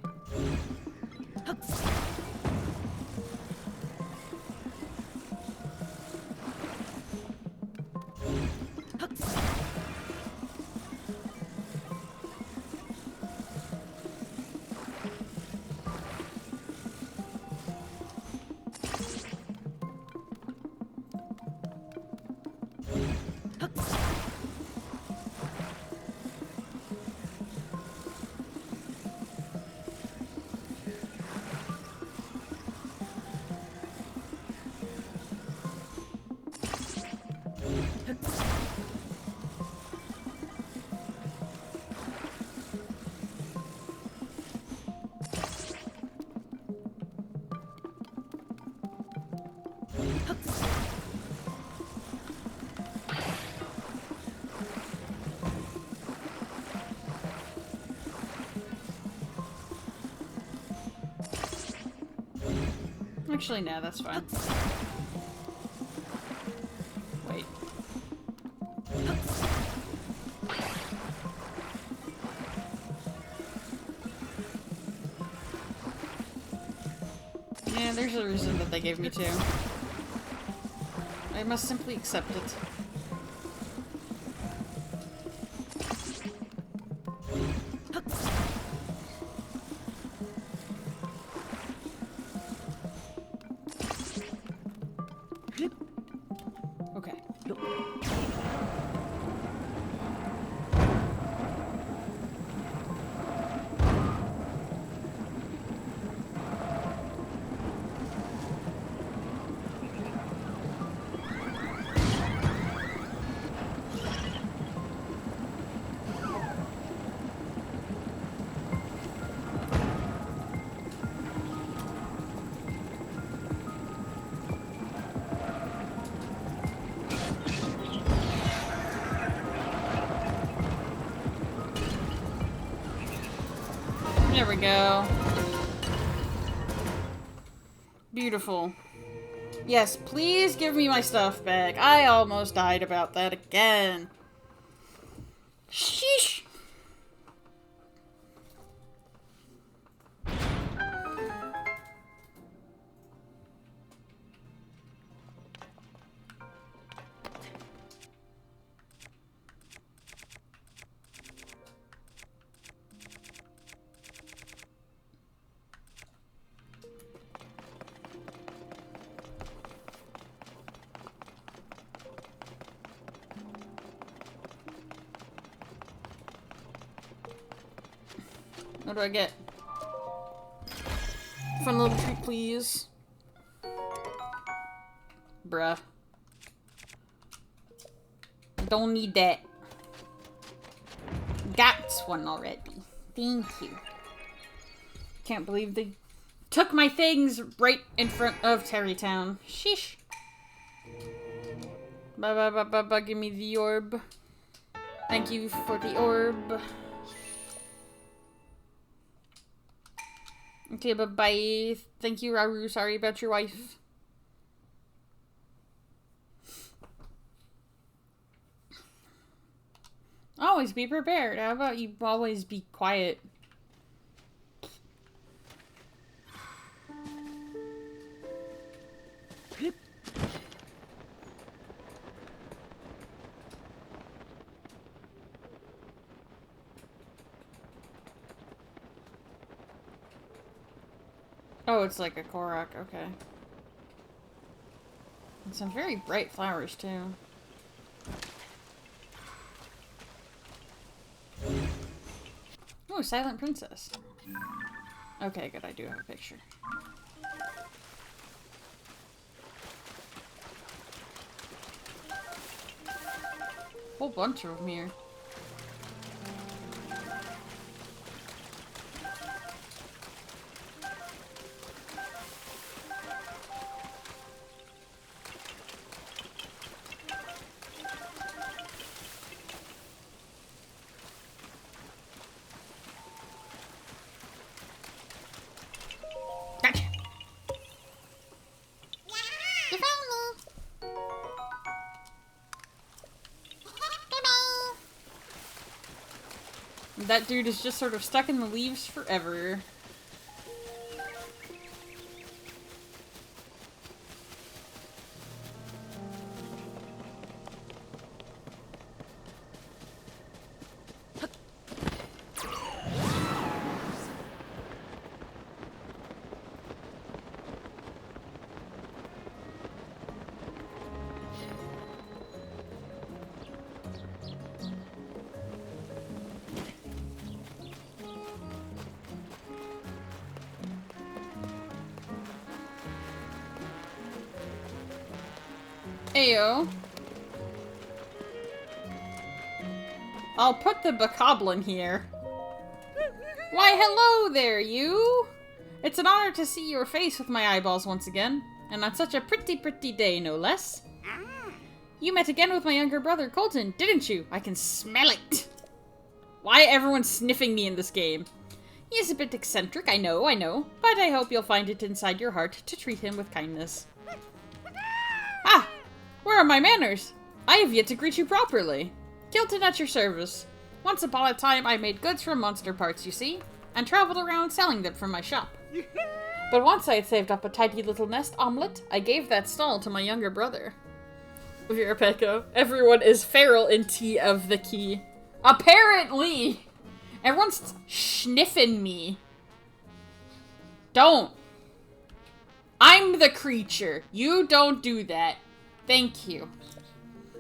Actually, no, that's fine. Wait. Yeah, there's a reason that they gave me two. I must simply accept it. Okay. There we go. Beautiful. Yes, please give me my stuff back. I almost died about that again. Sheesh. What do I get? Fun little treat, please. Bruh. Don't need that. Got one already. Thank you. Can't believe they took my things right in front of Terrytown. Sheesh. Ba, give me the orb. Thank you for the orb. Okay, bye-bye. Thank you, Raru. Sorry about your wife. Always be prepared. How about you always be quiet? Oh, it's like a Korok, okay. And some very bright flowers, too. Oh, Silent Princess. Okay, good, I do have a picture. Whole bunch of them here. That dude is just sort of stuck in the leaves forever. Ayo. I'll put the bokoblin here. Why, hello there, you! It's an honor to see your face with my eyeballs once again, and on such a pretty, pretty day, no less. You met again with my younger brother, Colton, didn't you? I can smell it! Why everyone's sniffing me in this game? He is a bit eccentric, I know, but I hope you'll find it inside your heart to treat him with kindness. Ah! Where are my manners? I have yet to greet you properly. Kilton at your service. Once upon a time, I made goods from monster parts, you see, and traveled around selling them from my shop. But once I had saved up a tidy little nest omelet, I gave that stall to my younger brother. Virapeko. Everyone is feral in Tea of the Key. Apparently! Everyone's sniffing me. Don't. I'm the creature. You don't do that. Thank you.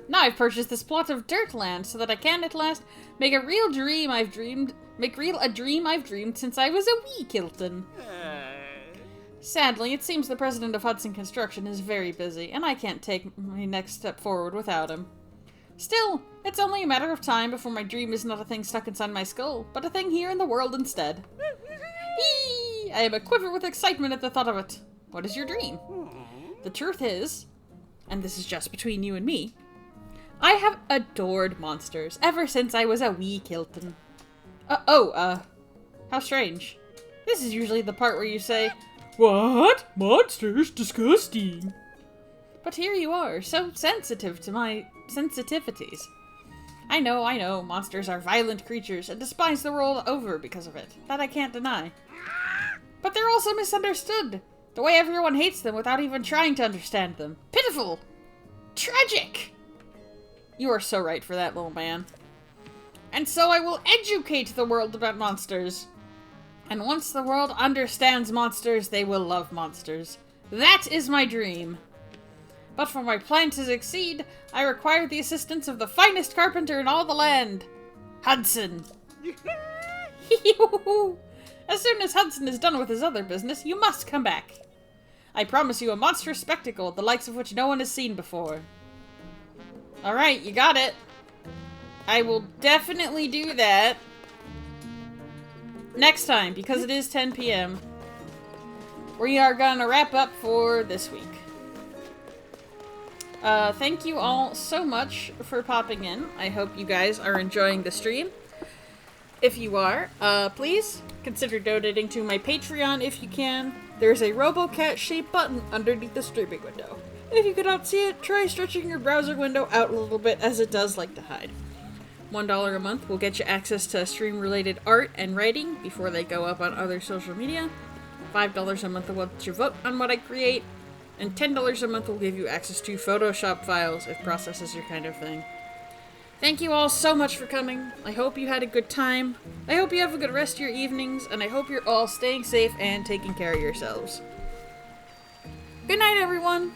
Now I've purchased this plot of dirt land so that I can at last make a real dream I've dreamed since I was a wee Kilton. Sadly, it seems the president of Hudson Construction is very busy, and I can't take my next step forward without him. Still, it's only a matter of time before my dream is not a thing stuck inside my skull, but a thing here in the world instead. Eee! I am a quiver with excitement at the thought of it. What is your dream? The truth is, and this is just between you and me, I have adored monsters ever since I was a wee Kilton. How strange. This is usually the part where you say, "What? Monsters? Disgusting." But here you are, so sensitive to my sensitivities. I know, monsters are violent creatures and despise the world over because of it. That I can't deny. But they're also misunderstood. The way everyone hates them without even trying to understand them. Pitiful! Tragic! You are so right for that, little man. And so I will educate the world about monsters. And once the world understands monsters, they will love monsters. That is my dream. But for my plan to succeed, I require the assistance of the finest carpenter in all the land. Hudson. As soon as Hudson is done with his other business, you must come back. I promise you a monstrous spectacle, the likes of which no one has seen before. Alright, you got it. I will definitely do that. Next time, because it is 10 p.m. We are gonna wrap up for this week. Thank you all so much for popping in. I hope you guys are enjoying the stream. If you are, please consider donating to my Patreon if you can. There's a RoboCat-shaped button underneath the streaming window. If you cannot see it, try stretching your browser window out a little bit, as it does like to hide. $1 a month will get you access to stream-related art and writing before they go up on other social media. $5 a month will let you vote on what I create. And $10 a month will give you access to Photoshop files if process is your kind of thing. Thank you all so much for coming. I hope you had a good time. I hope you have a good rest of your evenings, and I hope you're all staying safe and taking care of yourselves. Good night, everyone!